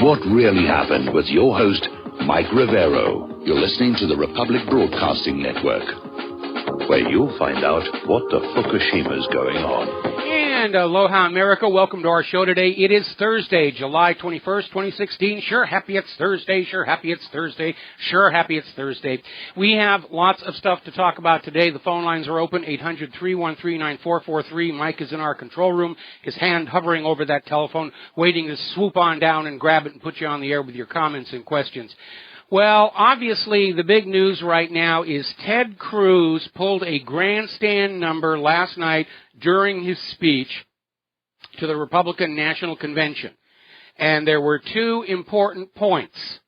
What Really Happened with your host, Mike Rivero. You're listening to the Republic Broadcasting Network, where you'll find out what the Fukushima's going on. And aloha, America. Welcome to our show today. It is Thursday, July 21st, 2016. Sure, happy it's Thursday. Sure, happy it's Thursday. Sure, happy it's Thursday. We have lots of stuff to talk about today. The phone lines are open, 800-313-9443. Mike is in our control room, his hand hovering over that telephone, waiting to swoop on down and grab it and put you on the air with your comments and questions. Well, obviously, the big news right now is Ted Cruz pulled a grandstand number last night during his speech to the Republican National Convention. And there were two important points.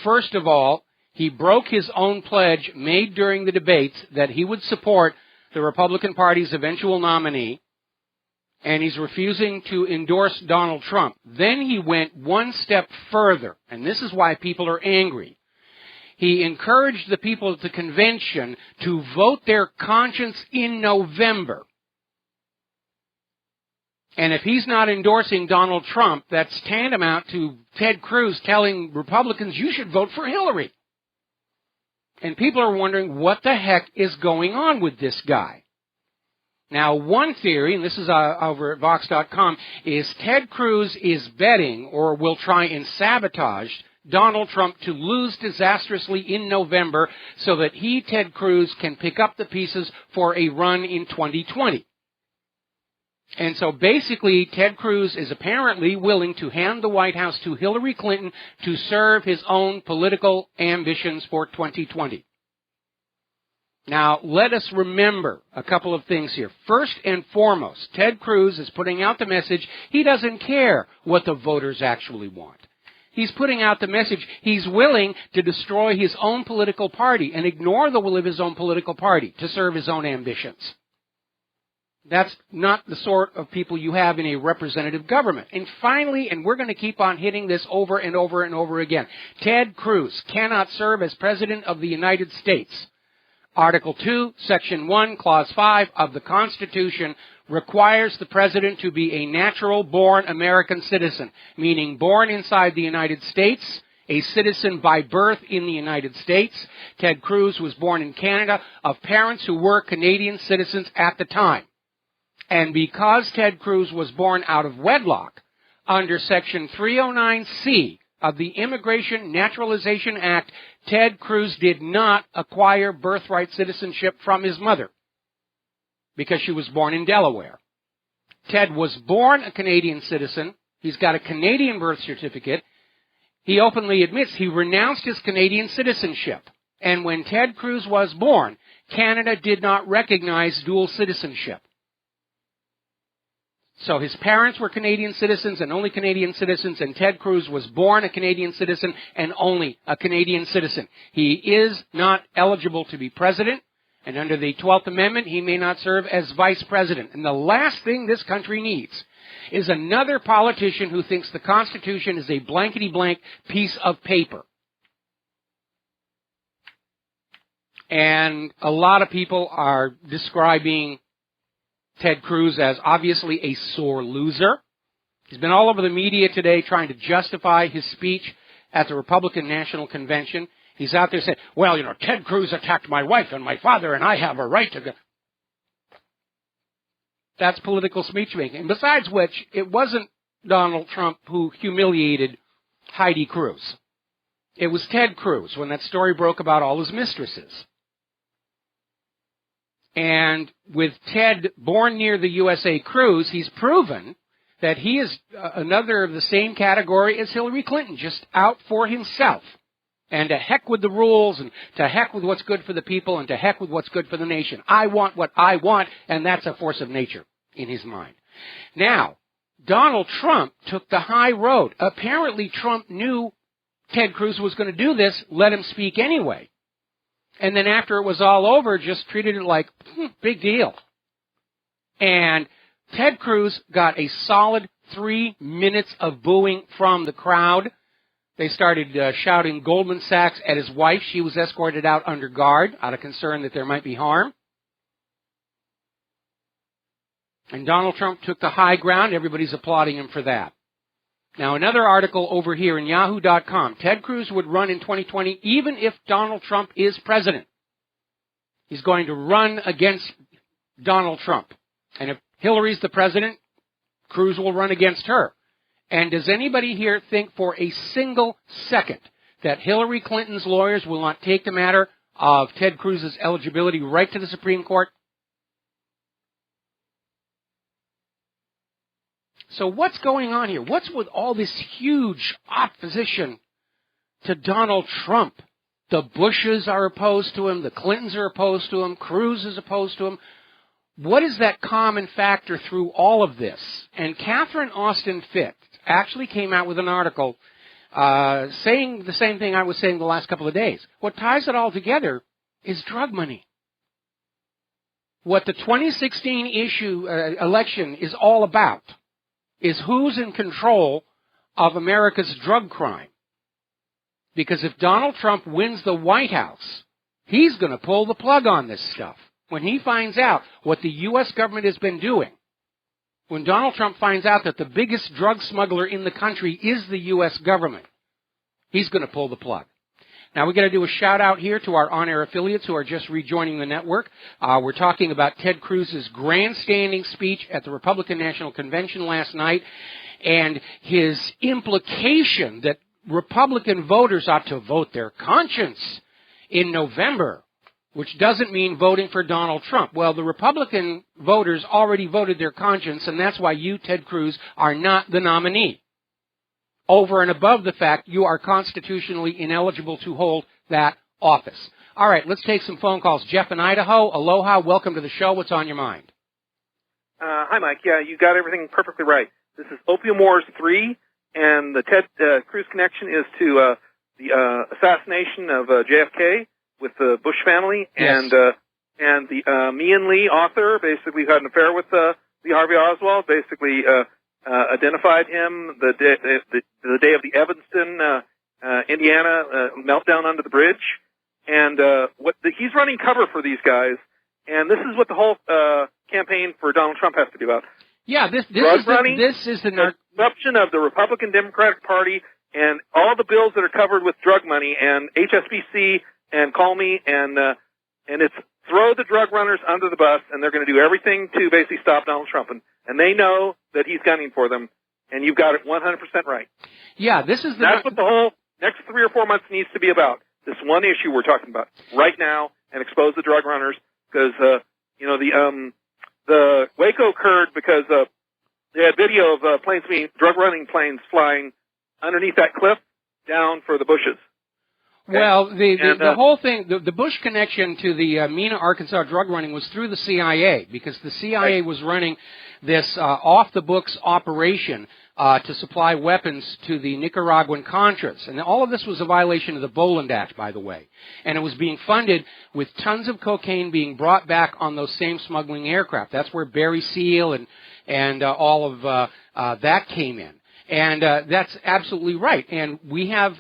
First of all, he broke his own pledge made during the debates that he would support the Republican Party's eventual nominee, and he's refusing to endorse Donald Trump. Then he went one step further, and this is why people are angry. He encouraged the people at the convention to vote their conscience in November. And if he's not endorsing Donald Trump, that's tantamount to Ted Cruz telling Republicans, you should vote for Hillary. And people are wondering, what the heck is going on with this guy? Now, one theory, and this is over at Vox.com, is Ted Cruz is betting or will try and sabotage Donald Trump to lose disastrously in November so that he, Ted Cruz, can pick up the pieces for a run in 2020. And so basically, Ted Cruz is apparently willing to hand the White House to Hillary Clinton to serve his own political ambitions for 2020. Now, let us remember a couple of things here. First and foremost, Ted Cruz is putting out the message he doesn't care what the voters actually want. He's putting out the message he's willing to destroy his own political party and ignore the will of his own political party to serve his own ambitions. That's not the sort of people you have in a representative government. And finally, and we're going to keep on hitting this over and over and over again, Ted Cruz cannot serve as President of the United States. Article 2, Section 1, Clause 5 of the Constitution requires the President to be a natural-born American citizen, meaning born inside the United States, a citizen by birth in the United States. Ted Cruz was born in Canada of parents who were Canadian citizens at the time. And because Ted Cruz was born out of wedlock, under Section 309C of the Immigration Naturalization Act, Ted Cruz did not acquire birthright citizenship from his mother because she was born in Delaware. Ted was born a Canadian citizen. He's got a Canadian birth certificate. He openly admits he renounced his Canadian citizenship. And when Ted Cruz was born, Canada did not recognize dual citizenship. So his parents were Canadian citizens and only Canadian citizens, and Ted Cruz was born a Canadian citizen and only a Canadian citizen. He is not eligible to be president, and under the 12th Amendment, he may not serve as vice president. And the last thing this country needs is another politician who thinks the Constitution is a blankety-blank piece of paper. And a lot of people are describing Ted Cruz as obviously a sore loser. He's been all over the media today trying to justify his speech at the Republican National Convention. He's out there saying, well, you know, Ted Cruz attacked my wife and my father, and I have a right to go. That's political speech making. And besides which, it wasn't Donald Trump who humiliated Heidi Cruz. It was Ted Cruz when that story broke about all his mistresses. And with Ted born near the USA Cruz, he's proven that he is another of the same category as Hillary Clinton, just out for himself. And to heck with the rules, and to heck with what's good for the people, and to heck with what's good for the nation. I want what I want, and that's a force of nature in his mind. Now, Donald Trump took the high road. Apparently, Trump knew Ted Cruz was going to do this, let him speak anyway. And then after it was all over, just treated it like, big deal. And Ted Cruz got a solid 3 minutes of booing from the crowd. They started shouting Goldman Sachs at his wife. She was escorted out under guard out of concern that there might be harm. And Donald Trump took the high ground. Everybody's applauding him for that. Now, another article over here in Yahoo.com. Ted Cruz would run in 2020 even if Donald Trump is president. He's going to run against Donald Trump. And if Hillary's the president, Cruz will run against her. And does anybody here think for a single second that Hillary Clinton's lawyers will not take the matter of Ted Cruz's eligibility right to the Supreme Court? So what's going on here? What's with all this huge opposition to Donald Trump? The Bushes are opposed to him. The Clintons are opposed to him. Cruz is opposed to him. What is that common factor through all of this? And Catherine Austin Fitts actually came out with an article saying the same thing I was saying the last couple of days. What ties it all together is drug money. What the 2016 election is all about is who's in control of America's drug crime. Because if Donald Trump wins the White House, he's going to pull the plug on this stuff. When he finds out what the U.S. government has been doing, when Donald Trump finds out that the biggest drug smuggler in the country is the U.S. government, he's going to pull the plug. Now, we're going to do a shout-out here to our on-air affiliates who are just rejoining the network. We're talking about Ted Cruz's grandstanding speech at the Republican National Convention last night and his implication that Republican voters ought to vote their conscience in November, which doesn't mean voting for Donald Trump. Well, the Republican voters already voted their conscience, and that's why you, Ted Cruz, are not the nominee. Over and above the fact you are constitutionally ineligible to hold that office. All right, let's take some phone calls. Jeff in Idaho, aloha, welcome to the show. What's on your mind? Hi, Mike. Yeah, you got everything perfectly right. This is Opium Wars 3, and the Ted Cruz connection is to the assassination of JFK with the Bush family, Yes. and the Mian Lee author basically had an affair with Lee Harvey Oswald, basically identified him the day of the Evanston, Indiana meltdown under the bridge, and he's running cover for these guys, and this is what the whole campaign for Donald Trump has to be about. Yeah, this is the corruption of the Republican Democratic Party and all the bills that are covered with drug money and HSBC and Call Me and it's throw the drug runners under the bus, and they're going to do everything to basically stop Donald Trump. And they know that he's gunning for them, and you've got it 100% right. Yeah, that's what the whole next 3 or 4 months needs to be about. This one issue we're talking about right now, and expose the drug runners, because the Waco occurred because they had video of drug running planes flying underneath that cliff down for the Bushes. Okay. Well, the whole thing, the Bush connection to the Mena, Arkansas drug running was through the CIA, because the CIA was running this off-the-books operation to supply weapons to the Nicaraguan Contras. And all of this was a violation of the Boland Act, by the way. And it was being funded with tons of cocaine being brought back on those same smuggling aircraft. That's where Barry Seal and all of that came in. And that's absolutely right. And we have,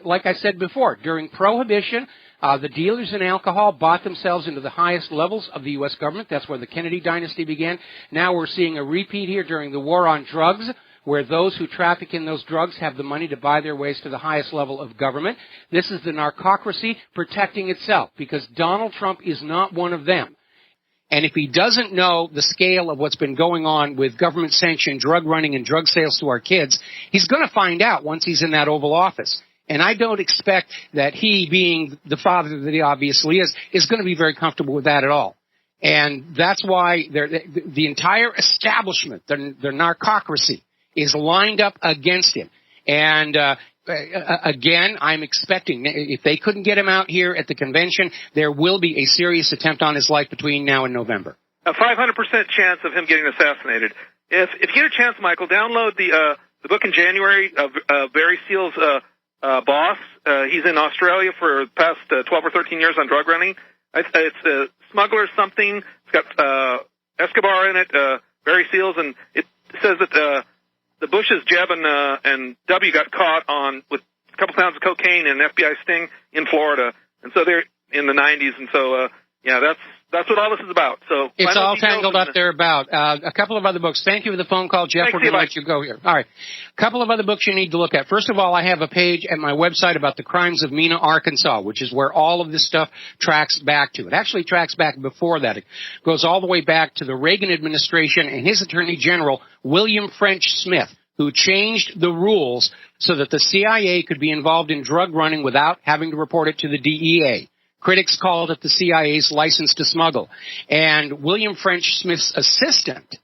like I said before, during Prohibition, the dealers in alcohol bought themselves into the highest levels of the U.S. government. That's where the Kennedy dynasty began. Now we're seeing a repeat here during the war on drugs, where those who traffic in those drugs have the money to buy their ways to the highest level of government. This is the narcocracy protecting itself, because Donald Trump is not one of them. And if he doesn't know the scale of what's been going on with government-sanctioned drug running and drug sales to our kids, he's going to find out once he's in that Oval Office. And I don't expect that he, being the father that he obviously is going to be very comfortable with that at all. And that's why the entire establishment, the narcocracy, is lined up against him. And again, I'm expecting, if they couldn't get him out here at the convention, there will be a serious attempt on his life between now and November. A 500% chance of him getting assassinated. If you get a chance, Michael, download the book in January of Barry Seal's boss. He's in Australia for the past 12 or 13 years on drug running. It's Smuggler Something. It's got Escobar in it, Barry Seals, and it says that the Bushes, Jeb and W, got caught with a couple pounds of cocaine and an FBI sting in Florida, and so they're in the 90s, and so that's That's what all this is about. So it's all tangled up there about. A couple of other books. Thank you for the phone call, Jeff. Thanks, We're going to let you go here. All right. A couple of other books you need to look at. First of all, I have a page at my website about the crimes of Mena, Arkansas, which is where all of this stuff tracks back to. It actually tracks back before that. It goes all the way back to the Reagan administration and his Attorney General, William French Smith, who changed the rules so that the CIA could be involved in drug running without having to report it to the DEA. Critics called it the CIA's license to smuggle. And William French Smith's assistant,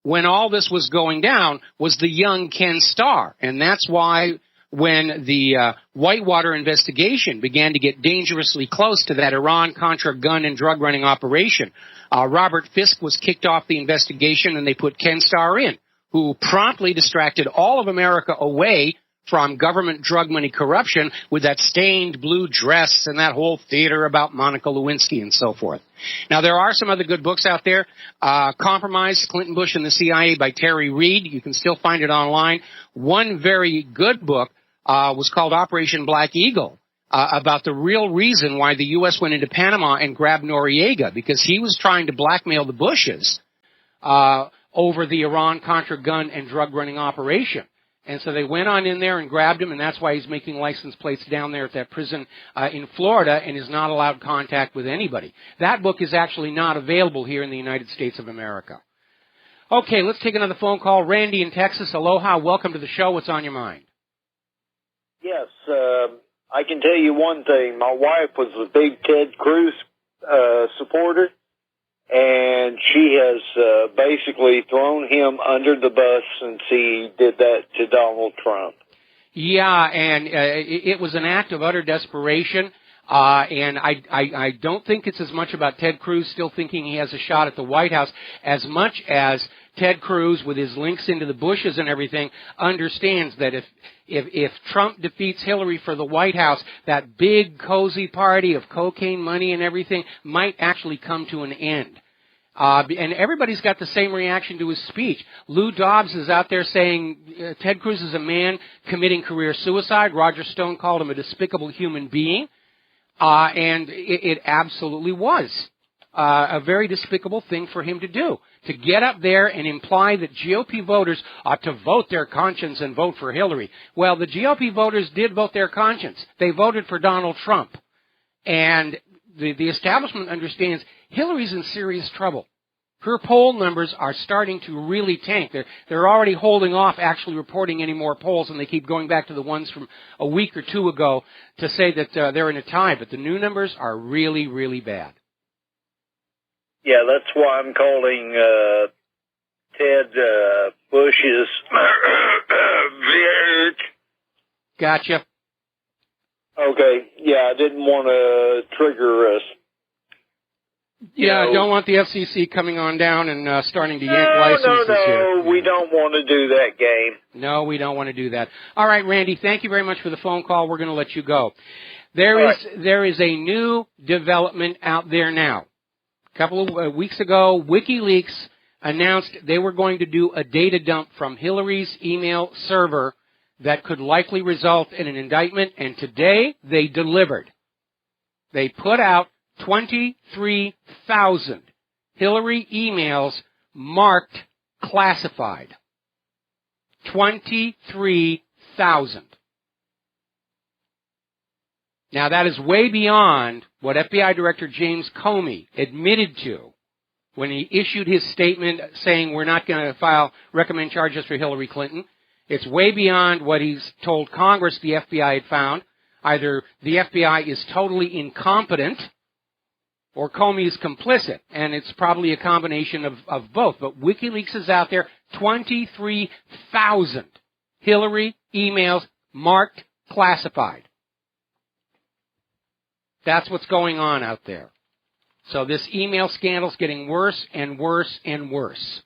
when all this was going down, was the young Ken Starr. And that's why when the Whitewater investigation began to get dangerously close to that Iran-Contra gun and drug running operation, Robert Fisk was kicked off the investigation and they put Ken Starr in, who promptly distracted all of America away from government drug money corruption with that stained blue dress and that whole theater about Monica Lewinsky and so forth. Now, there are some other good books out there. Compromise, Clinton, Bush, and the CIA by Terry Reid. You can still find it online. One very good book was called Operation Black Eagle, about the real reason why the U.S. went into Panama and grabbed Noriega, because he was trying to blackmail the Bushes over the Iran-Contra gun and drug running operation. And so they went on in there and grabbed him, and that's why he's making license plates down there at that prison in Florida and is not allowed contact with anybody. That book is actually not available here in the United States of America. Okay, let's take another phone call. Randy in Texas, aloha, welcome to the show. What's on your mind? Yes, I can tell you one thing. My wife was a big Ted Cruz supporter, and she has basically thrown him under the bus since he did that to Donald Trump. Yeah, and it was an act of utter desperation. And I don't think it's as much about Ted Cruz still thinking he has a shot at the White House as much as Ted Cruz, with his links into the Bushes and everything, understands that if Trump defeats Hillary for the White House, that big cozy party of cocaine money and everything might actually come to an end. And everybody's got the same reaction to his speech. Lou Dobbs is out there saying Ted Cruz is a man committing career suicide. Roger Stone called him a despicable human being. And it absolutely was a very despicable thing for him to do, to get up there and imply that GOP voters ought to vote their conscience and vote for Hillary. Well, the GOP voters did vote their conscience. They voted for Donald Trump. And the establishment understands Hillary's in serious trouble. Her poll numbers are starting to really tank. They're already holding off actually reporting any more polls, and they keep going back to the ones from a week or two ago to say that they're in a tie. But the new numbers are really, really bad. Yeah, that's why I'm calling Ted Bush's Gotcha. Okay, yeah, I didn't want to trigger us. Yeah, I don't want the FCC coming on down and starting to yank licenses here. No, we don't want to do that game. No, we don't want to do that. All right, Randy, thank you very much for the phone call. We're going to let you go. There is a new development out there now. A couple of weeks ago, WikiLeaks announced they were going to do a data dump from Hillary's email server that could likely result in an indictment, and today they delivered. They put out 23,000 Hillary emails marked classified. 23,000. Now, that is way beyond what FBI Director James Comey admitted to when he issued his statement saying we're not going to recommend charges for Hillary Clinton. It's way beyond what he's told Congress the FBI had found. Either the FBI is totally incompetent or Comey is complicit, and it's probably a combination of both. But WikiLeaks is out there, 23,000 Hillary emails marked classified. That's what's going on out there. So this email scandal's getting worse and worse and worse.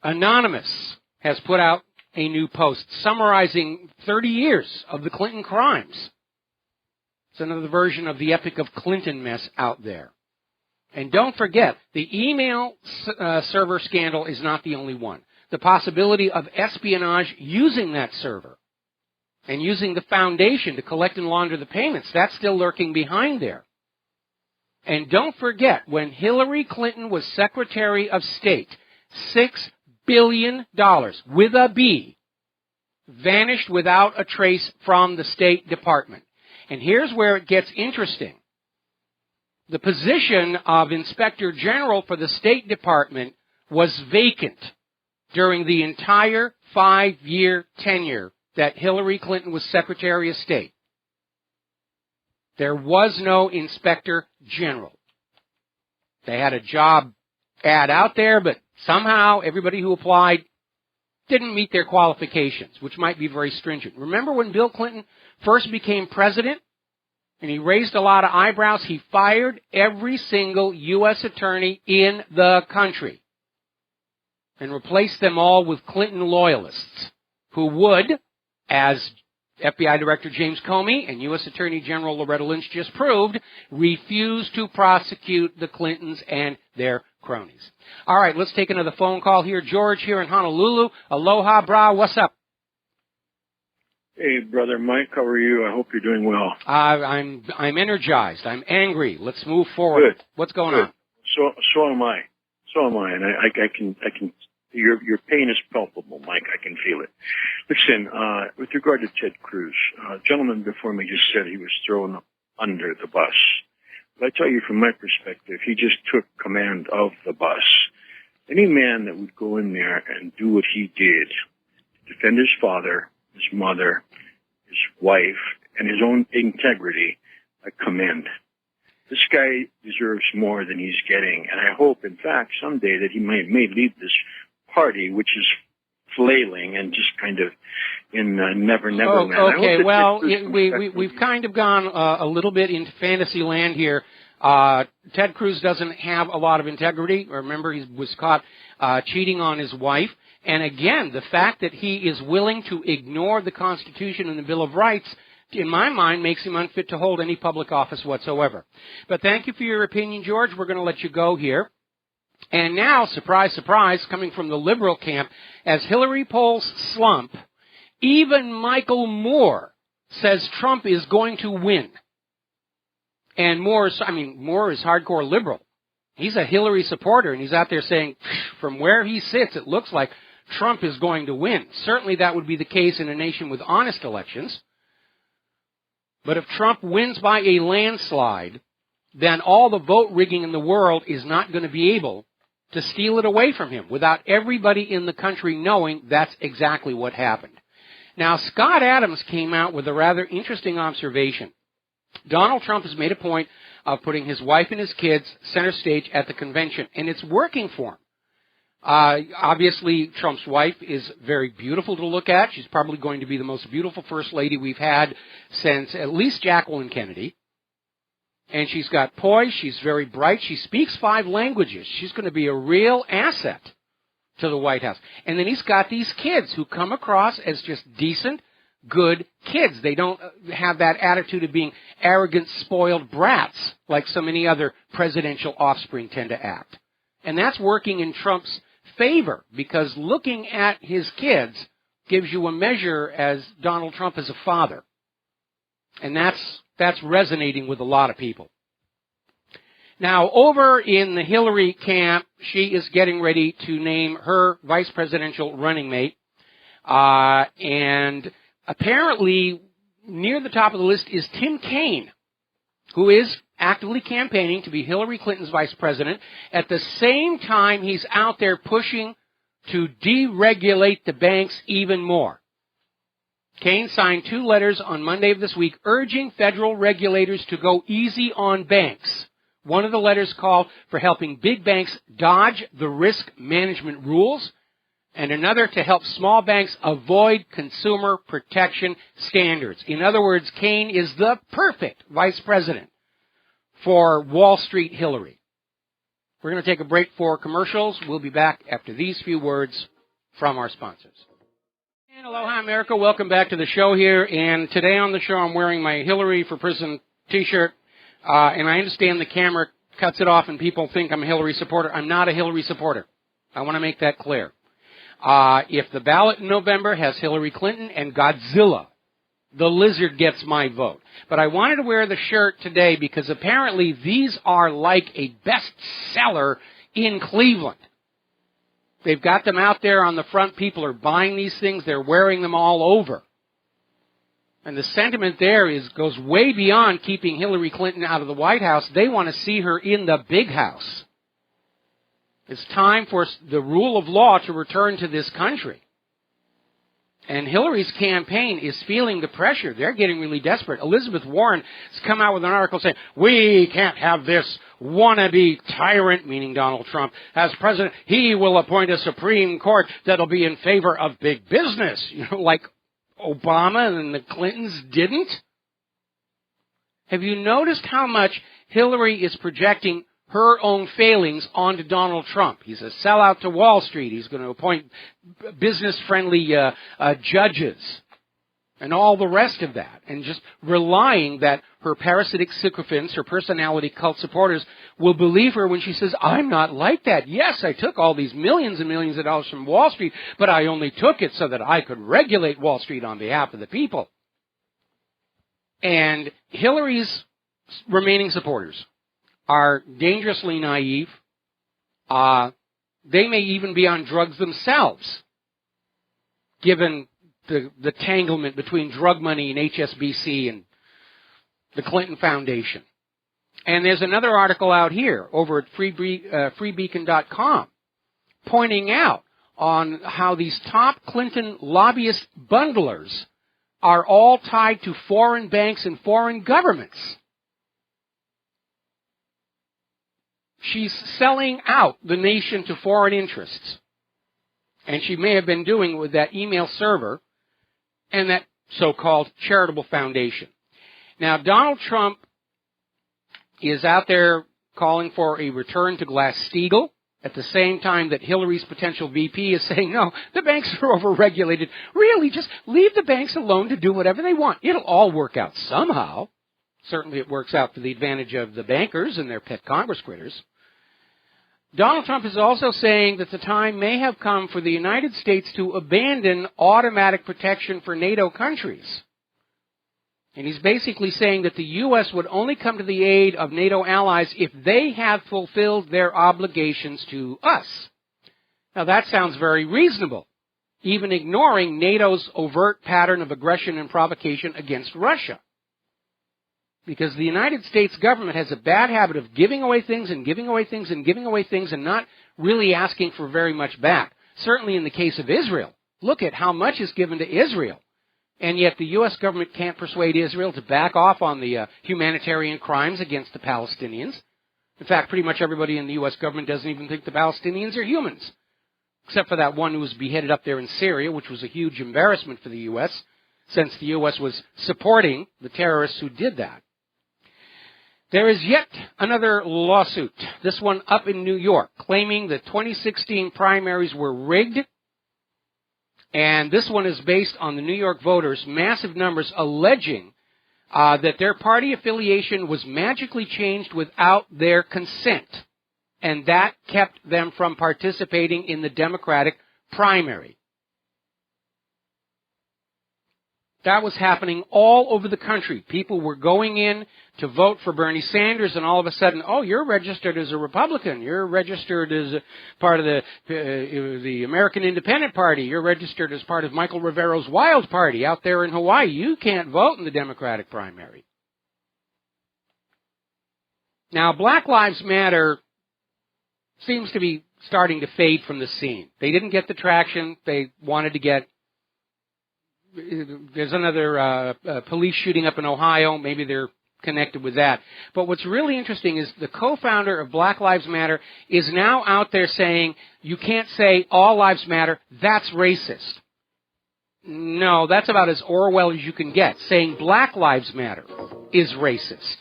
Anonymous has put out a new post summarizing 30 years of the Clinton crimes. It's another version of the Epic of Clinton mess out there. And don't forget, the email server scandal is not the only one. The possibility of espionage using that server and using the foundation to collect and launder the payments, that's still lurking behind there. And don't forget, when Hillary Clinton was Secretary of State, $6 billion, with a B, vanished without a trace from the State Department. And here's where it gets interesting. The position of Inspector General for the State Department was vacant during the entire 5-year tenure that Hillary Clinton was Secretary of State. There was no Inspector General. They had a job ad out there, but somehow everybody who applied didn't meet their qualifications, which might be very stringent. Remember when Bill Clinton first became president and he raised a lot of eyebrows? He fired every single U.S. attorney in the country and replaced them all with Clinton loyalists who would, as FBI Director James Comey and U.S. Attorney General Loretta Lynch just proved, refuse to prosecute the Clintons and their cronies. All right, let's take another phone call here. George here in Honolulu. Aloha, brah. What's up? Hey, Brother Mike. How are you? I hope you're doing well. I'm energized. I'm angry. Let's move forward. Good. What's going on? So am I. And I can. Your pain is palpable, Mike. I can feel it. Listen, with regard to Ted Cruz, a gentleman before me just said he was thrown under the bus. But I tell you, from my perspective, he just took command of the bus. Any man that would go in there and do what he did, to defend his father, his mother, his wife, and his own integrity, I commend. This guy deserves more than he's getting, and I hope, in fact, someday that he may lead this party, which is flailing and just kind of in never land. Okay, well, we've kind of gone a little bit into fantasy land here. Ted Cruz doesn't have a lot of integrity. Remember, he was caught cheating on his wife. And again, the fact that he is willing to ignore the Constitution and the Bill of Rights, in my mind, makes him unfit to hold any public office whatsoever. But thank you for your opinion, George. We're going to let you go here. And now, surprise, surprise, coming from the liberal camp, as Hillary polls slump, even Michael Moore says Trump is going to win. And Moore is hardcore liberal. He's a Hillary supporter, and he's out there saying, from where he sits, it looks like Trump is going to win. Certainly that would be the case in a nation with honest elections. But if Trump wins by a landslide, then all the vote rigging in the world is not going to be able to steal it away from him without everybody in the country knowing that's exactly what happened. Now, Scott Adams came out with a rather interesting observation. Donald Trump has made a point of putting his wife and his kids center stage at the convention, and it's working for him. Obviously, Trump's wife is very beautiful to look at. She's probably going to be the most beautiful first lady we've had since at least Jacqueline Kennedy. And she's got poise. She's very bright. She speaks 5 languages. She's going to be a real asset to the White House. And then he's got these kids who come across as just decent, good kids. They don't have that attitude of being arrogant, spoiled brats like so many other presidential offspring tend to act. And that's working in Trump's favor, because looking at his kids gives you a measure as Donald Trump as a father. And that's resonating with a lot of people. Now, over in the Hillary camp, she is getting ready to name her vice presidential running mate. And apparently, near the top of the list is Tim Kaine, who is actively campaigning to be Hillary Clinton's vice president. At the same time, he's out there pushing to deregulate the banks even more. Kaine signed 2 letters on Monday of this week urging federal regulators to go easy on banks. One of the letters called for helping big banks dodge the risk management rules, and another to help small banks avoid consumer protection standards. In other words, Kaine is the perfect vice president for Wall Street Hillary. We're going to take a break for commercials. We'll be back after these few words from our sponsors. And aloha, America. Welcome back to the show here. And today on the show, I'm wearing my Hillary for Prison T-shirt. And I understand the camera cuts it off and people think I'm a Hillary supporter. I'm not a Hillary supporter. I want to make that clear. If the ballot in November has Hillary Clinton and Godzilla The lizard gets my vote. But I wanted to wear the shirt today because apparently these are like a bestseller in Cleveland. They've got them out there on the front. People are buying these things. They're wearing them all over. And the sentiment there goes way beyond keeping Hillary Clinton out of the White House. They want to see her in the big house. It's time for the rule of law to return to this country. And Hillary's campaign is feeling the pressure. They're getting really desperate. Elizabeth Warren has come out with an article saying, we can't have this wannabe tyrant, meaning Donald Trump, as president. He will appoint a Supreme Court that'll be in favor of big business. You know, like Obama and the Clintons didn't. Have you noticed how much Hillary is projecting her own failings onto Donald Trump? He's a sellout to Wall Street. He's going to appoint business-friendly judges and all the rest of that, and just relying that her parasitic sycophants, her personality cult supporters, will believe her when she says, I'm not like that. Yes, I took all these millions and millions of dollars from Wall Street, but I only took it so that I could regulate Wall Street on behalf of the people. And Hillary's remaining supporters are dangerously naive. They may even be on drugs themselves, given the tanglement between drug money and HSBC and the Clinton Foundation. And there's another article out here over at freebeacon.com pointing out on how these top Clinton lobbyist bundlers are all tied to foreign banks and foreign governments. She's selling out the nation to foreign interests. And she may have been doing with that email server and that so-called charitable foundation. Now, Donald Trump is out there calling for a return to Glass-Steagall at the same time that Hillary's potential VP is saying, no, the banks are overregulated. Really, just leave the banks alone to do whatever they want. It'll all work out somehow. Certainly it works out for the advantage of the bankers and their pet Congress critters. Donald Trump is also saying that the time may have come for the United States to abandon automatic protection for NATO countries. And he's basically saying that the U.S. would only come to the aid of NATO allies if they have fulfilled their obligations to us. Now that sounds very reasonable, even ignoring NATO's overt pattern of aggression and provocation against Russia. Because the United States government has a bad habit of giving away things and giving away things and giving away things and not really asking for very much back. Certainly in the case of Israel. Look at how much is given to Israel. And yet the U.S. government can't persuade Israel to back off on the humanitarian crimes against the Palestinians. In fact, pretty much everybody in the U.S. government doesn't even think the Palestinians are humans. Except for that one who was beheaded up there in Syria, which was a huge embarrassment for the U.S., since the U.S. was supporting the terrorists who did that. There is yet another lawsuit, this one up in New York, claiming the 2016 primaries were rigged. And this one is based on the New York voters' massive numbers alleging that their party affiliation was magically changed without their consent. And that kept them from participating in the Democratic primary. That was happening all over the country. People were going in to vote for Bernie Sanders, and all of a sudden, oh, you're registered as a Republican. You're registered as a part of the American Independent Party. You're registered as part of Michael Rivero's Wild Party out there in Hawaii. You can't vote in the Democratic primary. Now, Black Lives Matter seems to be starting to fade from the scene. They didn't get the traction they wanted to get. There's another police shooting up in Ohio. Maybe they're connected with that. But what's really interesting is the co-founder of Black Lives Matter is now out there saying, you can't say all lives matter, that's racist. No, that's about as Orwell as you can get. Saying Black Lives Matter is racist.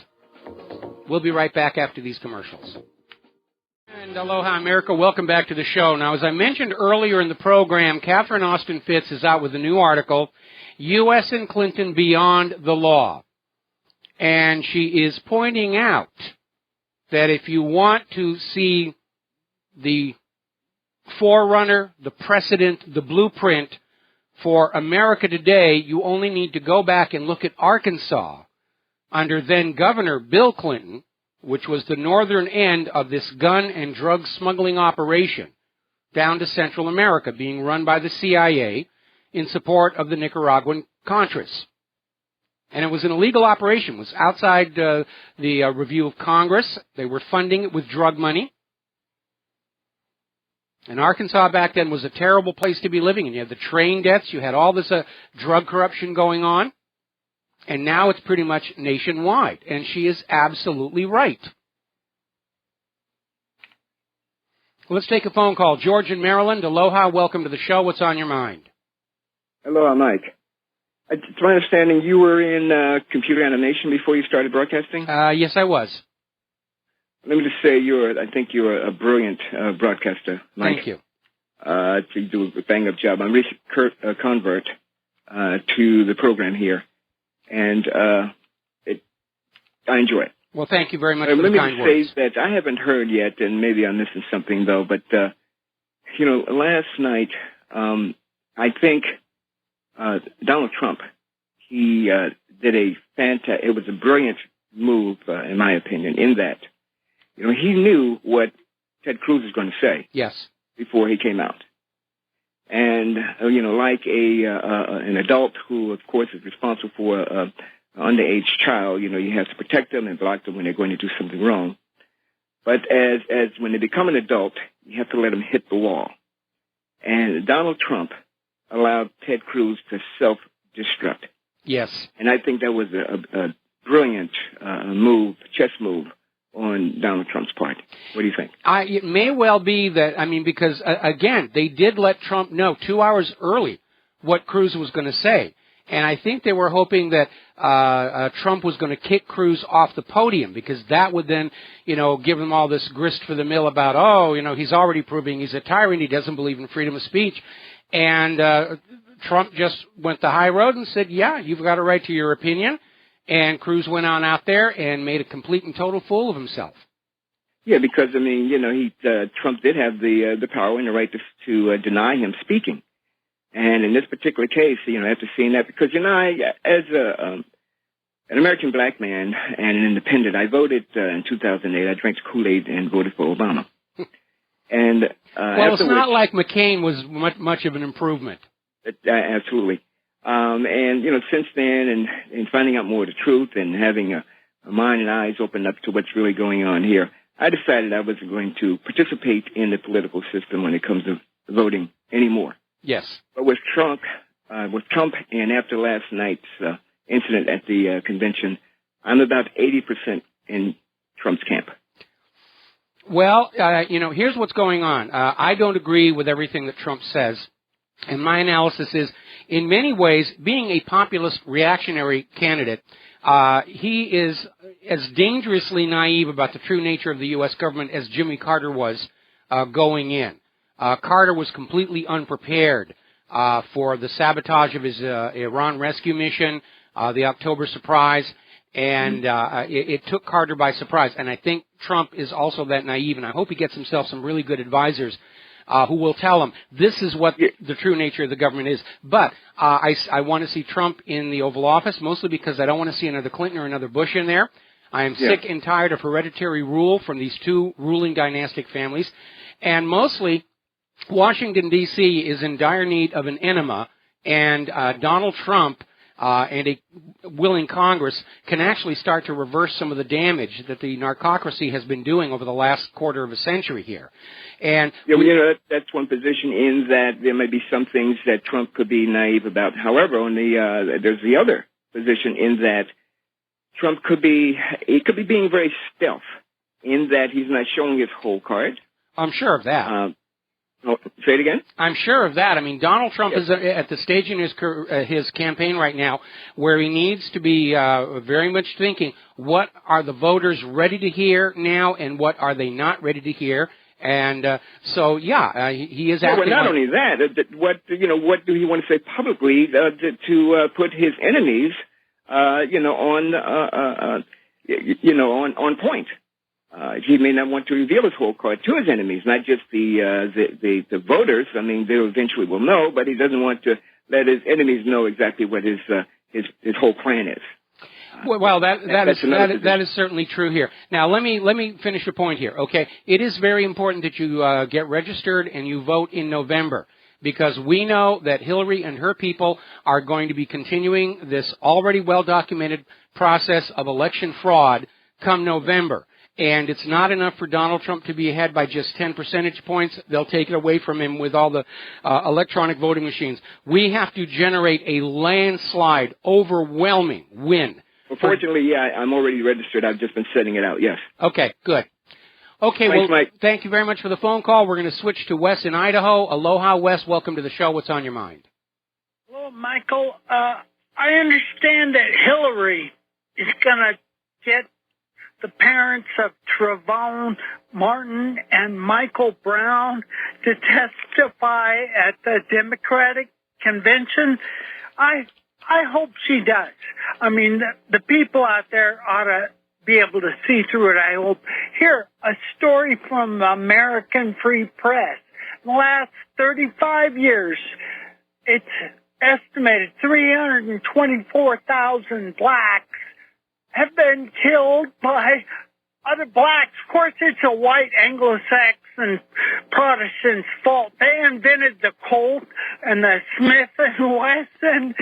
We'll be right back after these commercials. And aloha, America. Welcome back to the show. Now, as I mentioned earlier in the program, Catherine Austin Fitts is out with a new article, U.S. and Clinton Beyond the Law. And she is pointing out that if you want to see the forerunner, the precedent, the blueprint For America today, you only need to go back and look at Arkansas under then-Governor Bill Clinton, which was the northern end of this gun and drug smuggling operation down to Central America, being run by the CIA in support of the Nicaraguan Contras. And it was an illegal operation. It was outside the review of Congress. They were funding it with drug money. And Arkansas back then was a terrible place to be living in. You had the train deaths. You had all this drug corruption going on. And now it's pretty much nationwide. And she is absolutely right. Let's take a phone call. George in Maryland. Aloha. Welcome to the show. What's on your mind? Aloha, Mike. To my understanding, you were in computer animation before you started broadcasting? Yes, I was. Let me just say, I think you're a brilliant broadcaster, Mike. Thank you. You do a bang-up job. I'm a recent convert to the program here, and I enjoy it. Well, thank you very much for the kind words. Let me say that I haven't heard yet, and maybe I'm missing something, though, but, last night, I think Donald Trump, he did it was a brilliant move, in my opinion, in that, he knew what Ted Cruz was going to say. Yes. Before he came out. And, like an adult who, of course, is responsible for an underage child, you have to protect them and block them when they're going to do something wrong. But as when they become an adult, you have to let them hit the wall. And Donald Trump allowed Ted Cruz to self-destruct. Yes. And I think that was a brilliant chess move on Donald Trump's part. What do you think? It may well be that, because, again, they did let Trump know 2 hours early what Cruz was going to say. And I think they were hoping that Trump was going to kick Cruz off the podium, because that would then, give them all this grist for the mill about, he's already proving he's a tyrant, he doesn't believe in freedom of speech. And Trump just went the high road and said, yeah, you've got a right to your opinion. And Cruz went on out there and made a complete and total fool of himself. Yeah, because, Trump did have the power and the right to deny him speaking. And in this particular case, after seeing that, because, as an American black man and an independent, I voted in 2008. I drank Kool-Aid and voted for Obama. And well, it's not like McCain was much of an improvement. Absolutely. Since then, and finding out more of the truth and having a mind and eyes opened up to what's really going on here, I decided I wasn't going to participate in the political system when it comes to voting anymore. Yes. But with Trump, and after last night's incident at the convention, I'm about 80% in Trump's camp. Well, here's what's going on. I don't agree with everything that Trump says. And my analysis is, in many ways, being a populist reactionary candidate, he is as dangerously naive about the true nature of the U.S. government as Jimmy Carter was going in. Carter was completely unprepared for the sabotage of his Iran rescue mission, the October surprise, and it took Carter by surprise. And I think Trump is also that naive, and I hope he gets himself some really good advisors who will tell him this is what the true nature of the government is. But I want to see Trump in the Oval Office, mostly because I don't want to see another Clinton or another Bush in there. I am sick and tired of hereditary rule from these two ruling dynastic families. And mostly, Washington, D.C. is in dire need of an enema, and Donald Trump and a willing Congress can actually start to reverse some of the damage that the narcocracy has been doing over the last quarter of a century here. And that's one position in that there may be some things that Trump could be naive about. However, there's the other position in that Trump could be being very stealth in that he's not showing his whole card. I'm sure of that. Say it again? I'm sure of that. Donald Trump is at the stage in his campaign right now where he needs to be very much thinking, what are the voters ready to hear now and what are they not ready to hear? And he is acting. Well, not only that, what do he want to say publicly to put his enemies, on point? He may not want to reveal his whole card to his enemies, not just the voters. They eventually will know, but he doesn't want to let his enemies know exactly what his whole plan is. Well, that is certainly true here. Now, let me finish your point here. Okay, it is very important that you get registered and you vote in November, because we know that Hillary and her people are going to be continuing this already well-documented process of election fraud come November. And it's not enough for Donald Trump to be ahead by just 10 percentage points. They'll take it away from him with all the electronic voting machines. We have to generate a landslide, overwhelming win. Well, fortunately, yeah, I'm already registered. I've just been setting it out, yes. Okay, good. Okay, Thanks, Mike. Thank you very much for the phone call. We're going to switch to Wes in Idaho. Aloha, Wes. Welcome to the show. What's on your mind? Hello, Michael. I understand that Hillary is going to get the parents of Trayvon Martin and Michael Brown to testify at the Democratic convention. I hope she does. I mean, the people out there ought to be able to see through it, I hope. Here, a story from American Free Press. In the last 35 years, it's estimated 324,000 blacks have been killed by other blacks. Of course, it's a white Anglo-Saxon Protestant's fault. They invented the Colt and the Smith & Wesson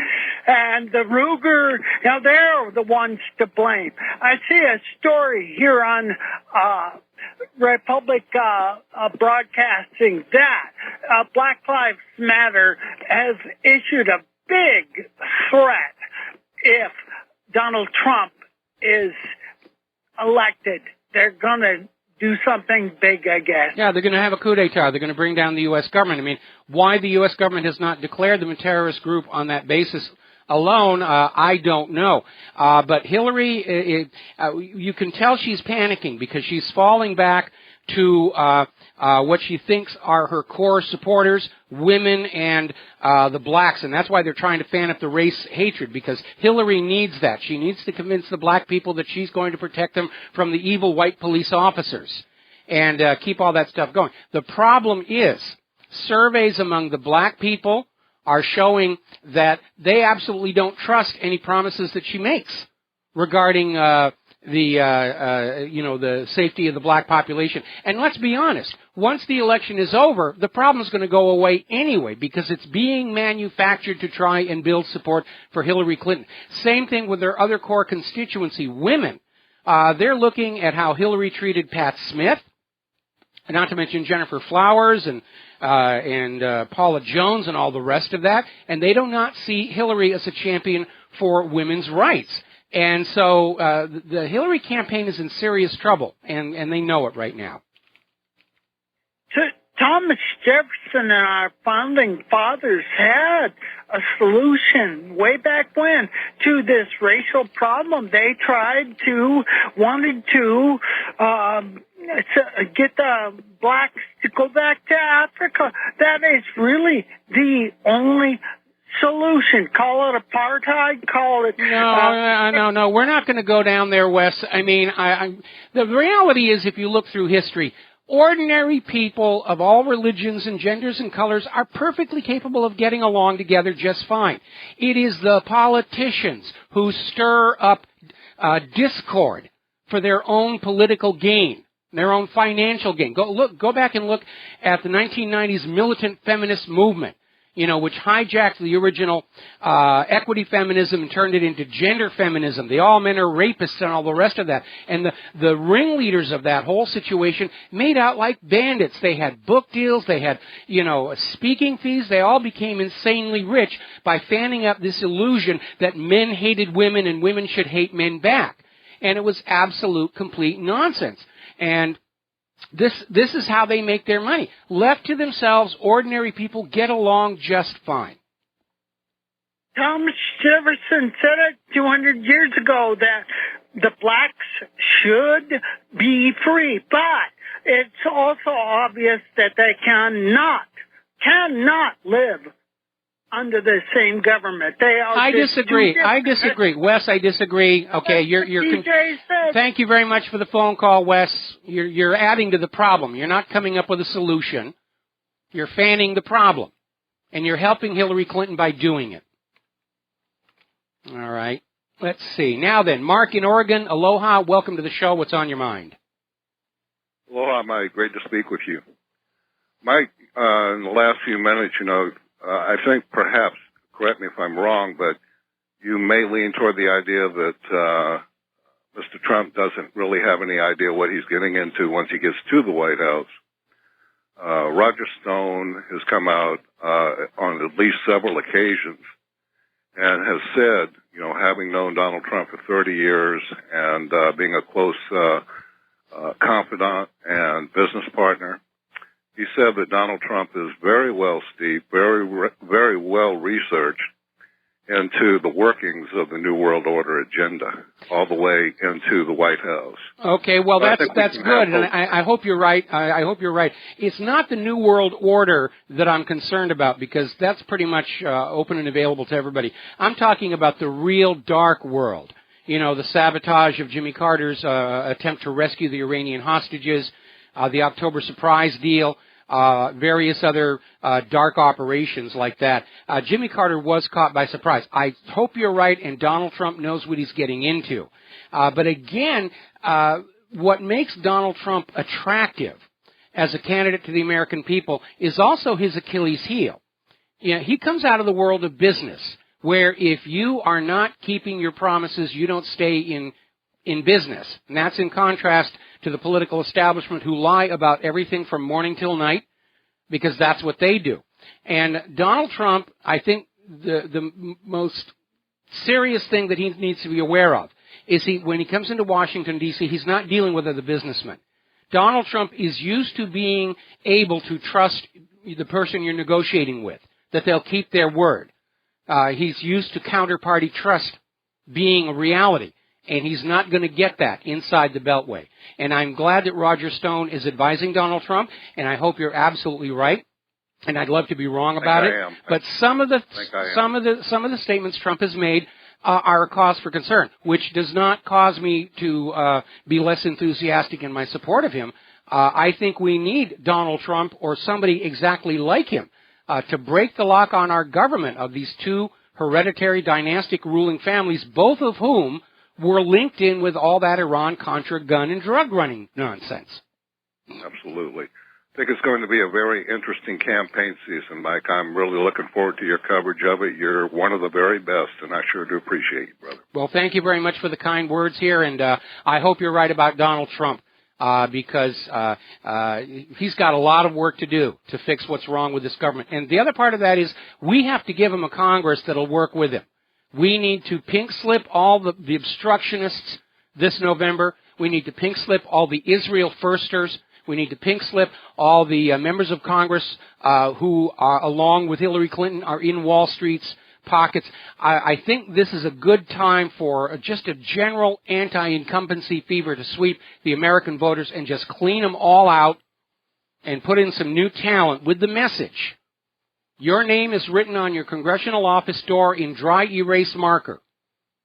and the Ruger. Now, they're the ones to blame. I see a story here on Republic Broadcasting that Black Lives Matter has issued a big threat if Donald Trump is elected. They're going to do something big, I guess. Yeah, they're going to have a coup d'etat. They're going to bring down the U.S. government. I mean, why the U.S. government has not declared them a terrorist group on that basis alone, I don't know. But Hillary, you can tell she's panicking because she's falling back to what she thinks are her core supporters, women and the blacks, and that's why they're trying to fan up the race hatred, because Hillary needs that. She needs to convince the black people that she's going to protect them from the evil white police officers and keep all that stuff going. The problem is surveys among the black people are showing that they absolutely don't trust any promises that she makes regarding the safety of the black population. And let's be honest, once the election is over, the problem is going to go away anyway because it's being manufactured to try and build support for Hillary Clinton. Same thing with their other core constituency, women. They're looking at how Hillary treated Pat Smith, not to mention Jennifer Flowers and Paula Jones and all the rest of that, and they do not see Hillary as a champion for women's rights. And so the Hillary campaign is in serious trouble, and they know it right now. Thomas Jefferson and our founding fathers had a solution way back when to this racial problem. They wanted to get the blacks to go back to Africa. That is really the only solution. Call it apartheid, call it... No, we're not going to go down there, Wes. I mean, the reality is, if you look through history, ordinary people of all religions and genders and colors are perfectly capable of getting along together just fine. It is the politicians who stir up discord for their own political gain, their own financial gain. Go back and look at the 1990s militant feminist movement, which hijacked the original equity feminism and turned it into gender feminism. The all men are rapists and all the rest of that. And the ringleaders of that whole situation made out like bandits. They had book deals. They had, speaking fees. They all became insanely rich by fanning up this illusion that men hated women and women should hate men back. And it was absolute, complete nonsense. And this is how they make their money. Left to themselves, ordinary people get along just fine. Thomas Jefferson said it 200 years ago that the blacks should be free, but it's also obvious that they cannot live under the same government. They are I disagree. Wes, I disagree. Okay, thank you very much for the phone call, Wes. You're adding to the problem. You're not coming up with a solution. You're fanning the problem. And you're helping Hillary Clinton by doing it. All right. Let's see. Now then, Mark in Oregon, aloha. Welcome to the show. What's on your mind? Aloha, Mike. Great to speak with you. Mike, in the last few minutes, I think perhaps, correct me if I'm wrong, but you may lean toward the idea that Mr. Trump doesn't really have any idea what he's getting into once he gets to the White House. Roger Stone has come out on at least several occasions and has said, having known Donald Trump for 30 years and being a close confidant and business partner, he said that Donald Trump is very well steeped, very well researched into the workings of the New World Order agenda, all the way into the White House. Okay, well, that's good, and I hope you're right. I hope you're right. It's not the New World Order that I'm concerned about, because that's pretty much open and available to everybody. I'm talking about the real dark world. The sabotage of Jimmy Carter's attempt to rescue the Iranian hostages, the October surprise deal, various other dark operations like that. Jimmy Carter was caught by surprise. I hope you're right, and Donald Trump knows what he's getting into. But again, what makes Donald Trump attractive as a candidate to the American people is also his Achilles heel. He comes out of the world of business, where if you are not keeping your promises, you don't stay in business. And that's in contrast to the political establishment, who lie about everything from morning till night, because that's what they do. And Donald Trump, I think the most serious thing that he needs to be aware of is when he comes into Washington, D.C., he's not dealing with other businessmen. Donald Trump is used to being able to trust the person you're negotiating with, that they'll keep their word. He's used to counterparty trust being a reality. And he's not going to get that inside the Beltway. And I'm glad that Roger Stone is advising Donald Trump, and I hope you're absolutely right. And I'd love to be wrong about it. But some of the statements Trump has made are a cause for concern, which does not cause me to be less enthusiastic in my support of him. I think we need Donald Trump or somebody exactly like him to break the lock on our government of these two hereditary dynastic ruling families, both of whom were linked in with all that Iran-Contra gun and drug running nonsense. Absolutely. I think it's going to be a very interesting campaign season, Mike. I'm really looking forward to your coverage of it. You're one of the very best, and I sure do appreciate you, brother. Well, thank you very much for the kind words here, and I hope you're right about Donald Trump, because he's got a lot of work to do to fix what's wrong with this government. And the other part of that is we have to give him a Congress that'll work with him. We need to pink slip all the obstructionists this November. We need to pink slip all the Israel firsters. We need to pink slip all the members of Congress who, along with Hillary Clinton, are in Wall Street's pockets. I think this is a good time for just a general anti-incumbency fever to sweep the American voters and just clean them all out and put in some new talent with the message. Your name is written on your congressional office door in dry erase marker.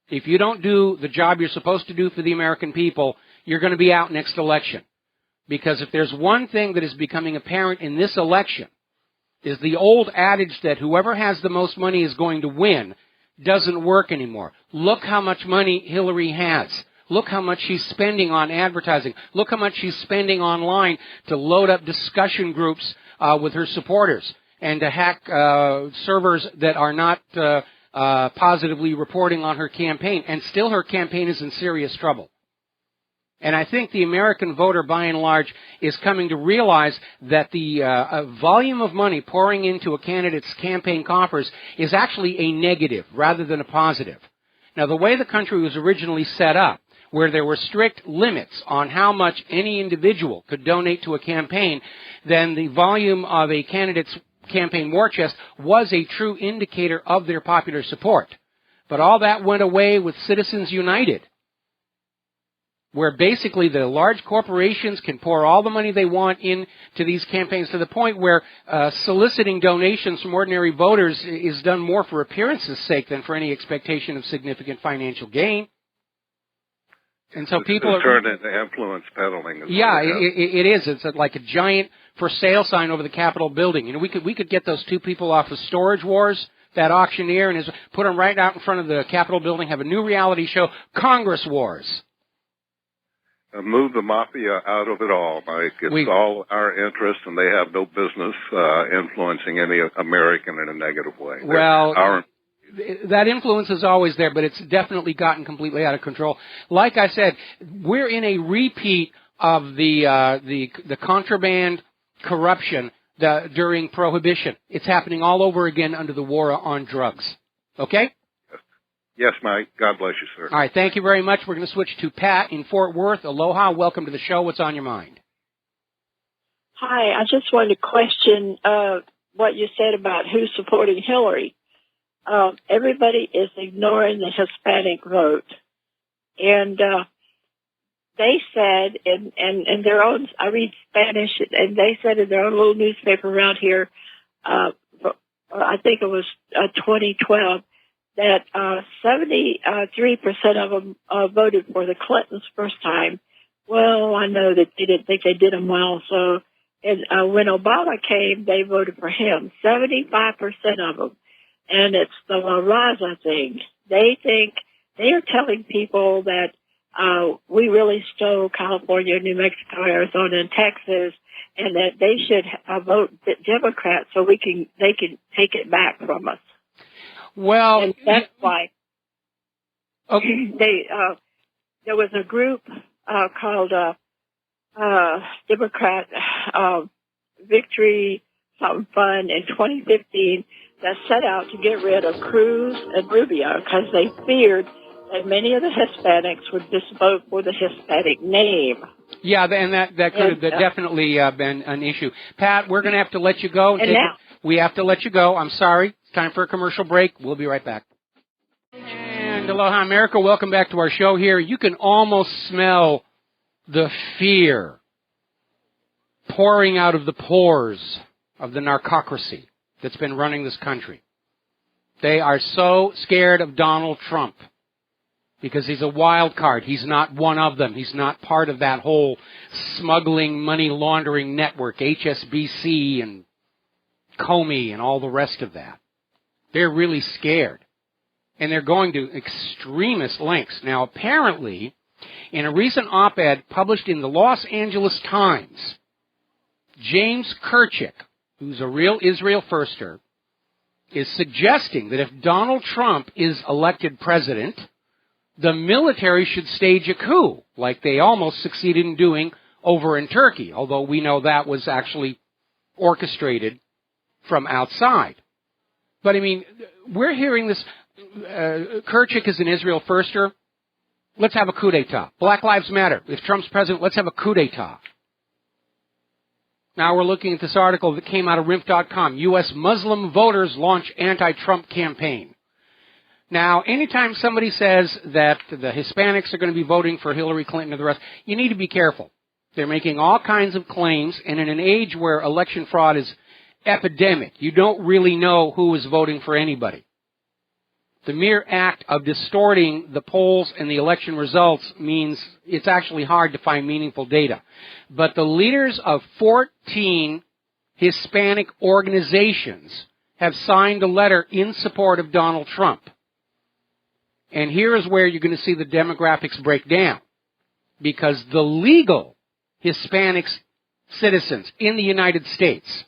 If you don't do the job you're supposed to do for the American people, you're going to be out next election. Because if there's one thing that is becoming apparent in this election, is the old adage that whoever has the most money is going to win doesn't work anymore. Look how much money Hillary has. Look how much she's spending on advertising. Look how much she's spending online to load up discussion groups with her supporters, and to hack servers that are not positively reporting on her campaign. And still her campaign is in serious trouble. And I think the American voter, by and large, is coming to realize that the volume of money pouring into a candidate's campaign coffers is actually a negative rather than a positive. Now, the way the country was originally set up, where there were strict limits on how much any individual could donate to a campaign, then the volume of a candidate's campaign war chest was a true indicator of their popular support. But all that went away with Citizens United, where basically the large corporations can pour all the money they want into these campaigns, to the point where soliciting donations from ordinary voters is done more for appearance's sake than for any expectation of significant financial gain. And so people it's turned into influence peddling. Yeah, it is. It's like a giant for sale sign over the Capitol building. You know, we could get those two people off of Storage Wars, that auctioneer, and put them right out in front of the Capitol building, have a new reality show, Congress Wars. Move the mafia out of it all, Mike. It's all our interest, and they have no business influencing any American in a negative way. Well, that influence is always there, but it's definitely gotten completely out of control. Like I said, we're in a repeat of the contraband corruption during Prohibition. It's happening all over again under the war on drugs. Okay? Yes, Mike. God bless you, sir. All right. Thank you very much. We're going to switch to Pat in Fort Worth. Aloha. Welcome to the show. What's on your mind? Hi. I just wanted to question what you said about who's supporting Hillary. Everybody is ignoring the Hispanic vote. And they said in their own, I read Spanish, and they said in their own little newspaper around here, I think it was 2012, that 73% of them voted for the Clintons first time. Well, I know that they didn't think they did them well. So when Obama came, they voted for him, 75% of them. And it's the La Raza thing. They think, they are telling people that we really stole California, New Mexico, Arizona, and Texas, and that they should vote Democrat so they can take it back from us. Well, and that's why there was a group called Democrat Victory Something Fund in 2015 that set out to get rid of Cruz and Rubio because they feared that many of the Hispanics would just vote for the Hispanic name. Yeah, and that could have definitely been an issue. Pat, we're going to have to let you go. We have to let you go. I'm sorry. It's time for a commercial break. We'll be right back. And aloha, America. Welcome back to our show here. You can almost smell the fear pouring out of the pores of the narcocracy that's been running this country. They are so scared of Donald Trump because he's a wild card. He's not one of them. He's not part of that whole smuggling, money laundering network, HSBC and Comey and all the rest of that. They're really scared. And they're going to extremist lengths. Now, apparently, in a recent op-ed published in the Los Angeles Times, James Kirchick, who's a real Israel firster, is suggesting that if Donald Trump is elected president, the military should stage a coup, like they almost succeeded in doing over in Turkey, although we know that was actually orchestrated from outside. But, I mean, we're hearing this. Kirchick is an Israel firster. Let's have a coup d'etat. Black Lives Matter. If Trump's president, let's have a coup d'etat. Now we're looking at this article that came out of RINF.com. U.S. Muslim voters launch anti-Trump campaign. Now, anytime somebody says that the Hispanics are going to be voting for Hillary Clinton or the rest, you need to be careful. They're making all kinds of claims, and in an age where election fraud is epidemic, you don't really know who is voting for anybody. The mere act of distorting the polls and the election results means it's actually hard to find meaningful data. But the leaders of 14 Hispanic organizations have signed a letter in support of Donald Trump. And here is where you're going to see the demographics break down. Because the legal Hispanic citizens in the United States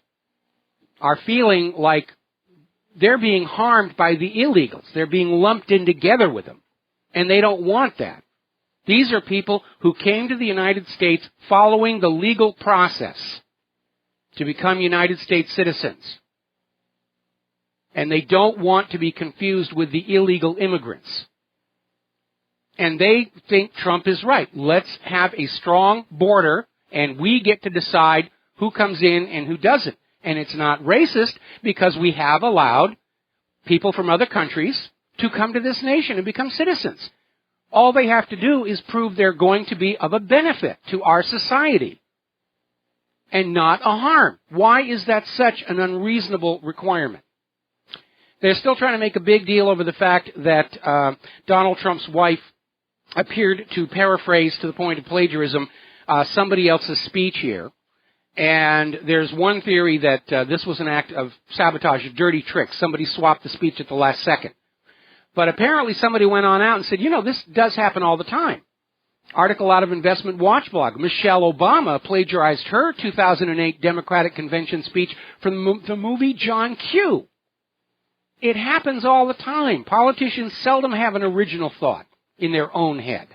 are feeling like they're being harmed by the illegals. They're being lumped in together with them. And they don't want that. These are people who came to the United States following the legal process to become United States citizens. And they don't want to be confused with the illegal immigrants. And they think Trump is right. Let's have a strong border, and we get to decide who comes in and who doesn't. And it's not racist because we have allowed people from other countries to come to this nation and become citizens. All they have to do is prove they're going to be of a benefit to our society and not a harm. Why is that such an unreasonable requirement? They're still trying to make a big deal over the fact that Donald Trump's wife appeared to paraphrase to the point of plagiarism somebody else's speech here. And there's one theory that this was an act of sabotage, a dirty trick. Somebody swapped the speech at the last second. But apparently somebody went on out and said, this does happen all the time. Article out of Investment Watch blog. Michelle Obama plagiarized her 2008 Democratic Convention speech from the movie John Q. It happens all the time. Politicians seldom have an original thought in their own head.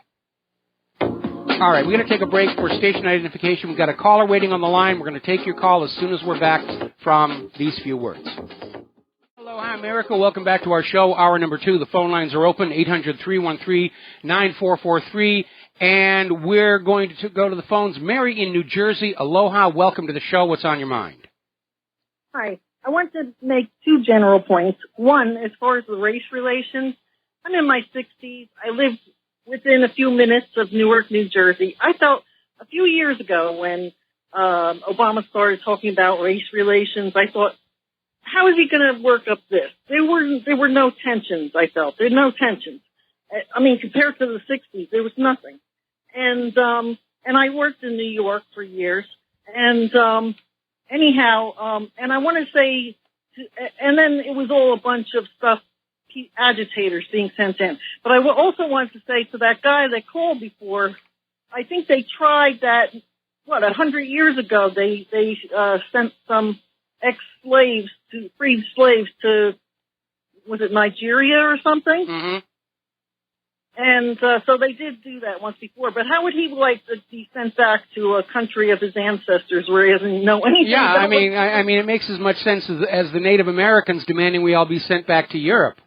All right, we're going to take a break for station identification. We've got a caller waiting on the line. We're going to take your call as soon as we're back from these few words. Hello, hi, America. Welcome back to our show, hour number 2. The phone lines are open, 800-313-9443. And we're going to go to the phones. Mary in New Jersey, aloha. Welcome to the show. What's on your mind? Hi. I want to make 2 general points. One, as far as the race relations, I'm in my 60s. I live within a few minutes of Newark, New Jersey. I felt a few years ago when Obama started talking about race relations, I thought, how is he going to work up this? There were no tensions, I felt. There were no tensions. I mean, compared to the 60s, there was nothing. And I worked in New York for years. And anyhow, and I want to say, and then it was all a bunch of stuff, agitators being sent in. But I also want to say to that guy that called before, I think they tried that, 100 years ago, they sent some ex-slaves freed slaves to, was it Nigeria or something? Mm-hmm. And so they did do that once before. But how would he like to be sent back to a country of his ancestors where he doesn't know anything? Yeah, I mean, it makes as much sense as the Native Americans demanding we all be sent back to Europe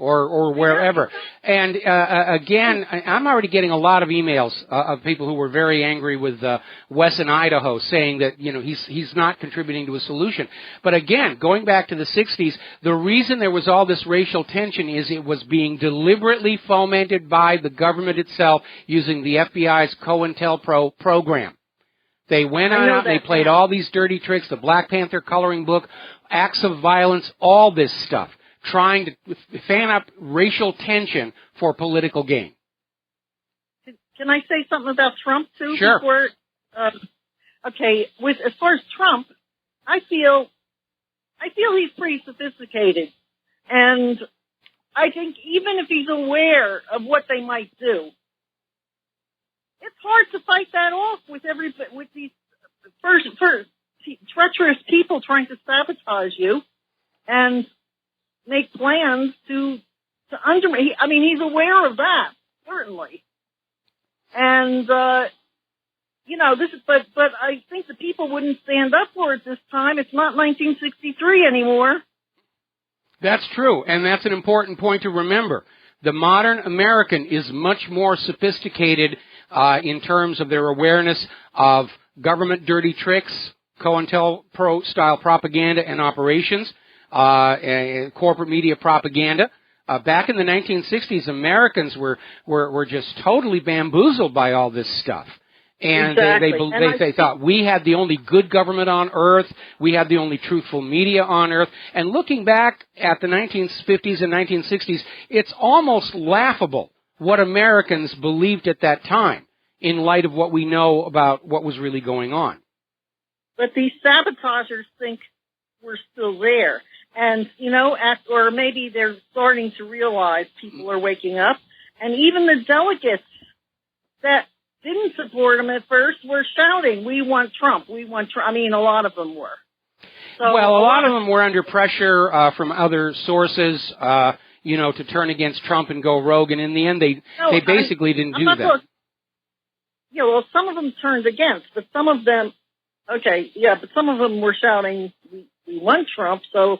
or wherever. And again, I'm already getting a lot of emails of people who were very angry with Wes in Idaho, saying that he's not contributing to a solution. But again, going back to the 60s, the reason there was all this racial tension is it was being deliberately fomented by the government itself using the FBI's COINTELPRO program. They went out, they played all these dirty tricks, the Black Panther coloring book, acts of violence, all this stuff, trying to fan up racial tension for political gain. Can I say something about Trump, too? Sure. Before, okay, as far as Trump, I feel he's pretty sophisticated. And I think even if he's aware of what they might do, it's hard to fight that off with these first treacherous people trying to sabotage you and make plans to undermine. I mean, he's aware of that, certainly. And, but I think the people wouldn't stand up for it this time. It's not 1963 anymore. That's true, and that's an important point to remember. The modern American is much more sophisticated in terms of their awareness of government dirty tricks, COINTELPRO-style propaganda and operations, corporate media propaganda. Back in the 1960s, Americans were just totally bamboozled by all this stuff. And exactly. they thought we had the only good government on earth, we had the only truthful media on earth. And looking back at the 1950s and 1960s, it's almost laughable what Americans believed at that time in light of what we know about what was really going on. But these sabotagers think we're still there. And, or maybe they're starting to realize people are waking up. And even the delegates that didn't support him at first were shouting, we want Trump, we want Trump. I mean, a lot of them were. So well, a lot of them were under pressure from other sources, to turn against Trump and go rogue. And in the end, they basically didn't do that. Some of them turned against, but some of them, some of them were shouting, we want Trump. So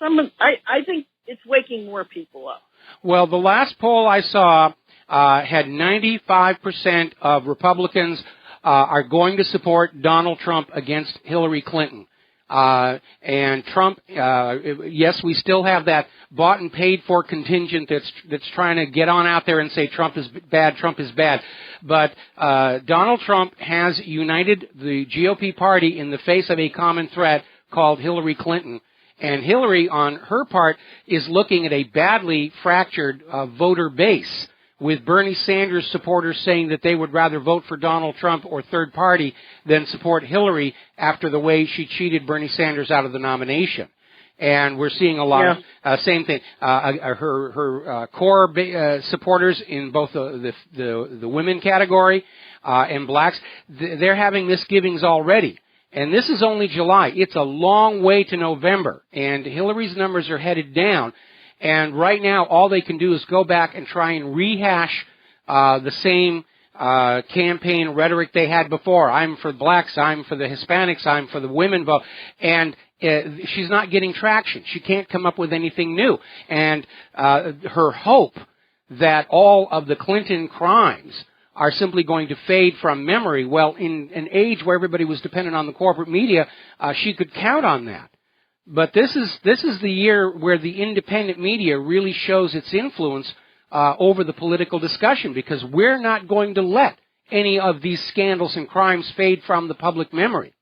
I think it's waking more people up. Well, the last poll I saw had 95% of Republicans are going to support Donald Trump against Hillary Clinton. And Trump, yes, we still have that bought and paid for contingent that's trying to get on out there and say Trump is bad, Trump is bad. But Donald Trump has united the GOP party in the face of a common threat called Hillary Clinton. And Hillary, on her part, is looking at a badly fractured voter base with Bernie Sanders supporters saying that they would rather vote for Donald Trump or third party than support Hillary after the way she cheated Bernie Sanders out of the nomination. And we're seeing a lot of same thing. Her core supporters in both the women category and blacks, they're having misgivings already. And this is only July. It's a long way to November, and Hillary's numbers are headed down. And right now, all they can do is go back and try and rehash the same campaign rhetoric they had before. I'm for blacks, I'm for the Hispanics, I'm for the women vote. And she's not getting traction. She can't come up with anything new. And her hope that all of the Clinton crimes are simply going to fade from memory, well, in an age where everybody was dependent on the corporate media, she could count on that. But this is the year where the independent media really shows its influence over the political discussion, because we're not going to let any of these scandals and crimes fade from the public memory.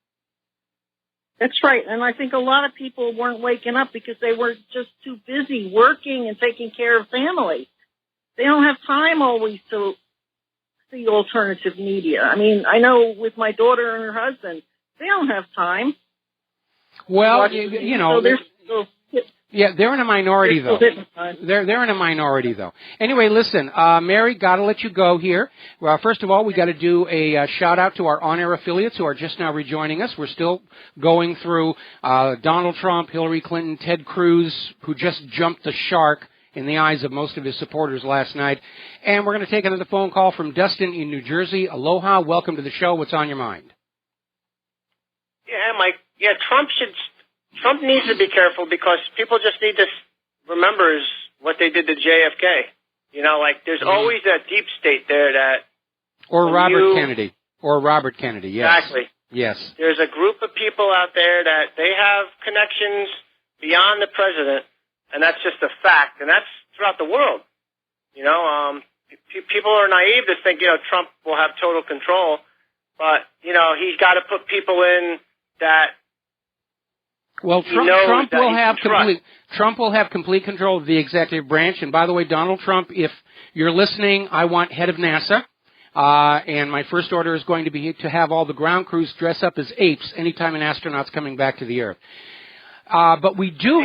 That's right. And I think a lot of people weren't waking up because they were just too busy working and taking care of family. They don't have time always to see alternative media. I mean, I know with my daughter and her husband, they don't have time. Well, you know, they're in a minority, though. They're in a minority, though. Anyway, listen, Mary, got to let you go here. Well, first of all, we got to do a shout-out to our on-air affiliates who are just now rejoining us. We're still going through Donald Trump, Hillary Clinton, Ted Cruz, who just jumped the shark in the eyes of most of his supporters last night. And we're going to take another phone call from Dustin in New Jersey. Aloha, welcome to the show. What's on your mind? Yeah, Mike. Yeah, Trump needs to be careful, because people just need to remember what they did to JFK. You know, like there's always that deep state there that... Or Robert Kennedy, yes. Exactly. Yes. There's a group of people out there that they have connections beyond the president, and that's just a fact, and that's throughout the world. You know, people are naive to think, Trump will have total control, but, he's got to put people in that... Well, Trump will have complete control of the executive branch. And by the way, Donald Trump, if you're listening, I want head of NASA. And my first order is going to be to have all the ground crews dress up as apes anytime an astronaut's coming back to the Earth. But we do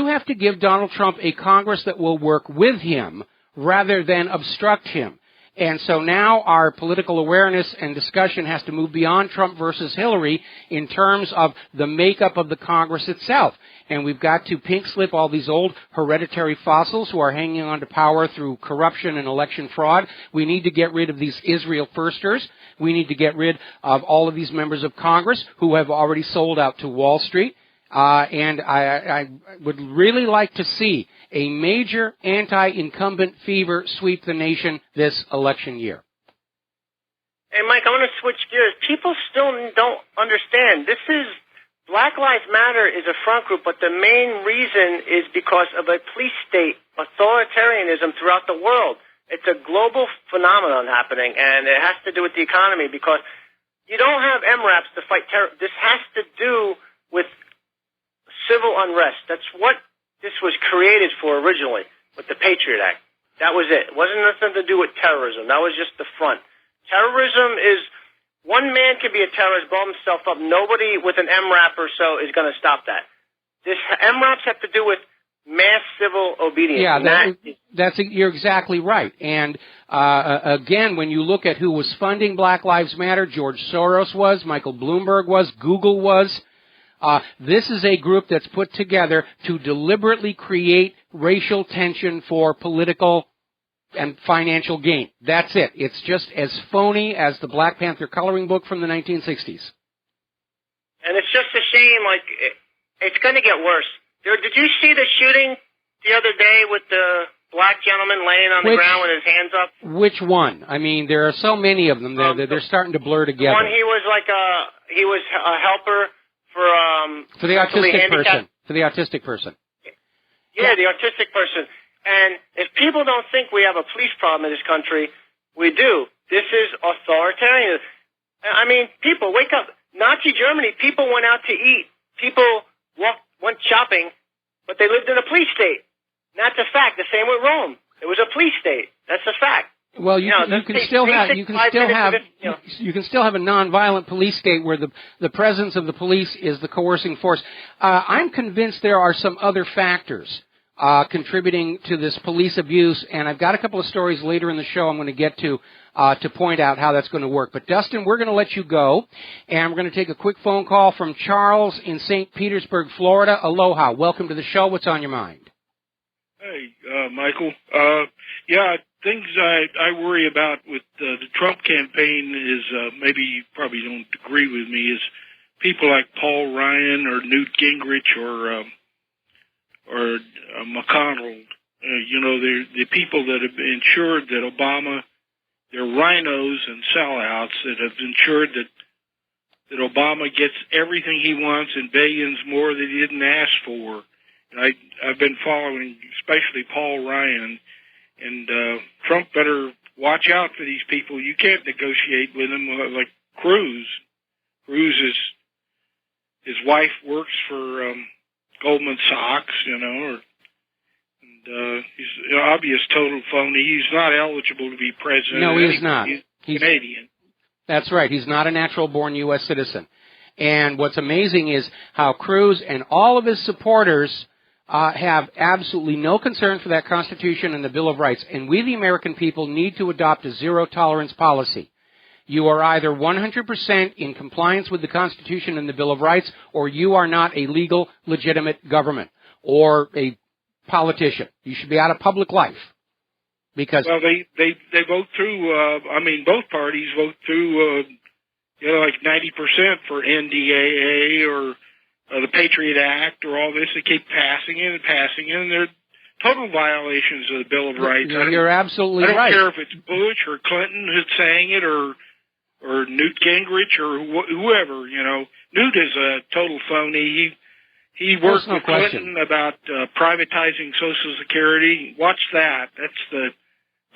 have to give Donald Trump a Congress that will work with him rather than obstruct him. And so now our political awareness and discussion has to move beyond Trump versus Hillary in terms of the makeup of the Congress itself. And we've got to pink slip all these old hereditary fossils who are hanging on to power through corruption and election fraud. We need to get rid of these Israel firsters. We need to get rid of all of these members of Congress who have already sold out to Wall Street. And I would really like to see a major anti-incumbent fever sweep the nation this election year. Hey, Mike, I want to switch gears. People still don't understand. Black Lives Matter is a front group, but the main reason is because of a police state authoritarianism throughout the world. It's a global phenomenon happening, and it has to do with the economy, because you don't have MRAPs to fight terror. This has to do with civil unrest. That's what this was created for originally with the Patriot Act. That was it. It wasn't nothing to do with terrorism. That was just the front. Terrorism is, one man can be a terrorist, blow himself up. Nobody with an MRAP or so is going to stop that. MRAPs have to do with mass civil obedience. Yeah, you're exactly right. And again, when you look at who was funding Black Lives Matter, George Soros was, Michael Bloomberg was, Google was. This is a group that's put together to deliberately create racial tension for political and financial gain. That's it. It's just as phony as the Black Panther coloring book from the 1960s. And it's just a shame, it's going to get worse. Did you see the shooting the other day with the black gentleman laying on the ground with his hands up? Which one? I mean, there are so many of them. They're starting to blur together. The one he was a helper for the autistic person. For the autistic person. Yeah, the autistic person. And if people don't think we have a police problem in this country, we do. This is authoritarian. I mean, people, wake up. Nazi Germany, people went out to eat. People went shopping, but they lived in a police state. And that's a fact. The same with Rome. It was a police state. That's a fact. Well, you can still have a nonviolent police state where the presence of the police is the coercing force. I'm convinced there are some other factors contributing to this police abuse, and I've got a couple of stories later in the show I'm going to get to point out how that's going to work. But Dustin, we're going to let you go, and we're going to take a quick phone call from Charles in St. Petersburg, Florida. Aloha. Welcome to the show. What's on your mind? Hey, Michael. Yeah, things I worry about with the Trump campaign is maybe you probably don't agree with me, is people like Paul Ryan or Newt Gingrich or McConnell. They're the people that have ensured that Obama, they're rhinos and sellouts that have ensured that Obama gets everything he wants and billions more that he didn't ask for. And I've been following, especially Paul Ryan, and Trump better watch out for these people. You can't negotiate with them like Cruz. His wife works for Goldman Sachs, and he's an obvious total phony. He's not eligible to be president. No, he's not. He's Canadian. That's right. He's not a natural-born U.S. citizen. And what's amazing is how Cruz and all of his supporters have absolutely no concern for that Constitution and the Bill of Rights. And we, the American people, need to adopt a zero-tolerance policy. You are either 100% in compliance with the Constitution and the Bill of Rights, or you are not a legal, legitimate government or a politician. You should be out of public life. Because they vote through. Both parties vote through. Like 90% for NDAA or the Patriot Act or all this. They keep passing it, and they're total violations of the Bill of Rights. You're absolutely right. I don't care if it's Bush or Clinton who's saying it or Newt Gingrich or whoever. Newt is a total phony. He worked with Clinton about privatizing Social Security. Watch that. That's the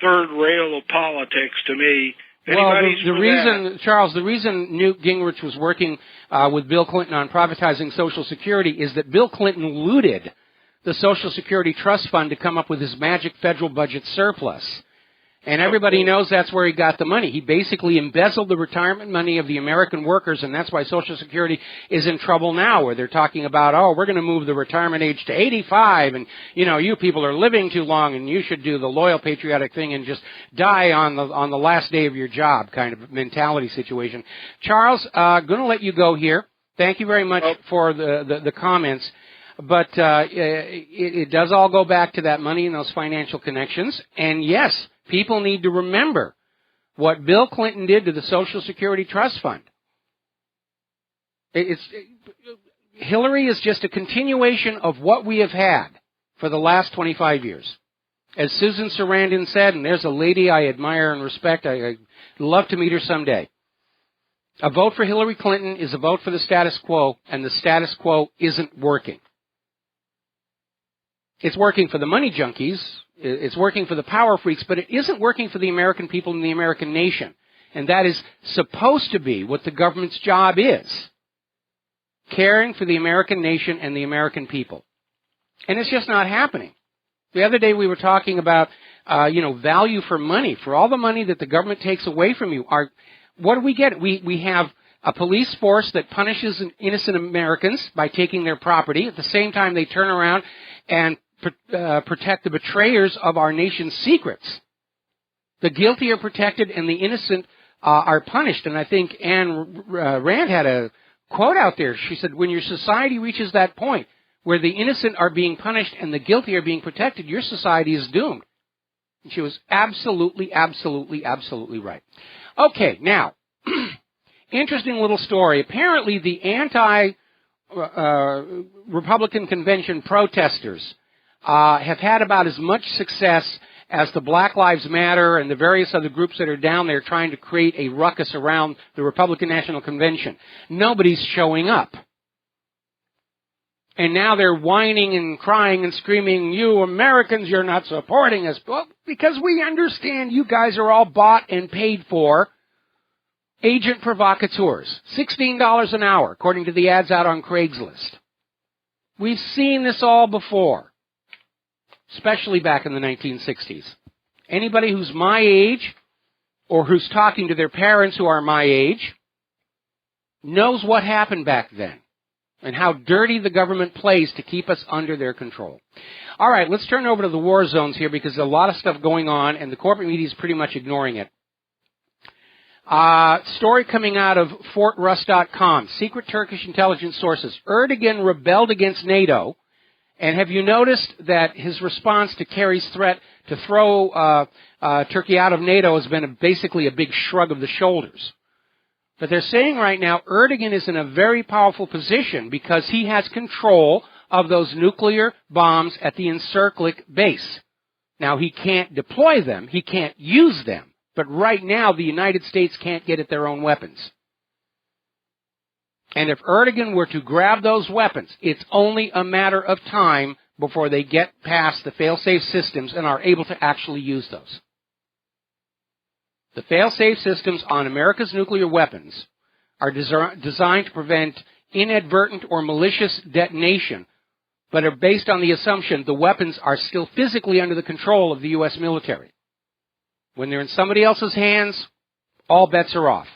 third rail of politics to me. Well, the reason Newt Gingrich was working with Bill Clinton on privatizing Social Security is that Bill Clinton looted the Social Security Trust Fund to come up with his magic federal budget surplus. And everybody knows that's where he got the money. He basically embezzled the retirement money of the American workers, and that's why Social Security is in trouble now, where they're talking about, we're going to move the retirement age to 85, and, you people are living too long, and you should do the loyal patriotic thing and just die on the last day of your job kind of mentality situation. Charles, going to let you go here. Thank you very much for the comments. But it does all go back to that money and those financial connections. And yes, people need to remember what Bill Clinton did to the Social Security Trust Fund. Hillary is just a continuation of what we have had for the last 25 years. As Susan Sarandon said, and there's a lady I admire and respect, I'd love to meet her someday. A vote for Hillary Clinton is a vote for the status quo, and the status quo isn't working. It's working for the money junkies, it's working for the power freaks, but it isn't working for the American people and the American nation. And that is supposed to be what the government's job is. Caring for the American nation and the American people. And it's just not happening. The other day we were talking about, value for money. For all the money that the government takes away from you, what do we get? We have a police force that punishes innocent Americans by taking their property. At the same time, they turn around and protect the betrayers of our nation's secrets. The guilty are protected and the innocent are punished. And I think Anne Rand had a quote out there. She said, when your society reaches that point where the innocent are being punished and the guilty are being protected, your society is doomed. And she was absolutely, absolutely, absolutely right. Okay, now, interesting little story. Apparently the anti-Republican convention protesters have had about as much success as the Black Lives Matter and the various other groups that are down there trying to create a ruckus around the Republican National Convention. Nobody's showing up. And now they're whining and crying and screaming, you Americans, you're not supporting us. Well, because we understand you guys are all bought and paid for agent provocateurs. $16 an hour, according to the ads out on Craigslist. We've seen this all before, especially back in the 1960s. Anybody who's my age or who's talking to their parents who are my age knows what happened back then and how dirty the government plays to keep us under their control. All right, let's turn over to the war zones here because there's a lot of stuff going on, and the corporate media is pretty much ignoring it. Story coming out of FortRuss.com. Secret Turkish intelligence sources. Erdogan rebelled against NATO. And have you noticed that his response to Kerry's threat to throw Turkey out of NATO has been basically a big shrug of the shoulders? But they're saying right now Erdogan is in a very powerful position because he has control of those nuclear bombs at the Incirlik base. Now, he can't deploy them. He can't use them. But right now, the United States can't get at their own weapons. And if Erdogan were to grab those weapons, it's only a matter of time before they get past the fail-safe systems and are able to actually use those. The fail-safe systems on America's nuclear weapons are designed to prevent inadvertent or malicious detonation, but are based on the assumption the weapons are still physically under the control of the U.S. military. When they're in somebody else's hands, all bets are off.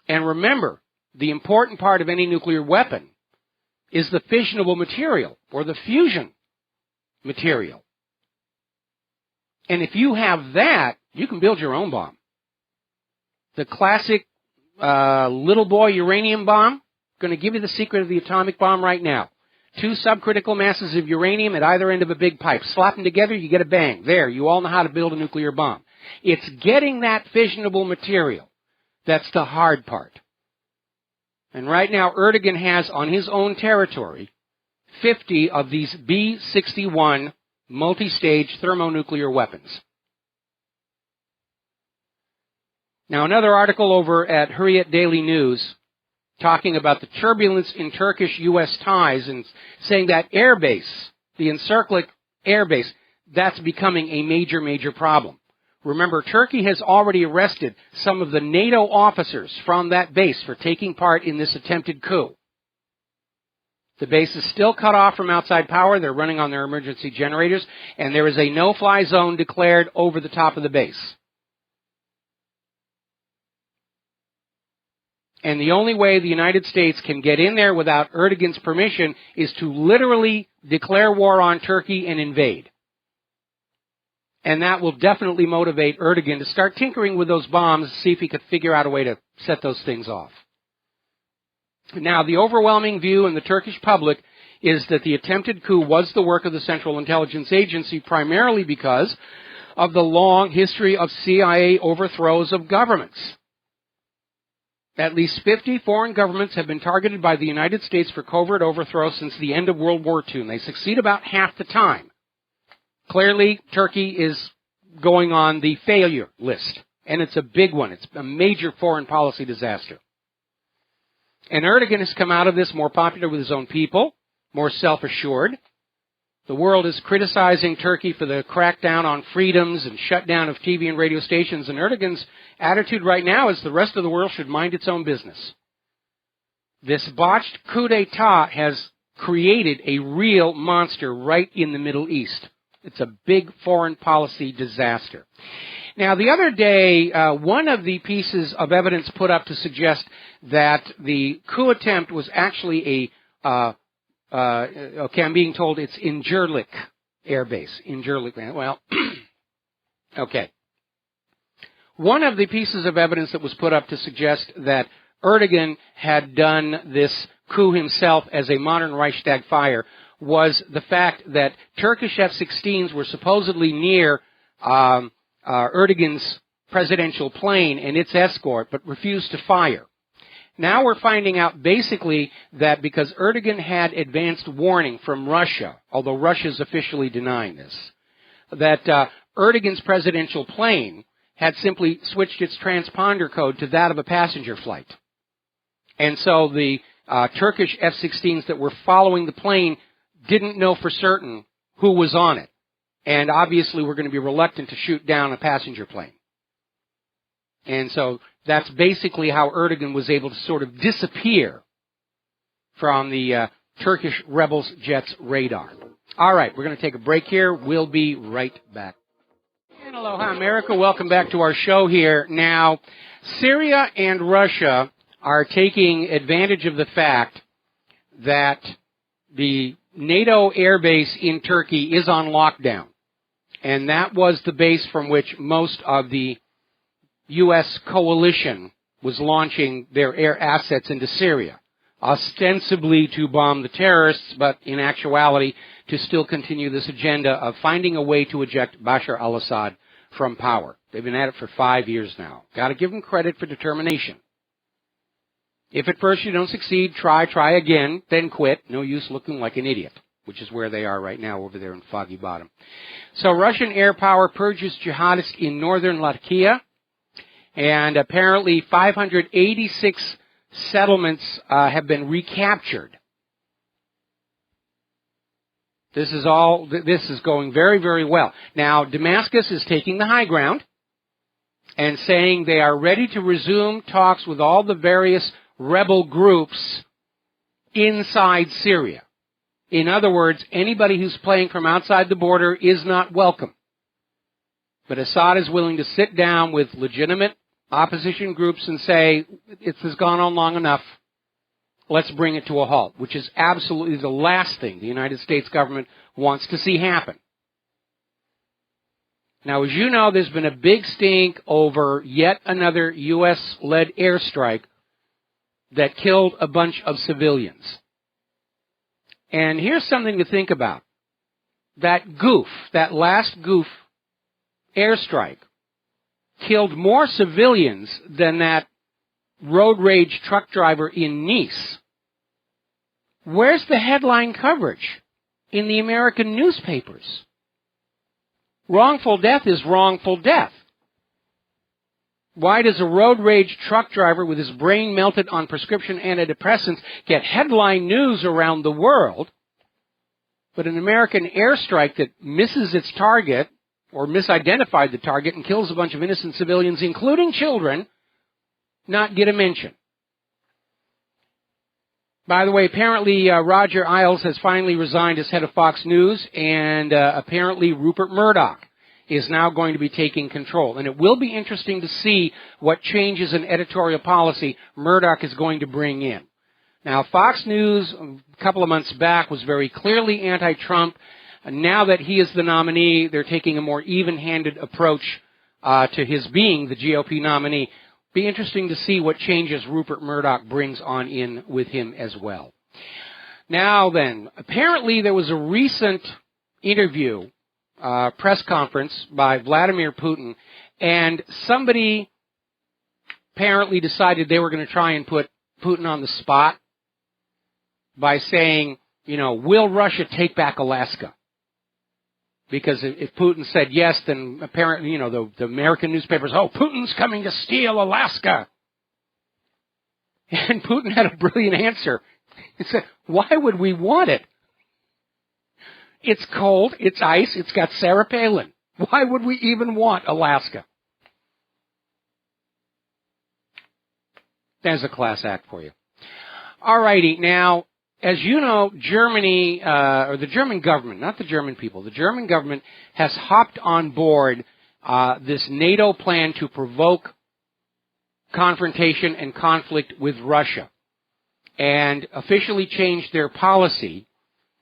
And remember, the important part of any nuclear weapon is the fissionable material, or the fusion material. And if you have that, you can build your own bomb. The classic little boy uranium bomb, going to give you the secret of the atomic bomb right now. 2 subcritical masses of uranium at either end of a big pipe. Slap them together, you get a bang. There, you all know how to build a nuclear bomb. It's getting that fissionable material that's the hard part. And right now, Erdogan has on his own territory 50 of these B-61 multi-stage thermonuclear weapons. Now, another article over at Hurriyet Daily News talking about the turbulence in Turkish-U.S. ties and saying that airbase, the Incirlik airbase, that's becoming a major, major problem. Remember, Turkey has already arrested some of the NATO officers from that base for taking part in this attempted coup. The base is still cut off from outside power. They're running on their emergency generators, and there is a no-fly zone declared over the top of the base. And the only way the United States can get in there without Erdogan's permission is to literally declare war on Turkey and invade. And that will definitely motivate Erdogan to start tinkering with those bombs, see if he could figure out a way to set those things off. Now, the overwhelming view in the Turkish public is that the attempted coup was the work of the Central Intelligence Agency, primarily because of the long history of CIA overthrows of governments. At least 50 foreign governments have been targeted by the United States for covert overthrow since the end of World War II, and they succeed about half the time. Clearly, Turkey is going on the failure list, and it's a big one. It's a major foreign policy disaster. And Erdogan has come out of this more popular with his own people, more self-assured. The world is criticizing Turkey for the crackdown on freedoms and shutdown of TV and radio stations, and Erdogan's attitude right now is the rest of the world should mind its own business. This botched coup d'etat has created a real monster right in the Middle East. It's a big foreign policy disaster. Now, the other day, one of the pieces of evidence put up to suggest that the coup attempt was actually okay, I'm being told it's Incirlik Air Base. Incirlik, well, okay. One of the pieces of evidence that was put up to suggest that Erdogan had done this coup himself as a modern Reichstag fire was the fact that Turkish F-16s were supposedly near Erdogan's presidential plane and its escort, but refused to fire. Now we're finding out basically that because Erdogan had advanced warning from Russia, although Russia's officially denying this, that Erdogan's presidential plane had simply switched its transponder code to that of a passenger flight. And so the Turkish F-16s that were following the plane didn't know for certain who was on it. And obviously were going to be reluctant to shoot down a passenger plane. And so that's basically how Erdogan was able to sort of disappear from the Turkish rebels' jets' radar. All right, we're going to take a break here. We'll be right back. And aloha, America. Welcome back to our show here. Now, Syria and Russia are taking advantage of the fact that the NATO air base in Turkey is on lockdown. And that was the base from which most of the U.S. coalition was launching their air assets into Syria, ostensibly to bomb the terrorists, but in actuality to still continue this agenda of finding a way to eject Bashar al-Assad from power. They've been at it for 5 years now. Got to give them credit for determination. If at first you don't succeed, try again, then quit. No use looking like an idiot, which is where they are right now over there in Foggy Bottom. So Russian air power purges jihadists in northern Latakia, and apparently 586 settlements have been recaptured. This is going very, very well. Now, Damascus is taking the high ground and saying they are ready to resume talks with all the various rebel groups inside Syria. In other words, anybody who's playing from outside the border is not welcome. But Assad is willing to sit down with legitimate opposition groups and say, it has gone on long enough, let's bring it to a halt, which is absolutely the last thing the United States government wants to see happen. Now, as you know, there's been a big stink over yet another U.S.-led airstrike that killed a bunch of civilians. And here's something to think about. That goof, that last goof airstrike, killed more civilians than that road rage truck driver in Nice. Where's the headline coverage in the American newspapers? Wrongful death is wrongful death. Why does a road rage truck driver with his brain melted on prescription antidepressants get headline news around the world, but an American airstrike that misses its target or misidentified the target and kills a bunch of innocent civilians, including children, not get a mention? By the way, apparently Roger Ailes has finally resigned as head of Fox News, and apparently Rupert Murdoch is now going to be taking control. And it will be interesting to see what changes in editorial policy Murdoch is going to bring in. Now, Fox News, a couple of months back, was very clearly anti-Trump. Now that he is the nominee, they're taking a more even-handed approach to his being the GOP nominee. Be interesting to see what changes Rupert Murdoch brings on in with him as well. Now then, apparently there was a recent interview, press conference by Vladimir Putin, and somebody apparently decided they were going to try and put Putin on the spot by saying, will Russia take back Alaska? Because if Putin said yes, then apparently, the American newspapers, Putin's coming to steal Alaska. And Putin had a brilliant answer. He said, why would we want it? It's cold, it's ice, it's got Sarah Palin. Why would we even want Alaska? There's a class act for you. All righty, now, as you know, Germany, or the German government, not the German people, the German government has hopped on board this NATO plan to provoke confrontation and conflict with Russia, and officially changed their policy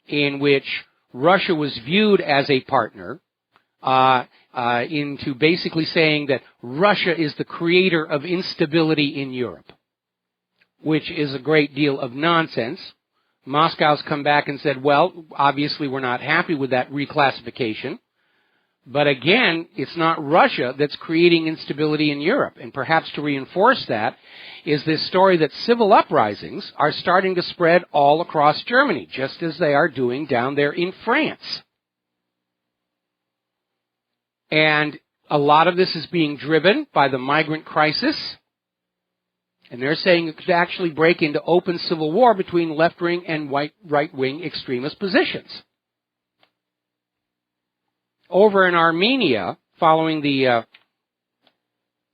in which Russia was viewed as a partner into basically saying that Russia is the creator of instability in Europe, which is a great deal of nonsense. Moscow's come back and said, well, obviously we're not happy with that reclassification. But again, it's not Russia that's creating instability in Europe. And perhaps to reinforce that is this story that civil uprisings are starting to spread all across Germany, just as they are doing down there in France. And a lot of this is being driven by the migrant crisis. And they're saying it could actually break into open civil war between left-wing and right-wing extremist positions. Over in Armenia, following the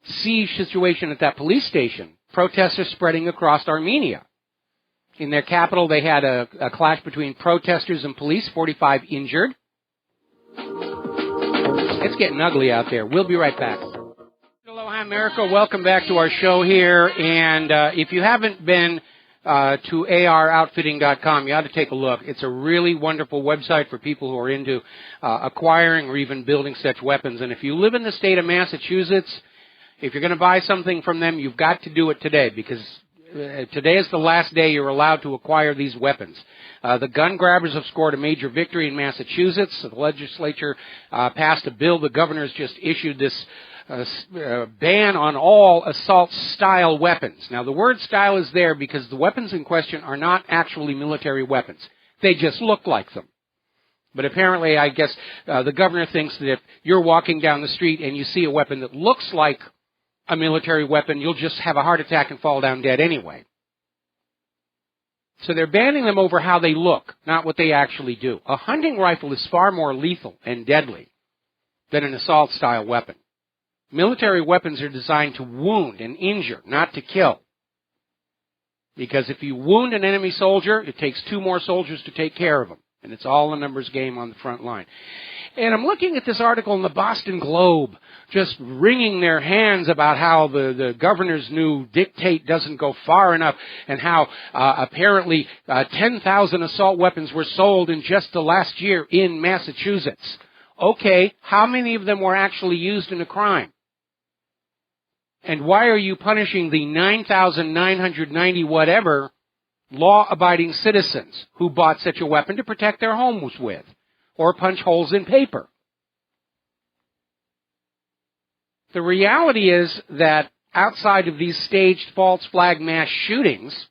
siege situation at that police station, protests are spreading across Armenia. In their capital, they had a clash between protesters and police, 45 injured. It's getting ugly out there. We'll be right back. Aloha, America. Welcome back to our show here. And if you haven't been to AROutfitting.com, you ought to take a look. It's a really wonderful website for people who are into acquiring or even building such weapons. And if you live in the state of Massachusetts, if you're going to buy something from them, you've got to do it today, because today is the last day you're allowed to acquire these weapons. The gun grabbers have scored a major victory in Massachusetts. The legislature passed a bill. The governor's just issued this ban on all assault-style weapons. Now, the word style is there because the weapons in question are not actually military weapons. They just look like them. But apparently, I guess, the governor thinks that if you're walking down the street and you see a weapon that looks like a military weapon, you'll just have a heart attack and fall down dead anyway. So they're banning them over how they look, not what they actually do. A hunting rifle is far more lethal and deadly than an assault-style weapon. Military weapons are designed to wound and injure, not to kill. Because if you wound an enemy soldier, it takes 2 more soldiers to take care of them. And it's all a numbers game on the front line. And I'm looking at this article in the Boston Globe, just wringing their hands about how the governor's new dictate doesn't go far enough, and how apparently 10,000 assault weapons were sold in just the last year in Massachusetts. Okay, how many of them were actually used in a crime? And why are you punishing the 9,990 whatever law-abiding citizens who bought such a weapon to protect their homes with, or punch holes in paper? The reality is that outside of these staged false flag mass shootings,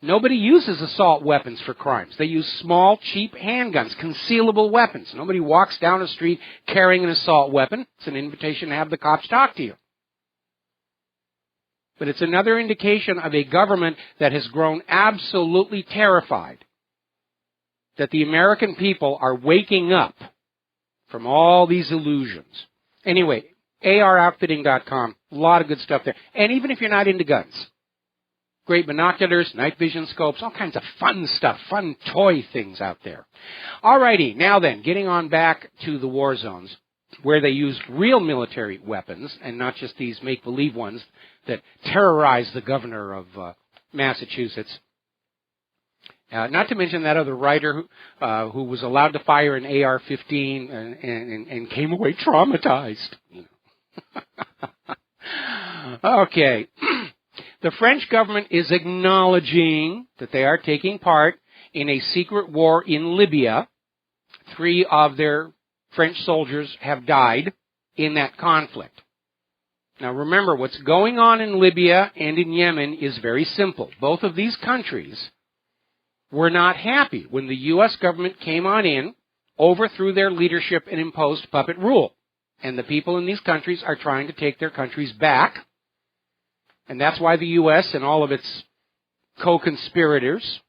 nobody uses assault weapons for crimes. They use small, cheap handguns, concealable weapons. Nobody walks down a street carrying an assault weapon. It's an invitation to have the cops talk to you. But it's another indication of a government that has grown absolutely terrified that the American people are waking up from all these illusions. Anyway, AROutfitting.com, a lot of good stuff there. And even if you're not into guns, great binoculars, night vision scopes, all kinds of fun stuff, fun toy things out there. All righty, now then, getting on back to the war zones, where they use real military weapons and not just these make-believe ones that terrorize the governor of Massachusetts. Not to mention that other writer who was allowed to fire an AR-15 and came away traumatized. Okay. The French government is acknowledging that they are taking part in a secret war in Libya. 3 of their French soldiers have died in that conflict. Now remember, what's going on in Libya and in Yemen is very simple. Both of these countries were not happy when the U.S. government came on in, overthrew their leadership, and imposed puppet rule. And the people in these countries are trying to take their countries back. And that's why the U.S. and all of its co-conspirators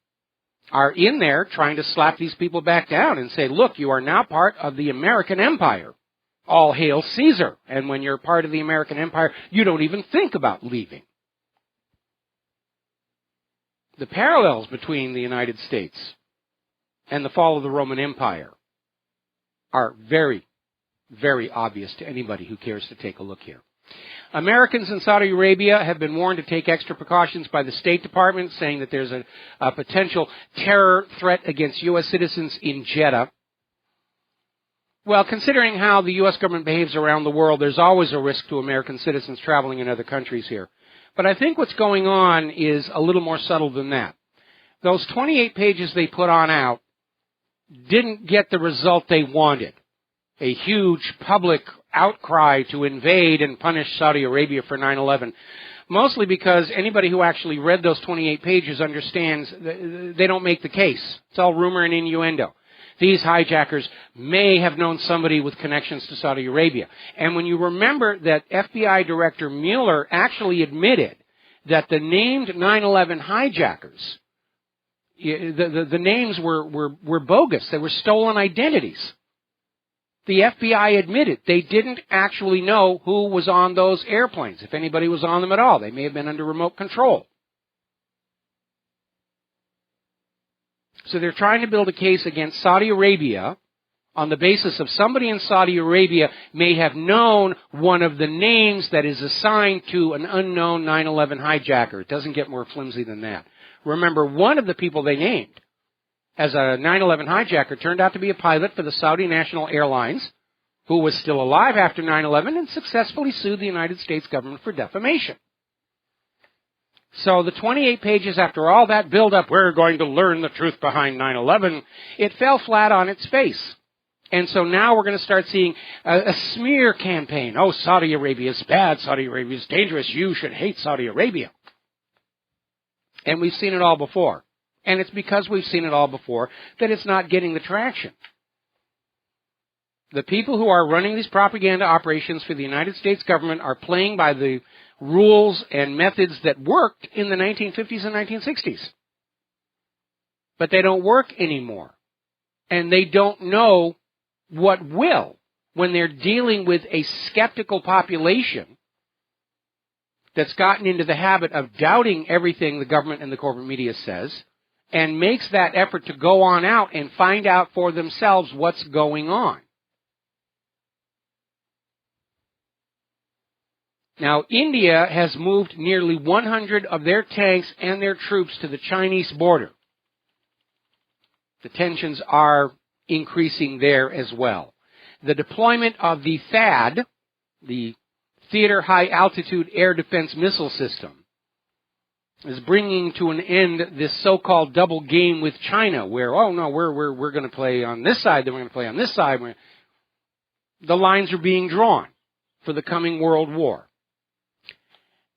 are in there trying to slap these people back down and say, look, you are now part of the American empire. All hail Caesar. And when you're part of the American empire, you don't even think about leaving. The parallels between the United States and the fall of the Roman Empire are very, very obvious to anybody who cares to take a look here. Americans in Saudi Arabia have been warned to take extra precautions by the State Department, saying that there's a potential terror threat against U.S. citizens in Jeddah. Well, considering how the U.S. government behaves around the world, there's always a risk to American citizens traveling in other countries here. But I think what's going on is a little more subtle than that. Those 28 pages they put on out didn't get the result they wanted. A huge public outcry to invade and punish Saudi Arabia for 9/11. Mostly because anybody who actually read those 28 pages understands they don't make the case. It's all rumor and innuendo. These hijackers may have known somebody with connections to Saudi Arabia. And when you remember that FBI Director Mueller actually admitted that the named 9/11 hijackers, the names were bogus. They were stolen identities. The FBI admitted they didn't actually know who was on those airplanes, if anybody was on them at all. They may have been under remote control. So they're trying to build a case against Saudi Arabia on the basis of somebody in Saudi Arabia may have known one of the names that is assigned to an unknown 9/11 hijacker. It doesn't get more flimsy than that. Remember, one of the people they named as a 9/11 hijacker turned out to be a pilot for the Saudi National Airlines who was still alive after 9/11 and successfully sued the United States government for defamation. So the 28 pages after all that build-up, we're going to learn the truth behind 9/11, it fell flat on its face. And so now we're going to start seeing a smear campaign. Oh, Saudi Arabia is bad. Saudi Arabia is dangerous. You should hate Saudi Arabia. And we've seen it all before. And it's because we've seen it all before that it's not getting the traction. The people who are running these propaganda operations for the United States government are playing by the rules and methods that worked in the 1950s and 1960s. But they don't work anymore. And they don't know what will when they're dealing with a skeptical population that's gotten into the habit of doubting everything the government and the corporate media says and makes that effort to go on out and find out for themselves what's going on. Now, India has moved nearly 100 of their tanks and their troops to the Chinese border. The tensions are increasing there as well. The deployment of the THAAD, the Theater High Altitude Air Defense Missile System, is bringing to an end this so-called double game with China, where, oh no, we're going to play on this side, then we're going to play on this side. The lines are being drawn for the coming World War.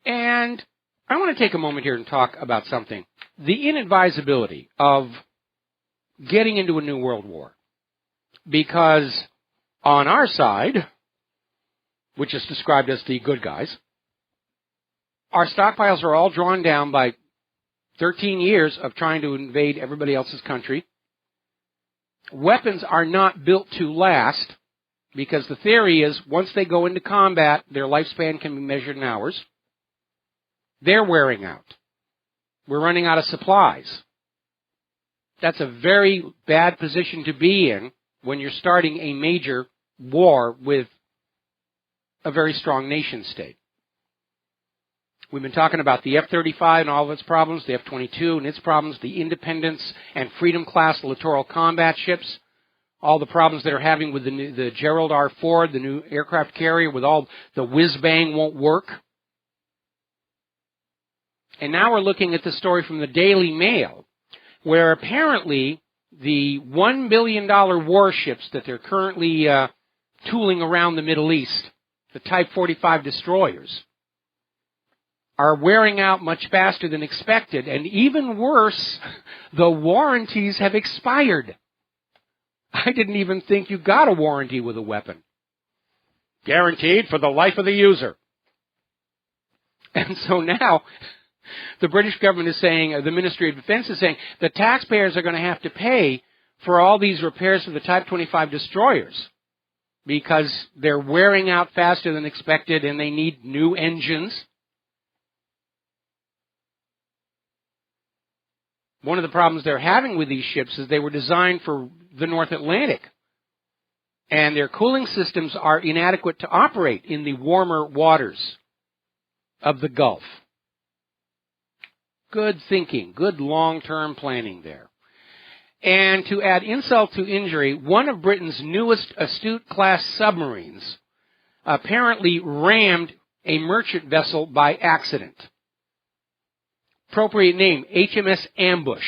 And I want to take a moment here and talk about something. The inadvisability of getting into a new world war. Because on our side, which is described as the good guys, our stockpiles are all drawn down by 13 years of trying to invade everybody else's country. Weapons are not built to last, because the theory is once they go into combat, their lifespan can be measured in hours. They're wearing out. We're running out of supplies. That's a very bad position to be in when you're starting a major war with a very strong nation state. We've been talking about the F-35 and all of its problems, the F-22 and its problems, the Independence and Freedom-class littoral combat ships, all the problems that are having with the Gerald R. Ford, the new aircraft carrier, with all the whiz-bang won't work. And now we're looking at the story from the Daily Mail, where apparently the $1 billion warships that they're currently tooling around the Middle East, the Type 45 destroyers, are wearing out much faster than expected. And even worse, the warranties have expired. I didn't even think you got a warranty with a weapon. Guaranteed for the life of the user. And so now the British government is saying, the Ministry of Defense is saying, the taxpayers are going to have to pay for all these repairs for the Type 25 destroyers because they're wearing out faster than expected and they need new engines. One of the problems they're having with these ships is they were designed for the North Atlantic, and their cooling systems are inadequate to operate in the warmer waters of the Gulf. Good thinking, good long-term planning there. And to add insult to injury, one of Britain's newest Astute-class submarines apparently rammed a merchant vessel by accident. Appropriate name, HMS Ambush.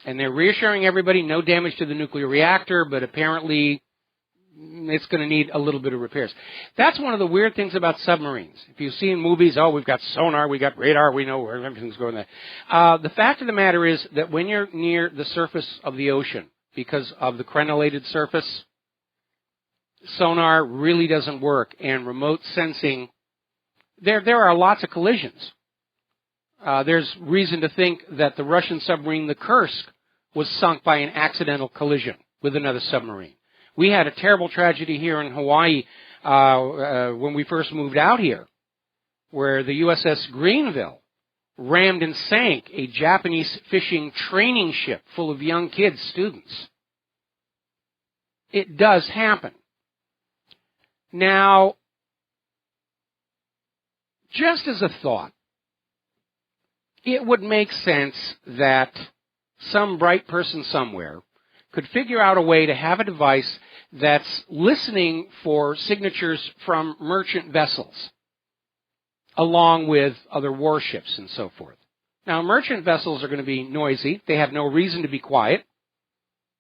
And they're reassuring everybody no damage to the nuclear reactor, but apparently it's going to need a little bit of repairs. That's one of the weird things about submarines. If you see in movies, oh, we've got sonar, we got radar, we know where everything's going there. The fact of the matter is that when you're near the surface of the ocean, because of the crenellated surface, sonar really doesn't work, and remote sensing, there are lots of collisions. There's reason to think that the Russian submarine, the Kursk, was sunk by an accidental collision with another submarine. We had a terrible tragedy here in Hawaii when we first moved out here, where the USS Greenville rammed and sank a Japanese fishing training ship full of young kids, students. it does happen. Now, just as a thought, it would make sense that some bright person somewhere could figure out a way to have a device that's listening for signatures from merchant vessels, along with other warships and so forth. Now, merchant vessels are going to be noisy. They have no reason to be quiet.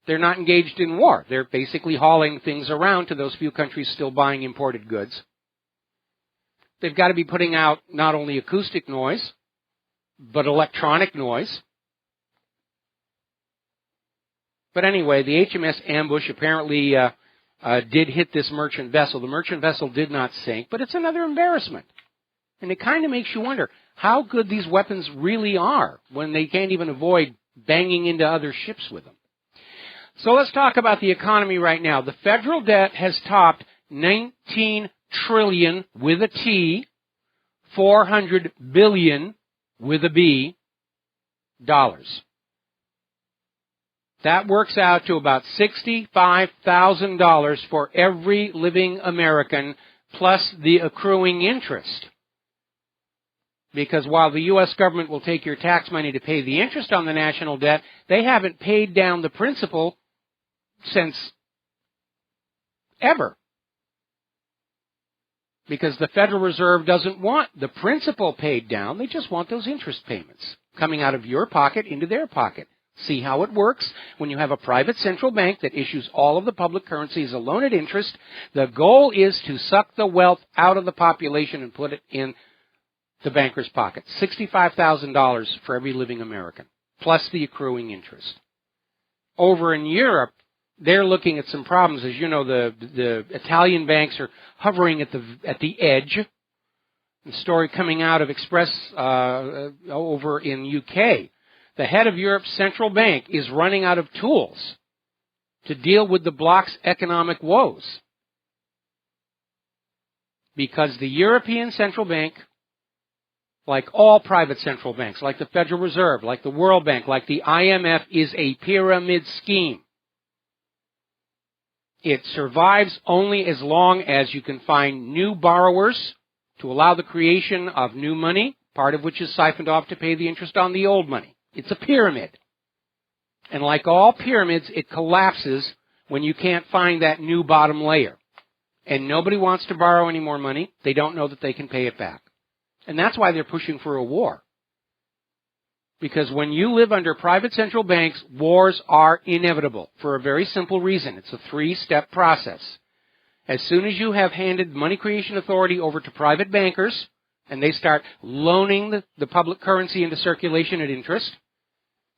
They're not engaged in war. They're basically hauling things around to those few countries still buying imported goods. They've got to be putting out not only acoustic noise, but electronic noise. But anyway, the HMS Ambush apparently did hit this merchant vessel. The merchant vessel did not sink, but it's another embarrassment. And it kind of makes you wonder how good these weapons really are when they can't even avoid banging into other ships with them. So let's talk about the economy right now. The federal debt has topped $19 trillion with a T, $400 billion with a B, dollars. That works out to about $65,000 for every living American, plus the accruing interest. Because while the U.S. government will take your tax money to pay the interest on the national debt, they haven't paid down the principal since ever. Because the Federal Reserve doesn't want the principal paid down, they just want those interest payments coming out of your pocket into their pocket. See how it works when you have a private central bank that issues all of the public currency as a loan at interest. The goal is to suck the wealth out of the population and put it in the banker's pocket. $65,000 for every living American, plus the accruing interest. Over in Europe, they're looking at some problems. As you know, the Italian banks are hovering at the edge. The story coming out of Express over in UK. The head of Europe's central bank is running out of tools to deal with the bloc's economic woes. Because the European Central Bank, like all private central banks, like the Federal Reserve, like the World Bank, like the IMF, is a pyramid scheme. It survives only as long as you can find new borrowers to allow the creation of new money, part of which is siphoned off to pay the interest on the old money. It's a pyramid. And like all pyramids, it collapses when you can't find that new bottom layer. And nobody wants to borrow any more money. They don't know that they can pay it back. And that's why they're pushing for a war. Because when you live under private central banks, wars are inevitable for a very simple reason. It's a three-step process. As soon as you have handed money creation authority over to private bankers, and they start loaning the public currency into circulation at interest,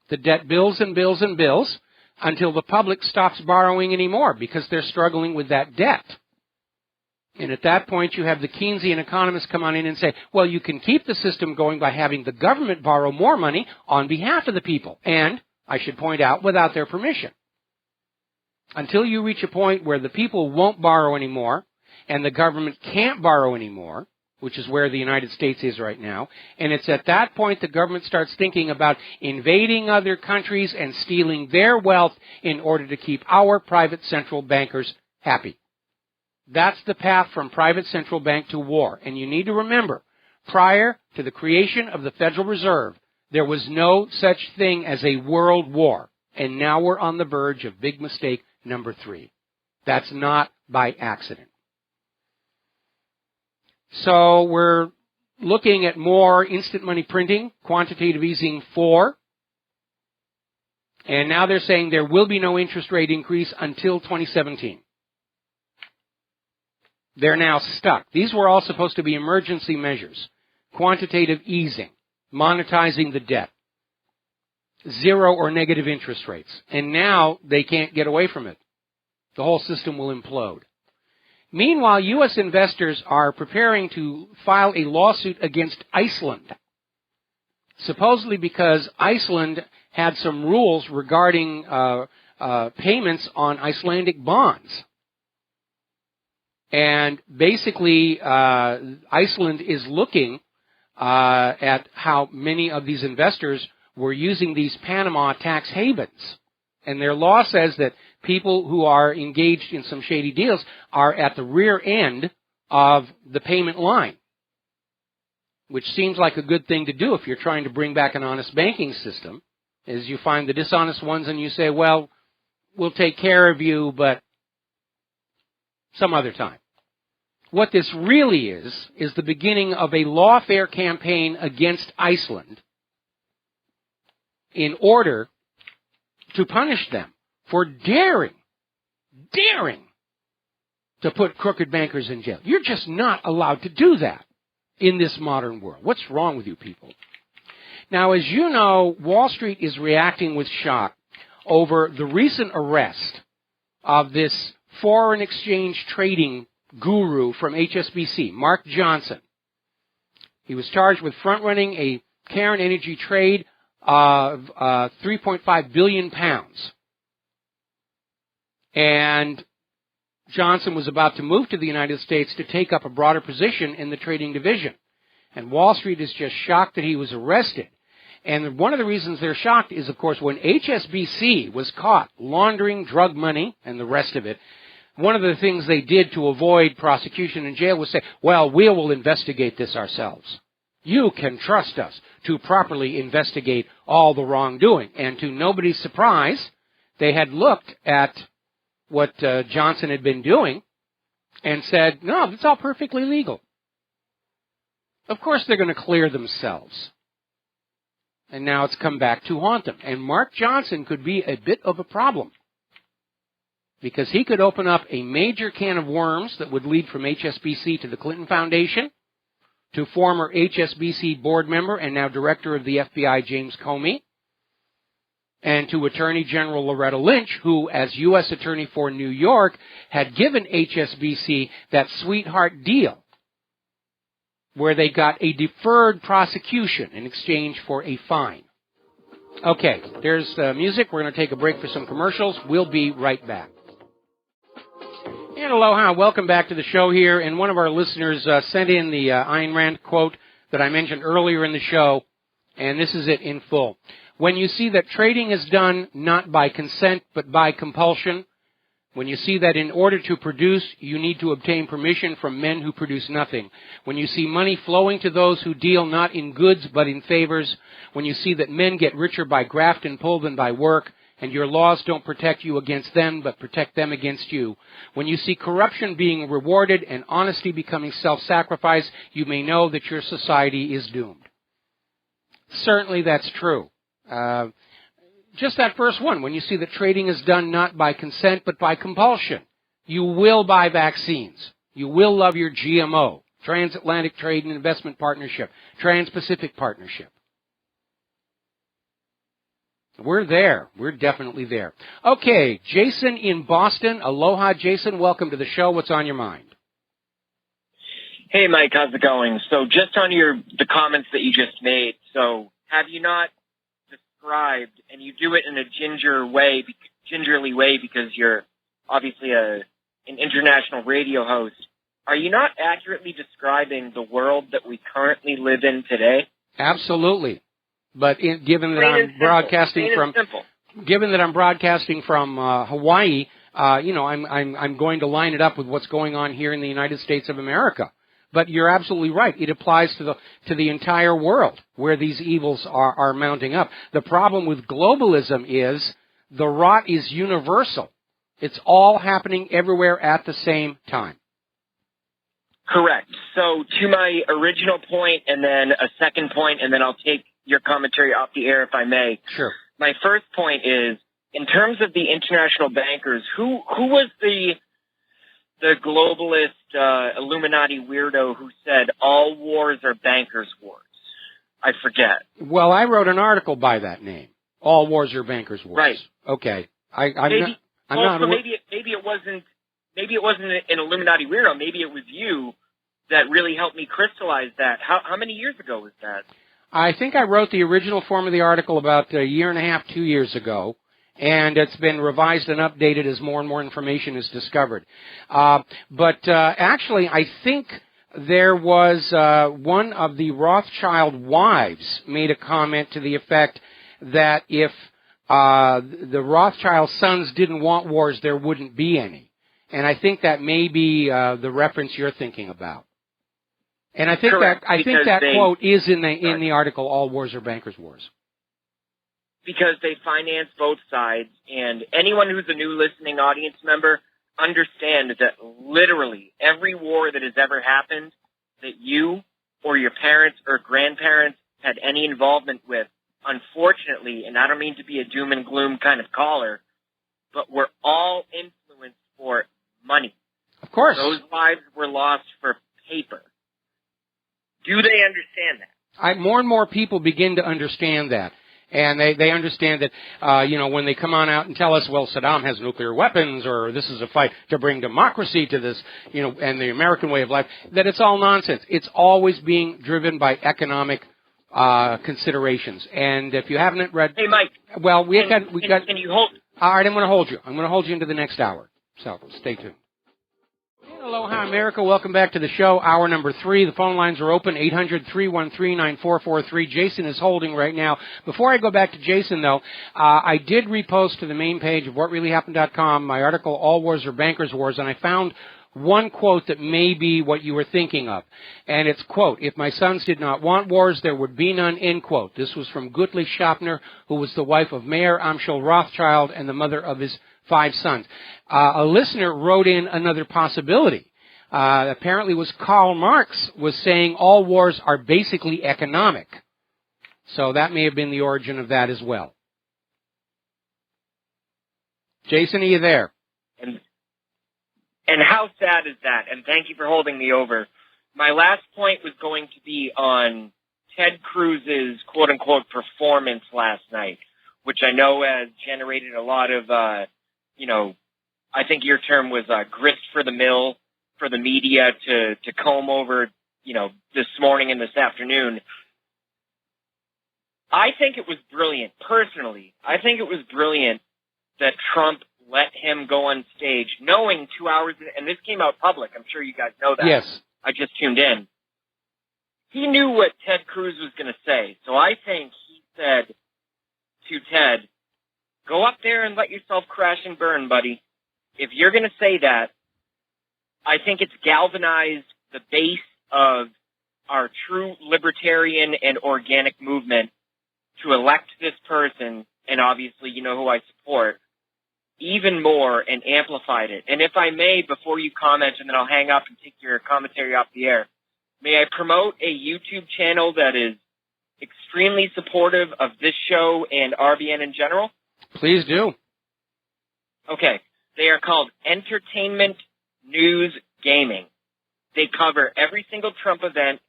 the debt builds and builds and builds until the public stops borrowing anymore because they're struggling with that debt. And at that point, you have the Keynesian economists come on in and say, well, you can keep the system going by having the government borrow more money on behalf of the people. And, I should point out, without their permission. Until you reach a point where the people won't borrow anymore and the government can't borrow anymore, which is where the United States is right now, and it's at that point the government starts thinking about invading other countries and stealing their wealth in order to keep our private central bankers happy. That's the path from private central bank to war. And you need to remember, prior to the creation of the Federal Reserve, there was no such thing as a world war. And now we're on the verge of big mistake number 3. That's not by accident. So we're looking at more instant money printing, quantitative easing 4. And now they're saying there will be no interest rate increase until 2017. They're now stuck. These were all supposed to be emergency measures. Quantitative easing, monetizing the debt, 0 or negative interest rates. And now they can't get away from it. The whole system will implode. Meanwhile, U.S. investors are preparing to file a lawsuit against Iceland, supposedly because Iceland had some rules regarding payments on Icelandic bonds. And basically, Iceland is looking at how many of these investors were using these Panama tax havens. And their law says that people who are engaged in some shady deals are at the rear end of the payment line, which seems like a good thing to do if you're trying to bring back an honest banking system, is you find the dishonest ones and you say, well, we'll take care of you, but some other time. What this really is the beginning of a lawfare campaign against Iceland in order to punish them for daring to put crooked bankers in jail. You're just not allowed to do that in this modern world. What's wrong with you people? Now, as you know, Wall Street is reacting with shock over the recent arrest of this foreign exchange trading guru from HSBC, Mark Johnson. He was charged with front-running a Cairn Energy trade of 3.5 billion pounds. And Johnson was about to move to the United States to take up a broader position in the trading division. And Wall Street is just shocked that he was arrested. And one of the reasons they're shocked is, of course, when HSBC was caught laundering drug money and the rest of it, one of the things they did to avoid prosecution in jail was say, well, we will investigate this ourselves. You can trust us to properly investigate all the wrongdoing. And to nobody's surprise, they had looked at what Johnson had been doing and said, no, it's all perfectly legal. Of course they're going to clear themselves. And now it's come back to haunt them. And Mark Johnson could be a bit of a problem, because he could open up a major can of worms that would lead from HSBC to the Clinton Foundation, to former HSBC board member and now director of the FBI, James Comey, and to Attorney General Loretta Lynch, who, as U.S. Attorney for New York, had given HSBC that sweetheart deal where they got a deferred prosecution in exchange for a fine. Okay, there's music. We're going to take a break for some commercials. We'll be right back. And aloha, welcome back to the show here. And one of our listeners sent in the Ayn Rand quote that I mentioned earlier in the show, and this is it in full. When you see that trading is done not by consent but by compulsion, when you see that in order to produce, you need to obtain permission from men who produce nothing, when you see money flowing to those who deal not in goods but in favors, when you see that men get richer by graft and pull than by work, and your laws don't protect you against them but protect them against you, when you see corruption being rewarded and honesty becoming self-sacrifice, you may know that your society is doomed. Certainly that's true. Just that first one, when you see that trading is done not by consent but by compulsion, you will buy vaccines. You will love your GMO, Transatlantic Trade and Investment Partnership, Trans-Pacific Partnership. We're there. We're definitely there. Okay, Jason in Boston. Aloha, Jason. Welcome to the show. What's on your mind? Hey, Mike. How's it going? So just on the comments that you just made, so have you not described, and you do it in a gingerly way because you're obviously an international radio host, are you not accurately describing the world that we currently live in today? Absolutely. But given that I'm broadcasting from Hawaii, I'm going to line it up with what's going on here in the United States of America. But you're absolutely right. It applies to the entire world where these evils are mounting up. The problem with globalism is the rot is universal. It's all happening everywhere at the same time. Correct. So to my original point and then a second point, and then I'll take your commentary off the air if I may. Sure. My first point is, in terms of the international bankers, who was the globalist Illuminati weirdo who said all wars are bankers' wars? I forget. Well, I wrote an article by that name. All wars are bankers' wars. Right. Okay. Maybe it wasn't an Illuminati weirdo. Maybe it was you that really helped me crystallize that. How many years ago was that? I think I wrote the original form of the article about a year and a half, 2 years ago, and it's been revised and updated as more and more information is discovered. But actually, I think there was one of the Rothschild wives made a comment to the effect that if the Rothschild sons didn't want wars, there wouldn't be any. And I think that may be the reference you're thinking about. And I think Correct, that quote is in the article, All Wars Are Bankers' Wars. Because they finance both sides, and anyone who's a new listening audience member, understand that literally every war that has ever happened that you or your parents or grandparents had any involvement with, unfortunately, and I don't mean to be a doom and gloom kind of caller, but we're all influenced for money. Of course. Those lives were lost for paper. Do they understand that? More and more people begin to understand that. And they understand that, when they come on out and tell us, well, Saddam has nuclear weapons, or this is a fight to bring democracy to this, and the American way of life, that it's all nonsense. It's always being driven by economic considerations. And if you haven't read... Hey, Mike. Well, we got... Can you hold... All right, I'm going to hold you. I'm going to hold you into the next hour. So stay tuned. Aloha, America. Welcome back to the show. Hour number 3. The phone lines are open, 800-313-9443. Jason is holding right now. Before I go back to Jason, though, I did repost to the main page of WhatReallyHappened.com my article, All Wars Are Bankers' Wars, and I found one quote that may be what you were thinking of. And it's, quote, if my sons did not want wars, there would be none, end quote. This was from Gutli Schapner, who was the wife of Mayor Amschel Rothschild and the mother of his 5 sons. A listener wrote in another possibility. Apparently was Karl Marx was saying all wars are basically economic. So that may have been the origin of that as well. Jason, are you there? And how sad is that? And thank you for holding me over. My last point was going to be on Ted Cruz's quote-unquote performance last night, which I know has generated a lot of, I think your term was grist for the mill for the media to comb over, this morning and this afternoon. I think it was brilliant. Personally, I think it was brilliant that Trump let him go on stage, knowing 2 hours, and this came out public. I'm sure you guys know that. Yes. I just tuned in. He knew what Ted Cruz was going to say. So I think he said to Ted, go up there and let yourself crash and burn, buddy. If you're going to say that, I think it's galvanized the base of our true libertarian and organic movement to elect this person, and obviously you know who I support, even more, and amplified it. And if I may, before you comment, and then I'll hang up and take your commentary off the air, may I promote a YouTube channel that is extremely supportive of this show and RBN in general? Please do. Okay. They are called Entertainment News Gaming. They cover every single Trump event.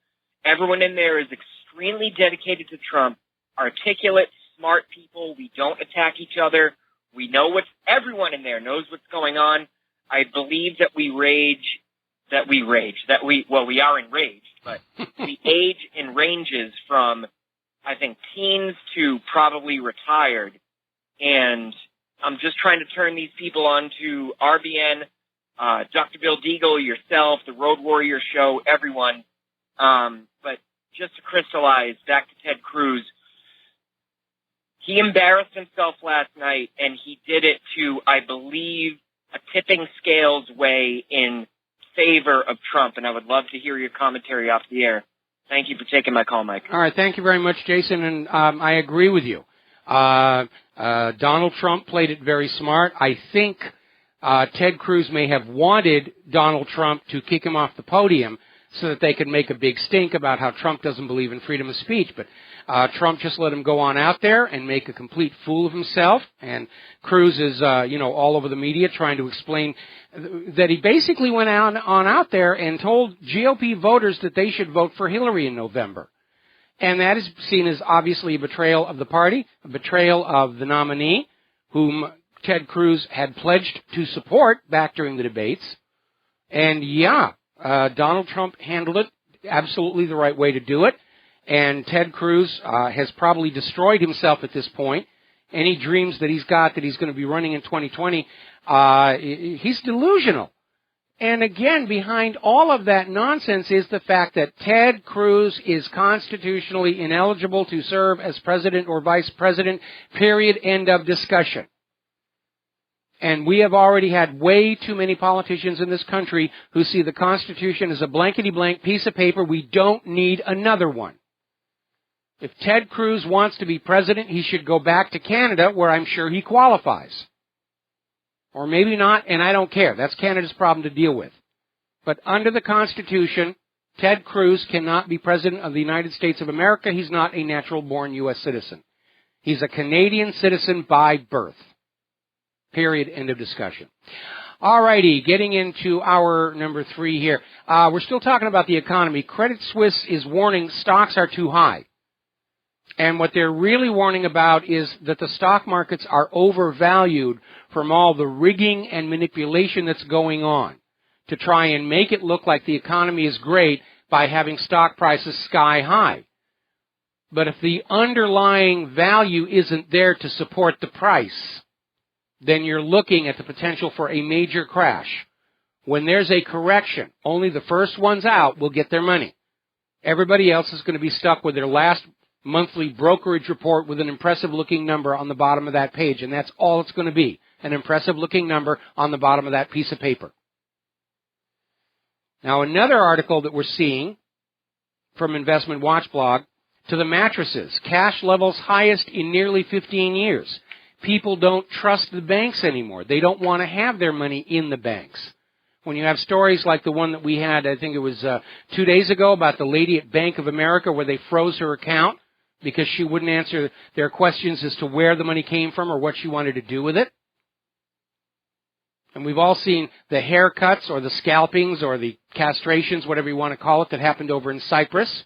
Everyone in there is extremely dedicated to Trump, articulate, smart people. We don't attack each other. We know everyone in there knows what's going on. I believe that we are enraged, but we age in ranges from, I think, teens to probably retired. And I'm just trying to turn these people on to RBN, Dr. Bill Deagle, yourself, the Road Warrior Show, everyone. But just to crystallize, back to Ted Cruz, he embarrassed himself last night, and he did it to, I believe, a tipping scales way in favor of Trump, and I would love to hear your commentary off the air. Thank you for taking my call, Mike. All right, thank you very much, Jason, and I agree with you. Donald Trump played it very smart. I think Ted Cruz may have wanted Donald Trump to kick him off the podium so that they could make a big stink about how Trump doesn't believe in freedom of speech, but Trump just let him go on out there and make a complete fool of himself, and Cruz is, all over the media trying to explain that he basically went on out there and told GOP voters that they should vote for Hillary in November. And that is seen as obviously a betrayal of the party, a betrayal of the nominee, whom Ted Cruz had pledged to support back during the debates. And Donald Trump handled it absolutely the right way to do it. And Ted Cruz has probably destroyed himself at this point. Any dreams that he's got that he's going to be running in 2020, he's delusional. And again, behind all of that nonsense is the fact that Ted Cruz is constitutionally ineligible to serve as president or vice president, period, end of discussion. And we have already had way too many politicians in this country who see the Constitution as a blankety-blank piece of paper. We don't need another one. If Ted Cruz wants to be president, he should go back to Canada, where I'm sure he qualifies. Or maybe not, and I don't care. That's Canada's problem to deal with. But under the Constitution, Ted Cruz cannot be president of the United States of America. He's not a natural-born U.S. citizen. He's a Canadian citizen by birth. Period. End of discussion. All righty, getting into our number 3 here. We're still talking about the economy. Credit Suisse is warning stocks are too high. And what they're really warning about is that the stock markets are overvalued from all the rigging and manipulation that's going on to try and make it look like the economy is great by having stock prices sky high. But if the underlying value isn't there to support the price, then you're looking at the potential for a major crash. When there's a correction, only the first ones out will get their money. Everybody else is going to be stuck with their last monthly brokerage report with an impressive-looking number on the bottom of that page, and that's all it's going to be, an impressive-looking number on the bottom of that piece of paper. Now, another article that we're seeing from Investment Watch blog, to the mattresses, cash levels highest in nearly 15 years. People don't trust the banks anymore. They don't want to have their money in the banks. When you have stories like the one that we had, I think it was 2 days ago, about the lady at Bank of America where they froze her account because she wouldn't answer their questions as to where the money came from or what she wanted to do with it. And we've all seen the haircuts or the scalpings or the castrations, whatever you want to call it, that happened over in Cyprus.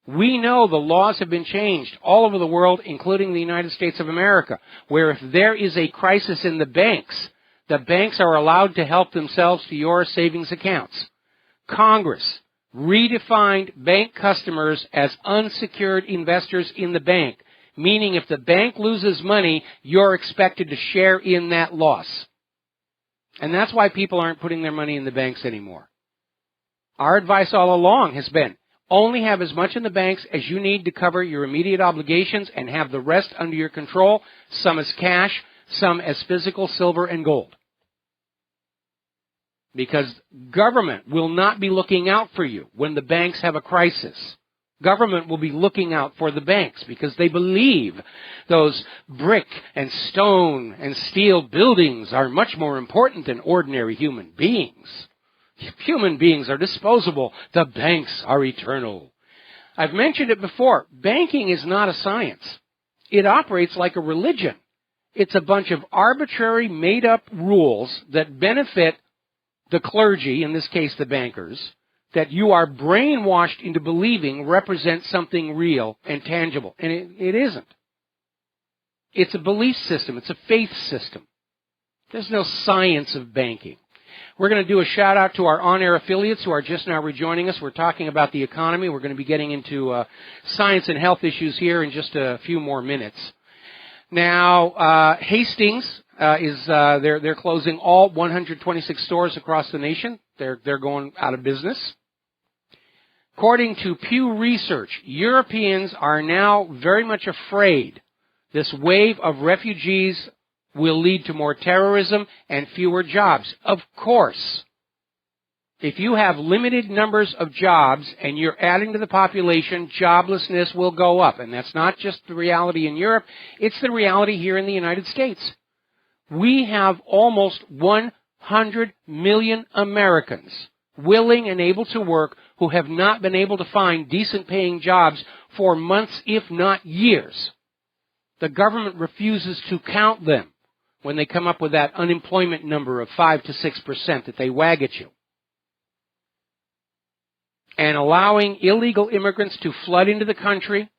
We know the laws have been changed all over the world, including the United States of America, where if there is a crisis in the banks are allowed to help themselves to your savings accounts. Congress redefined bank customers as unsecured investors in the bank, meaning if the bank loses money, you're expected to share in that loss. And that's why people aren't putting their money in the banks anymore. Our advice all along has been, only have as much in the banks as you need to cover your immediate obligations and have the rest under your control, some as cash, some as physical silver and gold. Because government will not be looking out for you when the banks have a crisis. Government will be looking out for the banks because they believe those brick and stone and steel buildings are much more important than ordinary human beings. Human beings are disposable. The banks are eternal. I've mentioned it before. Banking is not a science. It operates like a religion. It's a bunch of arbitrary, made-up rules that benefit the clergy, in this case the bankers, that you are brainwashed into believing represent something real and tangible. And it isn't. It's a belief system. It's a faith system. There's no science of banking. We're going to do a shout-out to our on-air affiliates who are just now rejoining us. We're talking about the economy. We're going to be getting into science and health issues here in just a few more minutes. Now, Hastings they're closing all 126 stores across the nation. They're going out of business. According to Pew Research, Europeans are now very much afraid this wave of refugees will lead to more terrorism and fewer jobs. Of course. If you have limited numbers of jobs and you're adding to the population, joblessness will go up. And that's not just the reality in Europe. It's the reality here in the United States. We have almost 100 million Americans willing and able to work who have not been able to find decent paying jobs for months, if not years. The government refuses to count them when they come up with that unemployment number of 5 to 6% that they wag at you. And allowing illegal immigrants to flood into the country,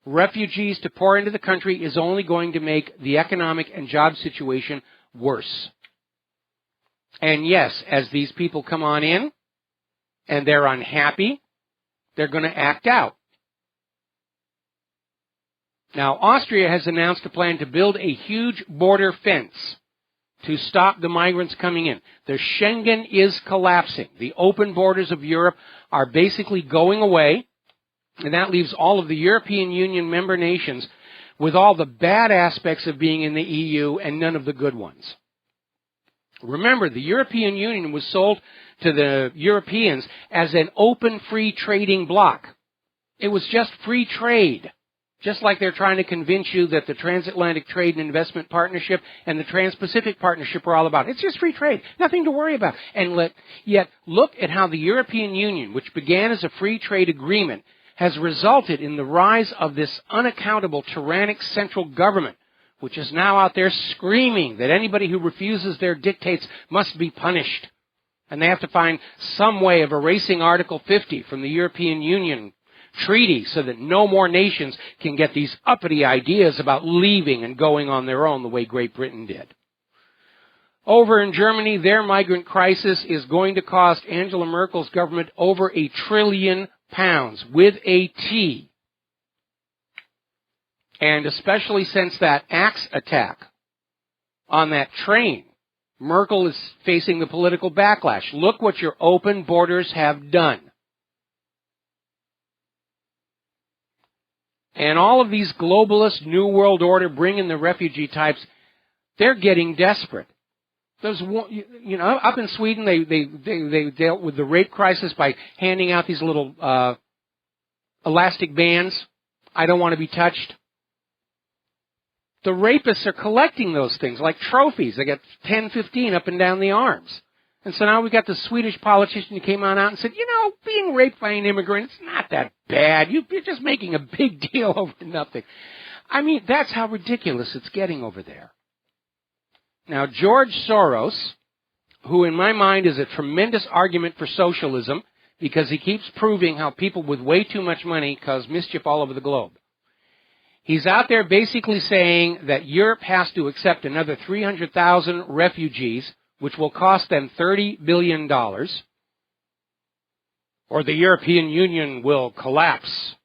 refugees to pour into the country, is only going to make the economic and job situation worse. And yes, as these people come on in and they're unhappy, they're going to act out. Now, Austria has announced a plan to build a huge border fence to stop the migrants coming in. The Schengen is collapsing. The open borders of Europe are basically going away, and that leaves all of the European Union member nations with all the bad aspects of being in the EU and none of the good ones. Remember, the European Union was sold to the Europeans as an open free trading bloc. It was just free trade. Just like they're trying to convince you that the Transatlantic Trade and Investment Partnership and the Trans-Pacific Partnership are all about. It's just free trade. Nothing to worry about. And yet, look at how the European Union, which began as a free trade agreement, has resulted in the rise of this unaccountable, tyrannic central government, which is now out there screaming that anybody who refuses their dictates must be punished. And they have to find some way of erasing Article 50 from the European Union treaty so that no more nations can get these uppity ideas about leaving and going on their own the way Great Britain did. Over in Germany, their migrant crisis is going to cost Angela Merkel's government over £1 trillion with a T. And especially since that axe attack on that train, Merkel is facing the political backlash. Look what your open borders have done. And all of these globalist New World Order bring in the refugee types, they're getting desperate. There's one, up in Sweden, they dealt with the rape crisis by handing out these little elastic bands. I don't want to be touched. The rapists are collecting those things like trophies. They got 10, 15 up and down the arms. And so now we got the Swedish politician who came on out and said, being raped by an immigrant, it's not that bad. You're just making a big deal over nothing. I mean, that's how ridiculous it's getting over there. Now, George Soros, who in my mind is a tremendous argument for socialism because he keeps proving how people with way too much money cause mischief all over the globe. He's out there basically saying that Europe has to accept another 300,000 refugees, which will cost them $30 billion, or the European Union will collapse.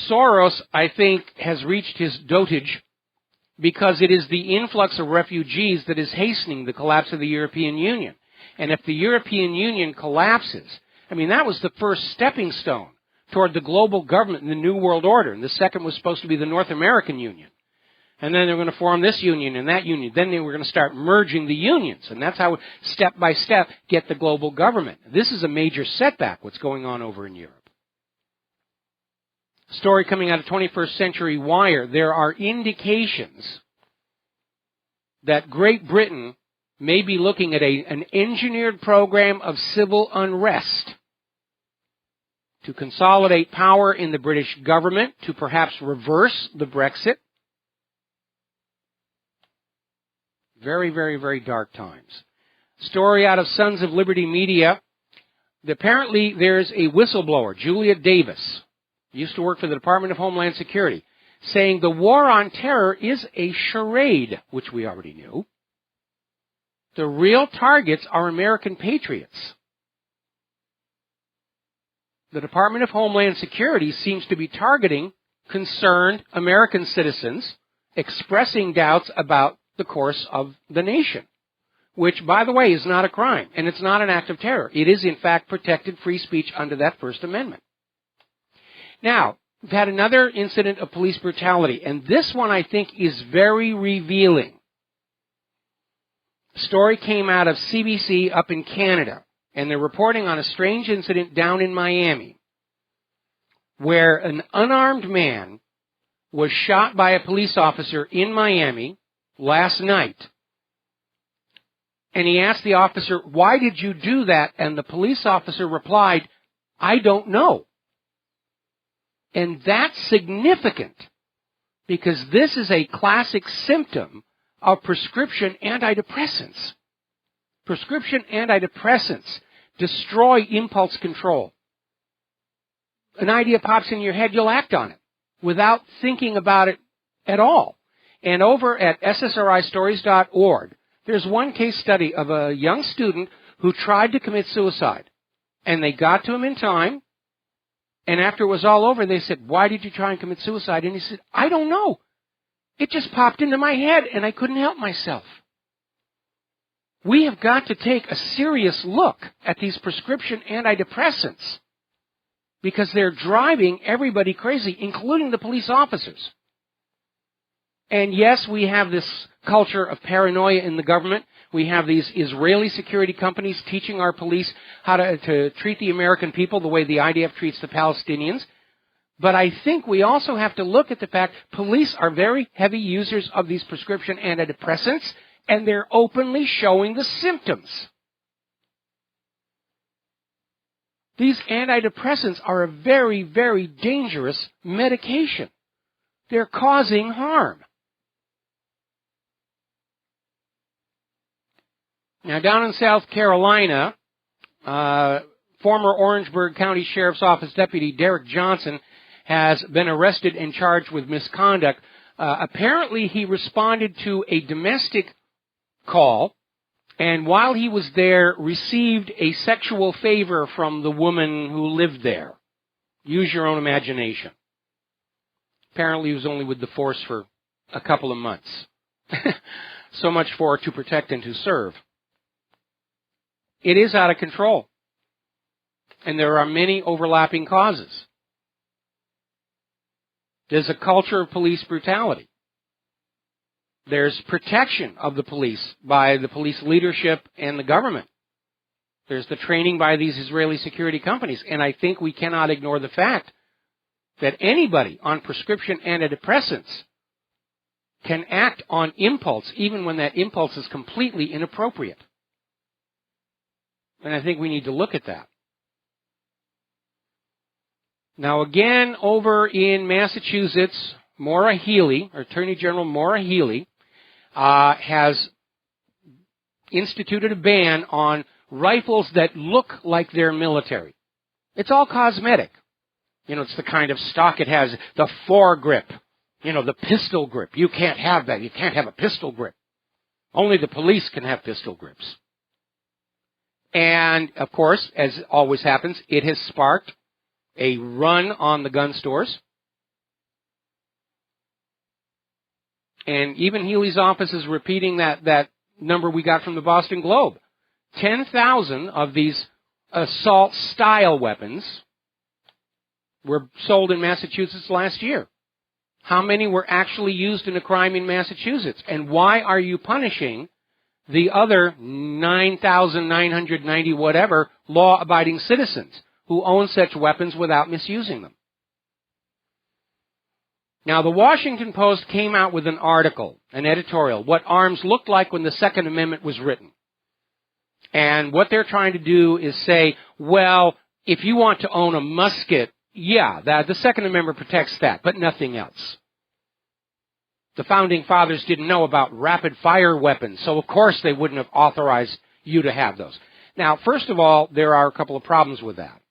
Soros, I think, has reached his dotage because it is the influx of refugees that is hastening the collapse of the European Union. And if the European Union collapses, that was the first stepping stone toward the global government in the New World Order. And the second was supposed to be the North American Union. And then they're going to form this union and that union. Then they were going to start merging the unions. And that's how, step by step, get the global government. This is a major setback, what's going on over in Europe. Story coming out of 21st Century Wire. There are indications that Great Britain may be looking at an engineered program of civil unrest to consolidate power in the British government, to perhaps reverse the Brexit. Very, very, very dark times. Story out of Sons of Liberty Media. Apparently there's a whistleblower, Julia Davis, used to work for the Department of Homeland Security, saying the war on terror is a charade, which we already knew. The real targets are American patriots. The Department of Homeland Security seems to be targeting concerned American citizens expressing doubts about the course of the nation, which, by the way, is not a crime, and it's not an act of terror. It is, in fact, protected free speech under that First Amendment. Now, we've had another incident of police brutality, and this one, I think, is very revealing. A story came out of CBC up in Canada, and they're reporting on a strange incident down in Miami, where an unarmed man was shot by a police officer in Miami last night. And he asked the officer, "Why did you do that?" And the police officer replied, "I don't know." And that's significant because this is a classic symptom of prescription antidepressants. Prescription antidepressants destroy impulse control. An idea pops in your head, you'll act on it without thinking about it at all. And over at ssristories.org, there's one case study of a young student who tried to commit suicide. And they got to him in time. And after it was all over, they said, "Why did you try and commit suicide?" And he said, "I don't know. It just popped into my head and I couldn't help myself." We have got to take a serious look at these prescription antidepressants because they're driving everybody crazy, including the police officers. And yes, we have this culture of paranoia in the government. We have these Israeli security companies teaching our police how to treat the American people the way the IDF treats the Palestinians. But I think we also have to look at the fact police are very heavy users of these prescription antidepressants, and they're openly showing the symptoms. These antidepressants are a very, very dangerous medication. They're causing harm. Now, down in South Carolina, former Orangeburg County Sheriff's Office Deputy Derek Johnson has been arrested and charged with misconduct. Apparently, he responded to a domestic call, and while he was there, received a sexual favor from the woman who lived there. Use your own imagination. Apparently, he was only with the force for a couple of months. So much for to protect and to serve. It is out of control. And there are many overlapping causes. There's a culture of police brutality. There's protection of the police by the police leadership and the government. There's the training by these Israeli security companies. And I think we cannot ignore the fact that anybody on prescription antidepressants can act on impulse, even when that impulse is completely inappropriate. And I think we need to look at that. Now again, over in Massachusetts, Maura Healey, Attorney General Maura Healey, has instituted a ban on rifles that look like they're military. It's all cosmetic. You know, it's the kind of stock it has, the foregrip, you know, the pistol grip. You can't have that. You can't have a pistol grip. Only the police can have pistol grips. And, of course, as always happens, it has sparked a run on the gun stores. And even Healy's office is repeating that number we got from the Boston Globe. 10,000 of these assault-style weapons were sold in Massachusetts last year. How many were actually used in a crime in Massachusetts? And why are you punishing the other 9,990 whatever law-abiding citizens who own such weapons without misusing them? Now, the Washington Post came out with an article, an editorial, what arms looked like when the Second Amendment was written. And what they're trying to do is say, well, if you want to own a musket, yeah, the Second Amendment protects that, but nothing else. The Founding Fathers didn't know about rapid-fire weapons, so of course they wouldn't have authorized you to have those. Now, first of all, there are a couple of problems with that.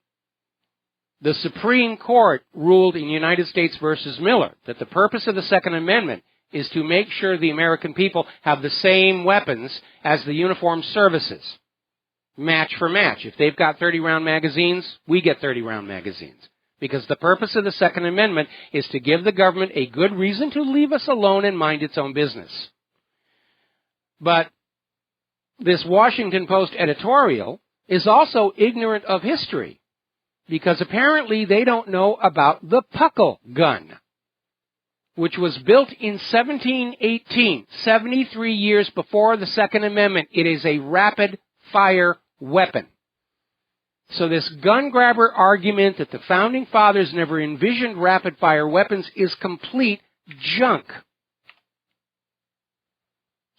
The Supreme Court ruled in United States versus Miller that the purpose of the Second Amendment is to make sure the American people have the same weapons as the uniformed services. Match for match. If they've got 30-round magazines, we get 30-round magazines. Because the purpose of the Second Amendment is to give the government a good reason to leave us alone and mind its own business. But this Washington Post editorial is also ignorant of history, because apparently they don't know about the Puckle gun, which was built in 1718, 73 years before the Second Amendment. It is a rapid-fire weapon. So this gun grabber argument that the Founding Fathers never envisioned rapid-fire weapons is complete junk.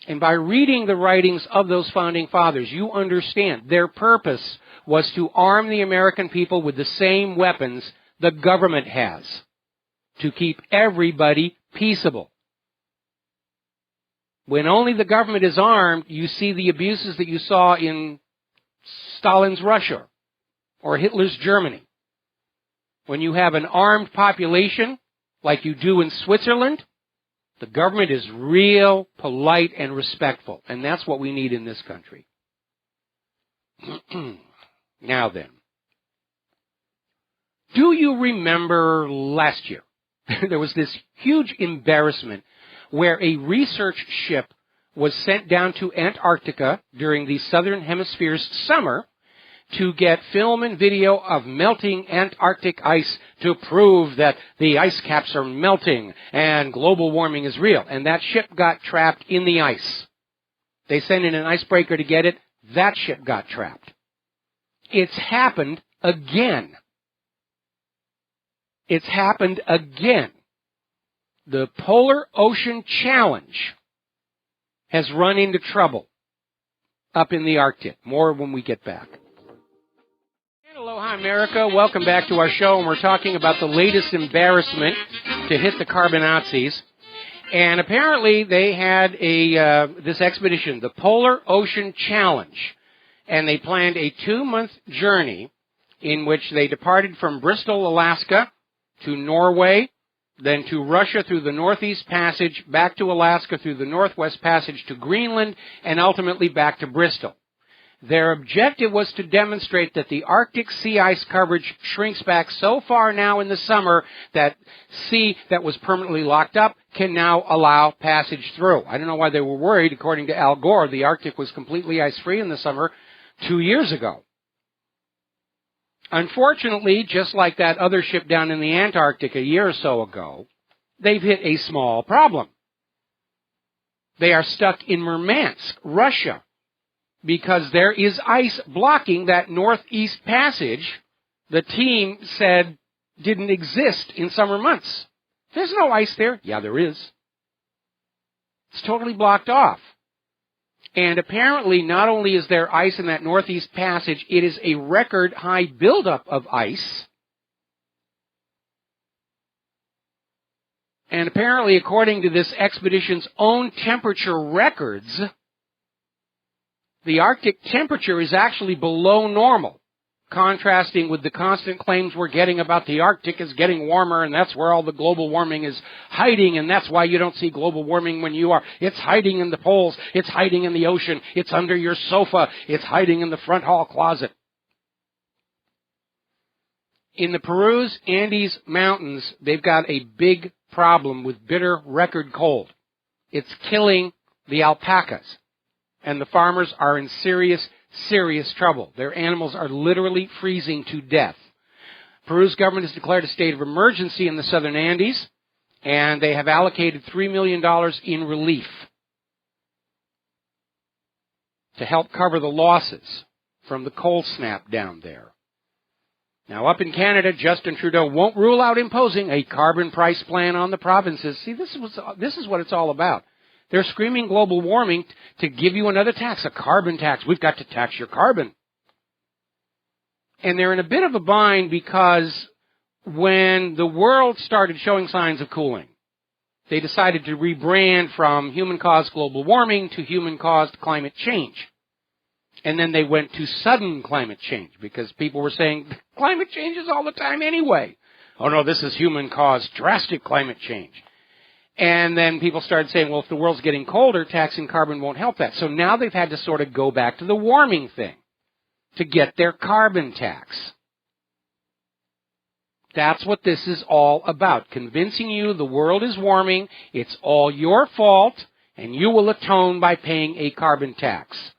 And by reading the writings of those Founding Fathers, you understand their purpose was to arm the American people with the same weapons the government has, to keep everybody peaceable. When only the government is armed, you see the abuses that you saw in Stalin's Russia or Hitler's Germany. When you have an armed population, like you do in Switzerland, the government is real, polite, and respectful. And that's what we need in this country. Now then, do you remember last year? There was this huge embarrassment where a research ship was sent down to Antarctica during the Southern Hemisphere's summer to get film and video of melting Antarctic ice to prove that the ice caps are melting and global warming is real. And that ship got trapped in the ice. They sent in an icebreaker to get it. That ship got trapped. It's happened again. It's happened again. The Polar Ocean Challenge has run into trouble up in the Arctic. More when we get back. Aloha, America. Welcome back to our show, and we're talking about the latest embarrassment to hit the Carbonazis. And apparently they had this expedition, the Polar Ocean Challenge, and they planned a 2-month journey in which they departed from Bristol, Alaska, to Norway, then to Russia through the Northeast Passage, back to Alaska through the Northwest Passage to Greenland, and ultimately back to Bristol. Their objective was to demonstrate that the Arctic sea ice coverage shrinks back so far now in the summer that sea that was permanently locked up can now allow passage through. I don't know why they were worried. According to Al Gore, the Arctic was completely ice-free in the summer 2 years ago. Unfortunately, just like that other ship down in the Antarctic a year or so ago, they've hit a small problem. They are stuck in Murmansk, Russia, because there is ice blocking that Northeast Passage the team said didn't exist in summer months. There's no ice there. Yeah, there is. It's totally blocked off. And apparently, not only is there ice in that Northeast Passage, it is a record high buildup of ice. And apparently, according to this expedition's own temperature records, the Arctic temperature is actually below normal, contrasting with the constant claims we're getting about the Arctic is getting warmer and that's where all the global warming is hiding, and that's why you don't see global warming when you are. It's hiding in the poles. It's hiding in the ocean. It's under your sofa. It's hiding in the front hall closet. In the Peru's Andes Mountains, they've got a big problem with bitter record cold. It's killing the alpacas. And the farmers are in serious, serious trouble. Their animals are literally freezing to death. Peru's government has declared a state of emergency in the southern Andes, and they have allocated $3 million in relief to help cover the losses from the cold snap down there. Now, up in Canada, Justin Trudeau won't rule out imposing a carbon price plan on the provinces. See, this is what it's all about. They're screaming global warming to give you another tax, a carbon tax. We've got to tax your carbon. And they're in a bit of a bind because when the world started showing signs of cooling, they decided to rebrand from human-caused global warming to human-caused climate change. And then they went to sudden climate change because people were saying climate changes all the time anyway. Oh, no, this is human-caused drastic climate change. And then people started saying, well, if the world's getting colder, taxing carbon won't help that. So now they've had to sort of go back to the warming thing to get their carbon tax. That's what this is all about, convincing you the world is warming, it's all your fault, and you will atone by paying a carbon tax.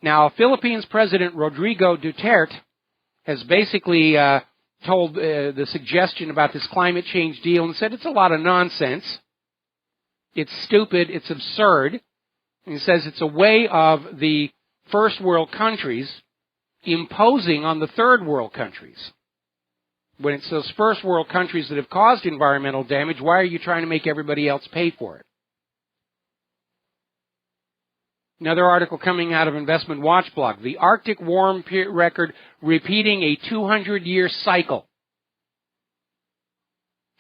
Now, Philippines President Rodrigo Duterte has basically told the suggestion about this climate change deal and said it's a lot of nonsense. It's stupid. It's absurd. And he says it's a way of the first world countries imposing on the third world countries. When it's those first world countries that have caused environmental damage, why are you trying to make everybody else pay for it? Another article coming out of Investment Watch blog, the Arctic warm record repeating a 200-year cycle.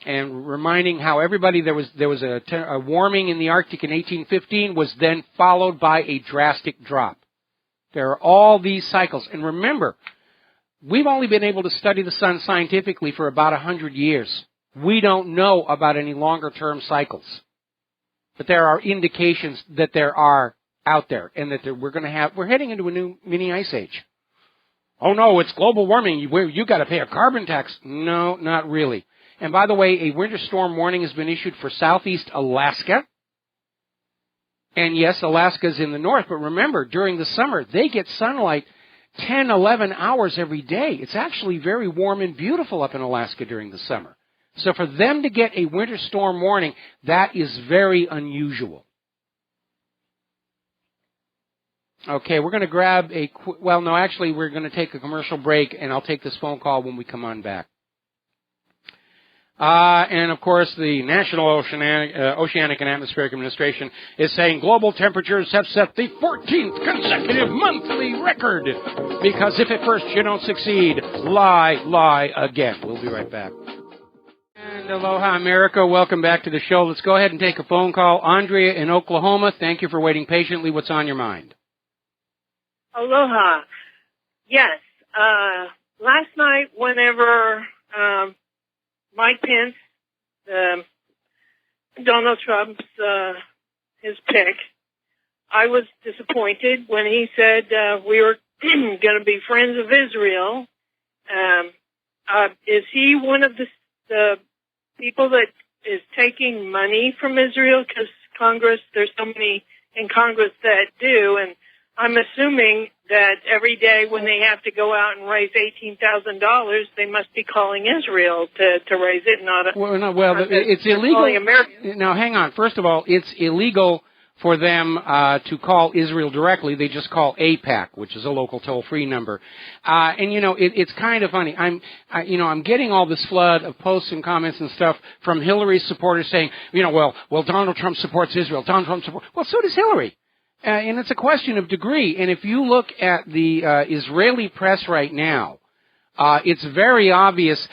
And reminding how everybody, there was a warming in the Arctic in 1815 was then followed by a drastic drop. There are all these cycles. And remember, we've only been able to study the sun scientifically for about 100 years. We don't know about any longer-term cycles. But there are indications that there are out there and that we're heading into a new mini ice age. Oh no, it's global warming. You got to pay a carbon tax. No, not really. And by the way, a winter storm warning has been issued for southeast Alaska. And yes, Alaska's in the north, but remember, during the summer, they get sunlight 10, 11 hours every day. It's actually very warm and beautiful up in Alaska during the summer. So for them to get a winter storm warning, that is very unusual. Okay, we're going to grab we're going to take a commercial break, and I'll take this phone call when we come on back. And, of course, the National Oceanic and Atmospheric Administration is saying global temperatures have set the 14th consecutive monthly record. Because if at first you don't succeed, lie again. We'll be right back. And aloha, America. Welcome back to the show. Let's go ahead and take a phone call. Andrea in Oklahoma, thank you for waiting patiently. What's on your mind? Aloha. Yes. Last night, whenever Mike Pence, Donald Trump's his pick, I was disappointed when he said we were going to be friends of Israel. Is he one of the people that is taking money from Israel? Because there's so many in Congress that do, and I'm assuming that every day when they have to go out and raise $18,000, they must be calling Israel to raise it, it's illegal. Now, hang on. First of all, it's illegal for them to call Israel directly. They just call AIPAC, which is a local toll-free number. And it's kind of funny. I'm getting all this flood of posts and comments and stuff from Hillary's supporters saying, well, Donald Trump supports Israel. Well, so does Hillary. And it's a question of degree. And if you look at the Israeli press right now, it's very obvious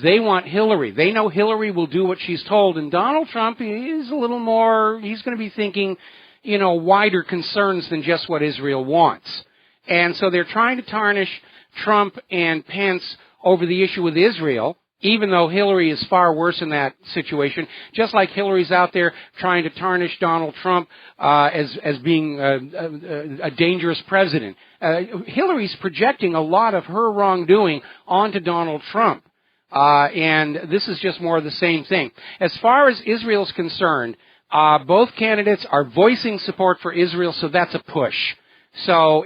they want Hillary. They know Hillary will do what she's told. And Donald Trump is a little more, he's going to be thinking, wider concerns than just what Israel wants. And so they're trying to tarnish Trump and Pence over the issue with Israel, even though Hillary is far worse in that situation, just like Hillary's out there trying to tarnish Donald Trump as being a dangerous president. Hillary's projecting a lot of her wrongdoing onto Donald Trump, and this is just more of the same thing. As far as Israel's concerned, both candidates are voicing support for Israel, so that's a push. So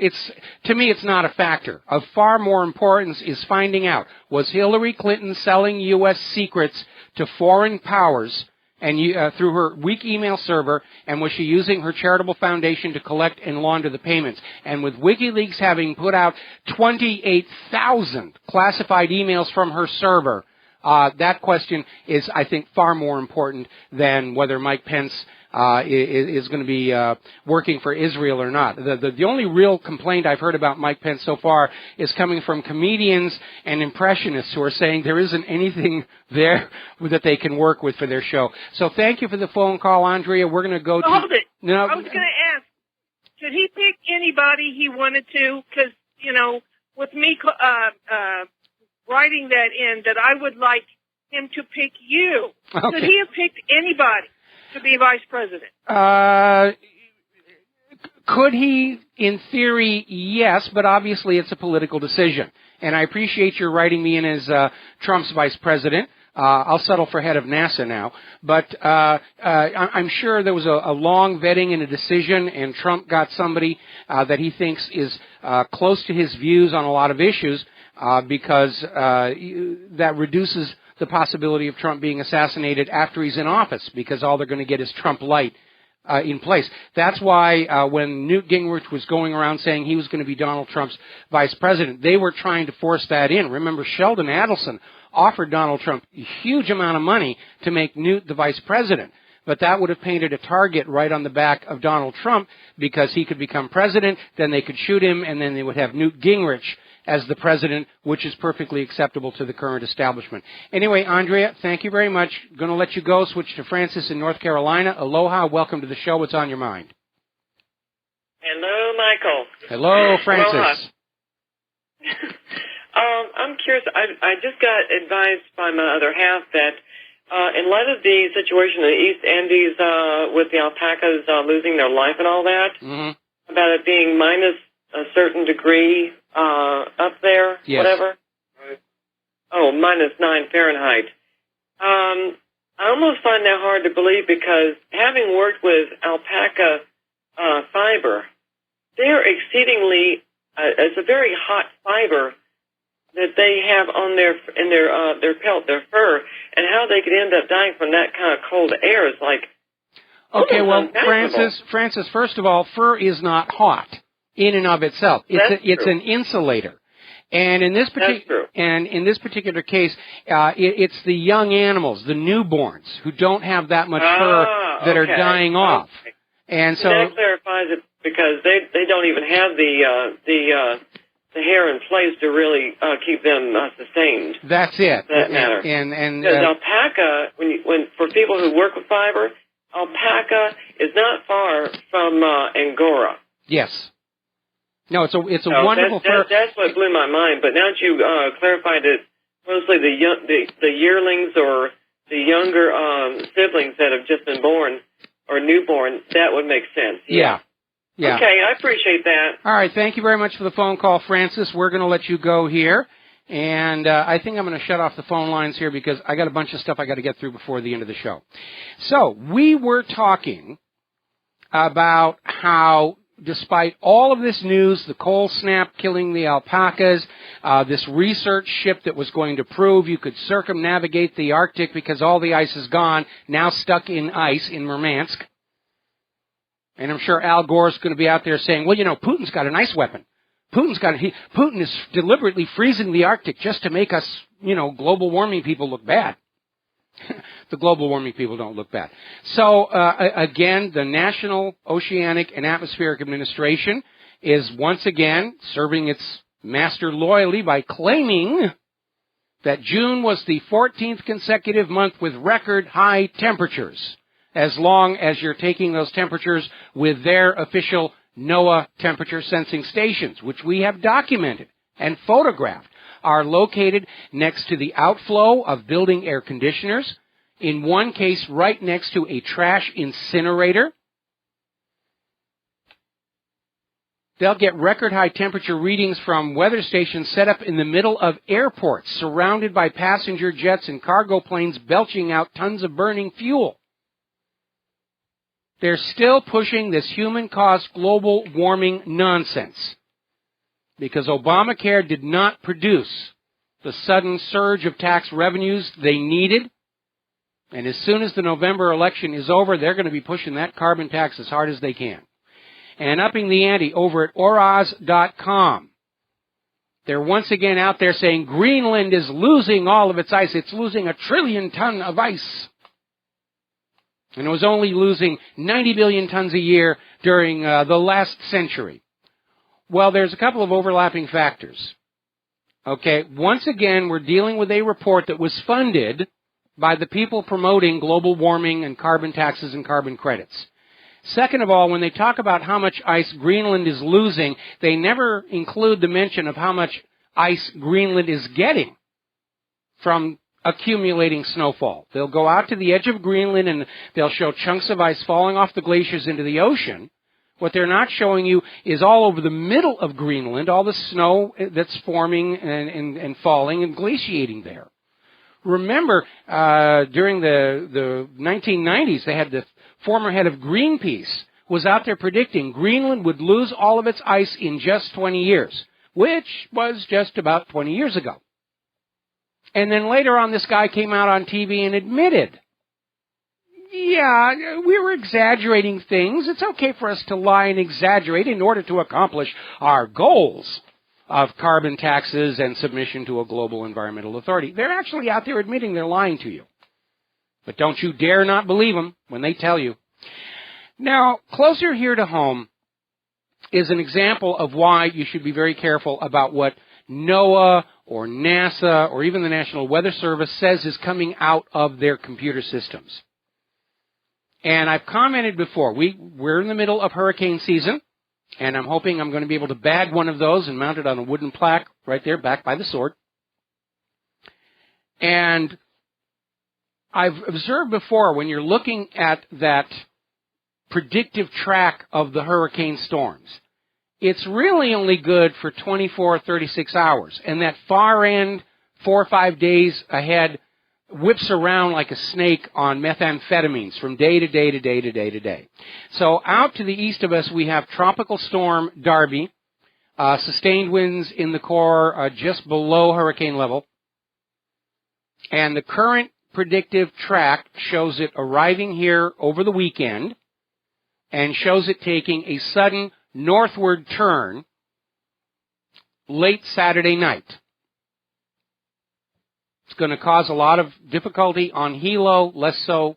to me, it's not a factor. Of far more importance is finding out, was Hillary Clinton selling U.S. secrets to foreign powers and through her weak email server, and was she using her charitable foundation to collect and launder the payments? And with WikiLeaks having put out 28,000 classified emails from her server, that question is, I think, far more important than whether Mike Pence is going to be working for Israel or not. The only real complaint I've heard about Mike Pence so far is coming from comedians and impressionists who are saying there isn't anything there that they can work with for their show. So thank you for the phone call, Andrea. We're going to go to... Hold it. No, I was going to ask, should he pick anybody he wanted to? Because, with me writing that in, that I would like him to pick you. Okay. Should he have picked anybody to be vice president? Could he? In theory, yes, but obviously it's a political decision. And I appreciate your writing me in as Trump's vice president. I'll settle for head of NASA now. But I'm sure there was a long vetting and a decision, and Trump got somebody that he thinks is close to his views on a lot of issues, because that reduces the possibility of Trump being assassinated after he's in office, because all they're going to get is Trump light in place. That's why when Newt Gingrich was going around saying he was going to be Donald Trump's vice president, they were trying to force that in. Remember, Sheldon Adelson offered Donald Trump a huge amount of money to make Newt the vice president. But that would have painted a target right on the back of Donald Trump, because he could become president, then they could shoot him, and then they would have Newt Gingrich as the president, which is perfectly acceptable to the current establishment. Anyway, Andrea, thank you very much. Going to let you go. Switch to Francis in North Carolina. Aloha. Welcome to the show. What's on your mind? Hello, Michael. Hello, Francis. I'm curious. I just got advised by my other half that in light of the situation in the East Andes with the alpacas losing their life and all that, about it being minus a certain degree up there, yes. Whatever. Oh, -9 Fahrenheit. I almost find that hard to believe, because having worked with alpaca fiber. They're exceedingly, it's a very hot fiber that they have on their pelt, their fur, and how they could end up dying from that kind of cold air is like. Okay, well, Francis, first of all, fur is not hot in and of itself. It's an insulator. And in this particular case, it's the young animals, the newborns, who don't have that much fur that are dying off. And so that clarifies it, because they don't even have the hair in place to really keep them sustained. That's it. For that matter. And because alpaca, when for people who work with fiber, alpaca is not far from Angora. Yes. No, it's a wonderful fur. That's what blew my mind. But now that you clarified it, mostly the yearlings or the younger siblings that have just been born or newborn, that would make sense. Yeah. Okay, I appreciate that. All right, thank you very much for the phone call, Francis. We're going to let you go here. And I think I'm going to shut off the phone lines here because I got a bunch of stuff I got to get through before the end of the show. So we were talking about how, despite all of this news, the cold snap killing the alpacas, this research ship that was going to prove you could circumnavigate the Arctic because all the ice is gone, now stuck in ice in Murmansk. And I'm sure Al Gore's going to be out there saying, well, you know, Putin's got an ice weapon. Putin is deliberately freezing the Arctic just to make us, you know, global warming people look bad. The global warming people don't look bad. So, again, the National Oceanic and Atmospheric Administration is once again serving its master loyally by claiming that June was the 14th consecutive month with record high temperatures, as long as you're taking those temperatures with their official NOAA temperature sensing stations, which we have documented and photographed, are located next to the outflow of building air conditioners, in one case right next to a trash incinerator. They'll get record high temperature readings from weather stations set up in the middle of airports, surrounded by passenger jets and cargo planes belching out tons of burning fuel. They're still pushing this human-caused global warming nonsense because Obamacare did not produce the sudden surge of tax revenues they needed. And as soon as the November election is over, they're going to be pushing that carbon tax as hard as they can. And upping the ante over at Oraz.com. They're once again out there saying Greenland is losing all of its ice. It's losing 1 trillion tons of ice. And it was only losing 90 billion tons a year during the last century. Well, there's a couple of overlapping factors. Okay, once again, we're dealing with a report that was funded by the people promoting global warming and carbon taxes and carbon credits. Second of all, when they talk about how much ice Greenland is losing, they never include the mention of how much ice Greenland is getting from accumulating snowfall. They'll go out to the edge of Greenland and they'll show chunks of ice falling off the glaciers into the ocean. What they're not showing you is all over the middle of Greenland, all the snow that's forming and falling and glaciating there. Remember, during the 1990s, they had the former head of Greenpeace was out there predicting Greenland would lose all of its ice in just 20 years, which was just about 20 years ago. And then later on, this guy came out on TV and admitted, yeah, we were exaggerating things. It's okay for us to lie and exaggerate in order to accomplish our goals of carbon taxes and submission to a global environmental authority. They're actually out there admitting they're lying to you. But don't you dare not believe them when they tell you. Now, closer here to home is an example of why you should be very careful about what NOAA or NASA or even the National Weather Service says is coming out of their computer systems. And I've commented before, we're in the middle of hurricane season, and I'm hoping I'm going to be able to bag one of those and mount it on a wooden plaque right there back by the sword. And I've observed before, when you're looking at that predictive track of the hurricane storms, it's really only good for 24 or 36 hours. And that far end, 4 or 5 days ahead, whips around like a snake on methamphetamines from day to day to day to day to day. So out to the east of us, we have Tropical Storm Darby, sustained winds in the core just below hurricane level. And the current predictive track shows it arriving here over the weekend and shows it taking a sudden northward turn late Saturday night. It's going to cause a lot of difficulty on Hilo, less so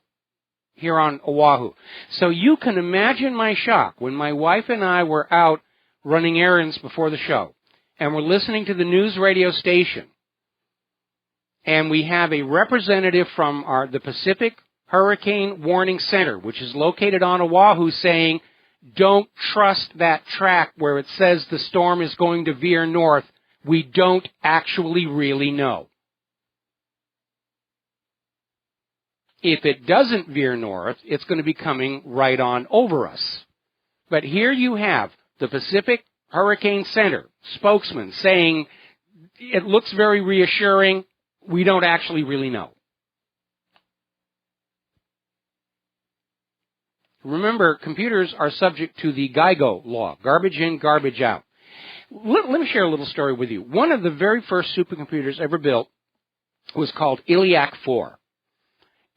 here on Oahu. So you can imagine my shock when my wife and I were out running errands before the show, and we're listening to the news radio station, and we have a representative from the Pacific Hurricane Warning Center, which is located on Oahu, saying, don't trust that track where it says the storm is going to veer north. We don't actually really know. If it doesn't veer north, it's going to be coming right on over us. But here you have the Pacific Hurricane Center spokesman saying it looks very reassuring. We don't actually really know. Remember, computers are subject to the GIGO law, garbage in, garbage out. Let me share a little story with you. One of the very first supercomputers ever built was called ILIAC 4.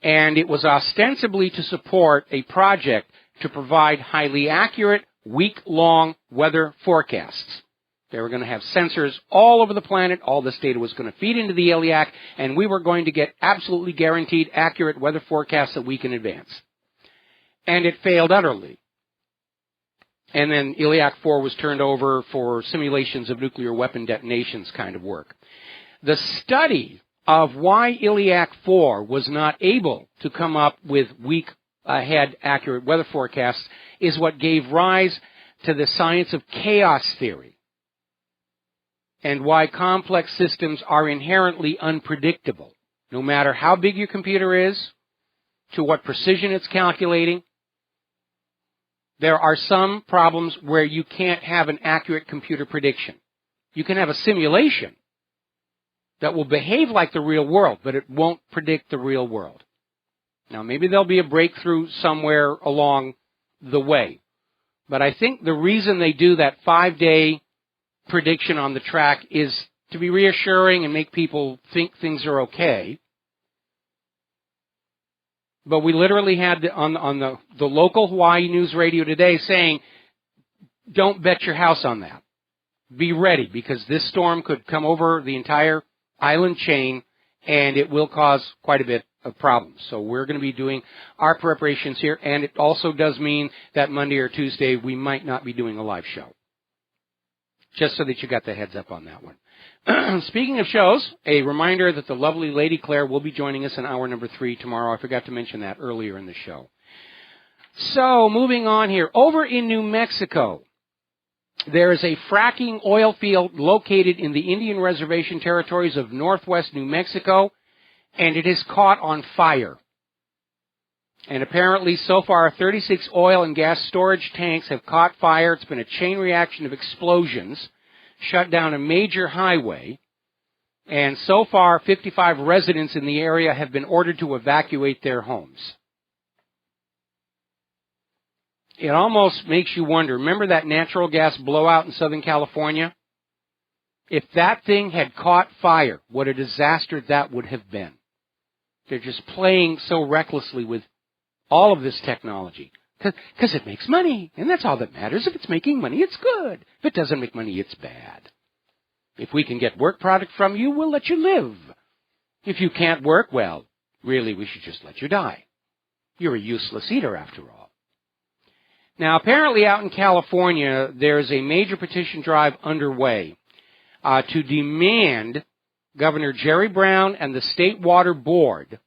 And it was ostensibly to support a project to provide highly accurate, week-long weather forecasts. They were going to have sensors all over the planet. All this data was going to feed into the ILIAC, and we were going to get absolutely guaranteed accurate weather forecasts a week in advance. And it failed utterly. And then ILIAC 4 was turned over for simulations of nuclear weapon detonations kind of work. The study of why ILIAC 4 was not able to come up with week-ahead accurate weather forecasts is what gave rise to the science of chaos theory and why complex systems are inherently unpredictable, no matter how big your computer is, to what precision it's calculating. There are some problems where you can't have an accurate computer prediction. You can have a simulation that will behave like the real world, but it won't predict the real world. Now, maybe there'll be a breakthrough somewhere along the way. But I think the reason they do that 5-day prediction on the track is to be reassuring and make people think things are okay. But we literally had on the local Hawaii news radio today saying, don't bet your house on that. Be ready, because this storm could come over the entire island chain, and it will cause quite a bit of problems. So we're going to be doing our preparations here, and it also does mean that Monday or Tuesday we might not be doing a live show. Just so that you got the heads up on that one. Speaking of shows, a reminder that the lovely Lady Claire will be joining us in hour number 3 tomorrow. I forgot to mention that earlier in the show. So, moving on here. Over in New Mexico, there is a fracking oil field located in the Indian Reservation territories of northwest New Mexico, and it has caught on fire. And apparently, so far, 36 oil and gas storage tanks have caught fire. It's been a chain reaction of explosions, shut down a major highway, and so far, 55 residents in the area have been ordered to evacuate their homes. It almost makes you wonder. Remember that natural gas blowout in Southern California? If that thing had caught fire, what a disaster that would have been. They're just playing so recklessly with all of this technology. Because it makes money, and that's all that matters. If it's making money, it's good. If it doesn't make money, it's bad. If we can get work product from you, we'll let you live. If you can't work, well, really, we should just let you die. You're a useless eater, after all. Now, apparently out in California, there's a major petition drive underway to demand Governor Jerry Brown and the State Water Board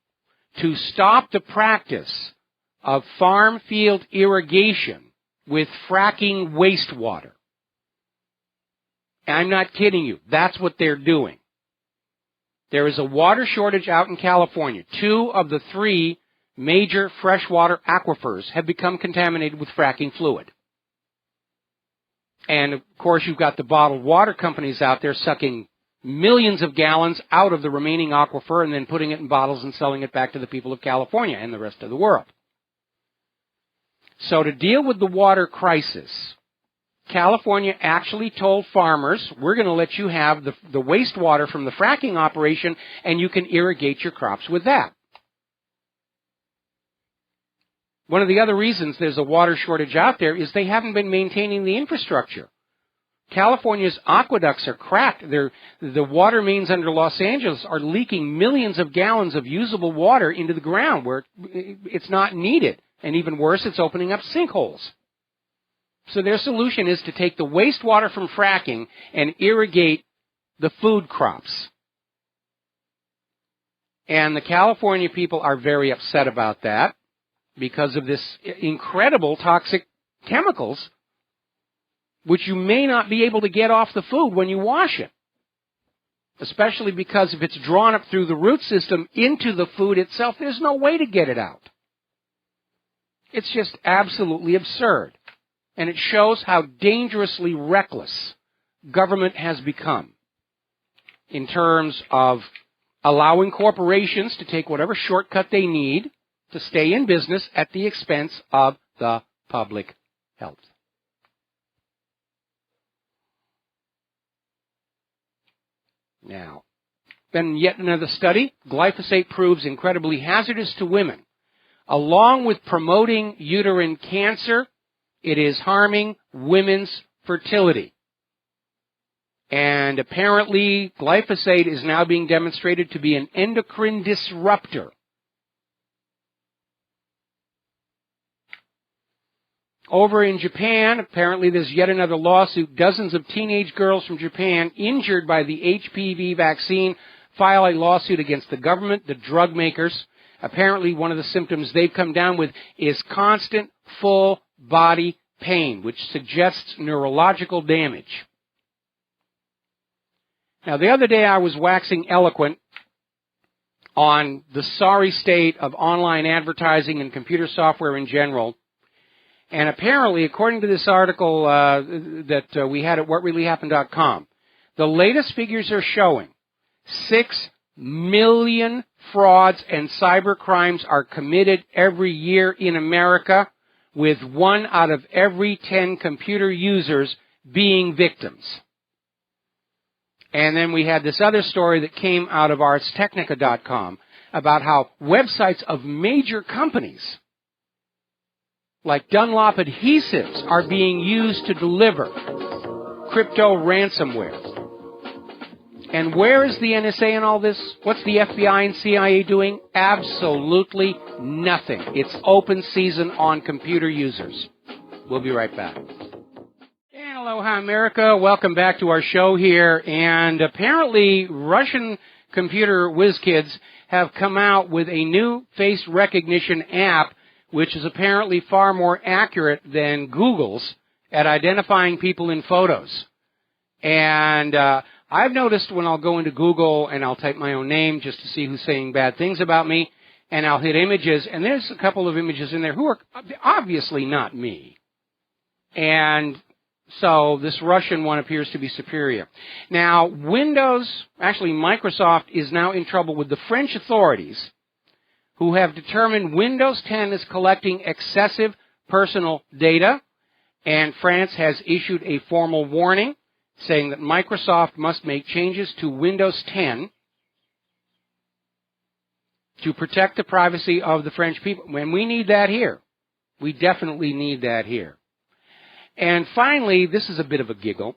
to stop the practice of farm field irrigation with fracking wastewater. I'm not kidding you. That's what they're doing. There is a water shortage out in California. 2 of the 3 major freshwater aquifers have become contaminated with fracking fluid. And, of course, you've got the bottled water companies out there sucking millions of gallons out of the remaining aquifer and then putting it in bottles and selling it back to the people of California and the rest of the world. So to deal with the water crisis, California actually told farmers, we're going to let you have the wastewater from the fracking operation and you can irrigate your crops with that. One of the other reasons there's a water shortage out there is they haven't been maintaining the infrastructure. California's aqueducts are cracked. The water mains under Los Angeles are leaking millions of gallons of usable water into the ground where it's not needed. And even worse, it's opening up sinkholes. So their solution is to take the wastewater from fracking and irrigate the food crops. And the California people are very upset about that because of this incredible toxic chemicals which you may not be able to get off the food when you wash it. Especially because if it's drawn up through the root system into the food itself, there's no way to get it out. It's just absolutely absurd. And it shows how dangerously reckless government has become in terms of allowing corporations to take whatever shortcut they need to stay in business at the expense of the public health. Now, then yet another study, glyphosate proves incredibly hazardous to women. Along with promoting uterine cancer, it is harming women's fertility. And apparently, glyphosate is now being demonstrated to be an endocrine disruptor. Over in Japan, apparently there's yet another lawsuit. Dozens of teenage girls from Japan injured by the HPV vaccine file a lawsuit against the government, the drug makers. Apparently one of the symptoms they've come down with is constant full body pain, which suggests neurological damage. Now, the other day I was waxing eloquent on the sorry state of online advertising and computer software in general. And apparently, according to this article that we had at WhatReallyHappened.com, the latest figures are showing 6 million frauds and cyber crimes are committed every year in America, with 1 out of every 10 computer users being victims. And then we had this other story that came out of ArsTechnica.com about how websites of major companies like Dunlop Adhesives are being used to deliver crypto ransomware. And where is the NSA in all this? What's the FBI and CIA doing? Absolutely nothing. It's open season on computer users. We'll be right back. And aloha, America. Welcome back to our show here. And apparently Russian computer whiz kids have come out with a new face recognition app which is apparently far more accurate than Google's at identifying people in photos. And I've noticed when I'll go into Google and I'll type my own name just to see who's saying bad things about me, and I'll hit images, and there's a couple of images in there who are obviously not me. And so this Russian one appears to be superior. Now, Microsoft is now in trouble with the French authorities, who have determined Windows 10 is collecting excessive personal data, and France has issued a formal warning saying that Microsoft must make changes to Windows 10 to protect the privacy of the French people. And we need that here. We definitely need that here. And finally, this is a bit of a giggle.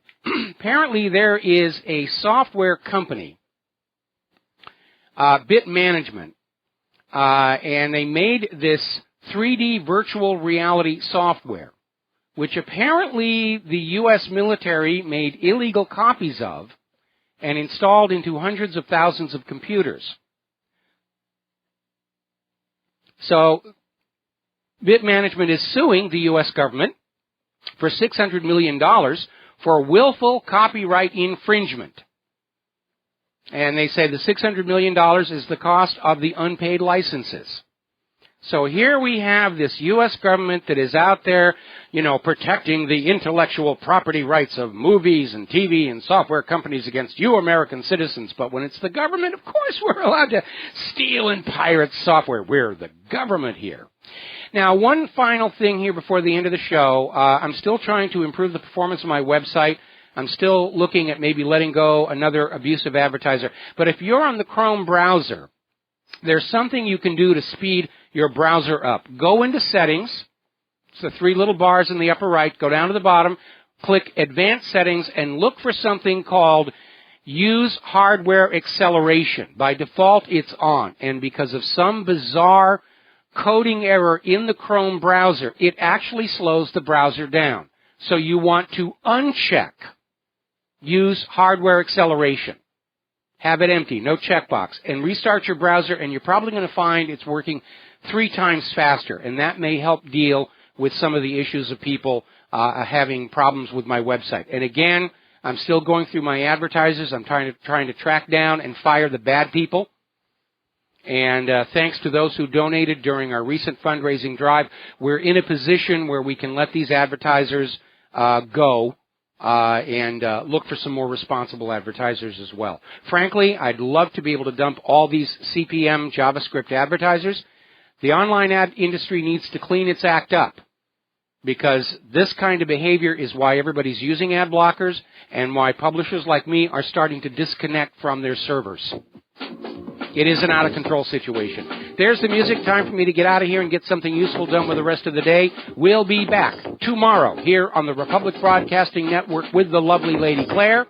Apparently there is a software company, Bit Management, and they made this 3D virtual reality software, which apparently the U.S. military made illegal copies of and installed into hundreds of thousands of computers. So, Bit Management is suing the U.S. government for $600 million for willful copyright infringement. And they say the $600 million is the cost of the unpaid licenses. So here we have this U.S. government that is out there, protecting the intellectual property rights of movies and TV and software companies against you American citizens. But when it's the government, of course we're allowed to steal and pirate software. We're the government here. Now, one final thing here before the end of the show. I'm still trying to improve the performance of my website. I'm still looking at maybe letting go another abusive advertiser. But if you're on the Chrome browser, there's something you can do to speed your browser up. Go into Settings. It's the 3 little bars in the upper right. Go down to the bottom, click Advanced Settings, and look for something called Use Hardware Acceleration. By default, it's on. And because of some bizarre coding error in the Chrome browser, it actually slows the browser down. So you want to uncheck Use Hardware Acceleration. Have it empty, no checkbox, and restart your browser, and you're probably going to find it's working 3 times faster, and that may help deal with some of the issues of people having problems with my website. And again, I'm still going through my advertisers. I'm trying to track down and fire the bad people. And thanks to those who donated during our recent fundraising drive, we're in a position where we can let these advertisers go. And look for some more responsible advertisers as well. Frankly, I'd love to be able to dump all these CPM JavaScript advertisers. The online ad industry needs to clean its act up, because this kind of behavior is why everybody's using ad blockers and why publishers like me are starting to disconnect from their servers. It is an out-of-control situation. There's the music. Time for me to get out of here and get something useful done with the rest of the day. We'll be back tomorrow here on the Republic Broadcasting Network with the lovely Lady Claire.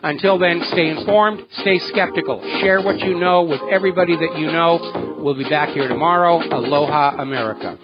Until then, stay informed, stay skeptical. Share what you know with everybody that you know. We'll be back here tomorrow. Aloha, America.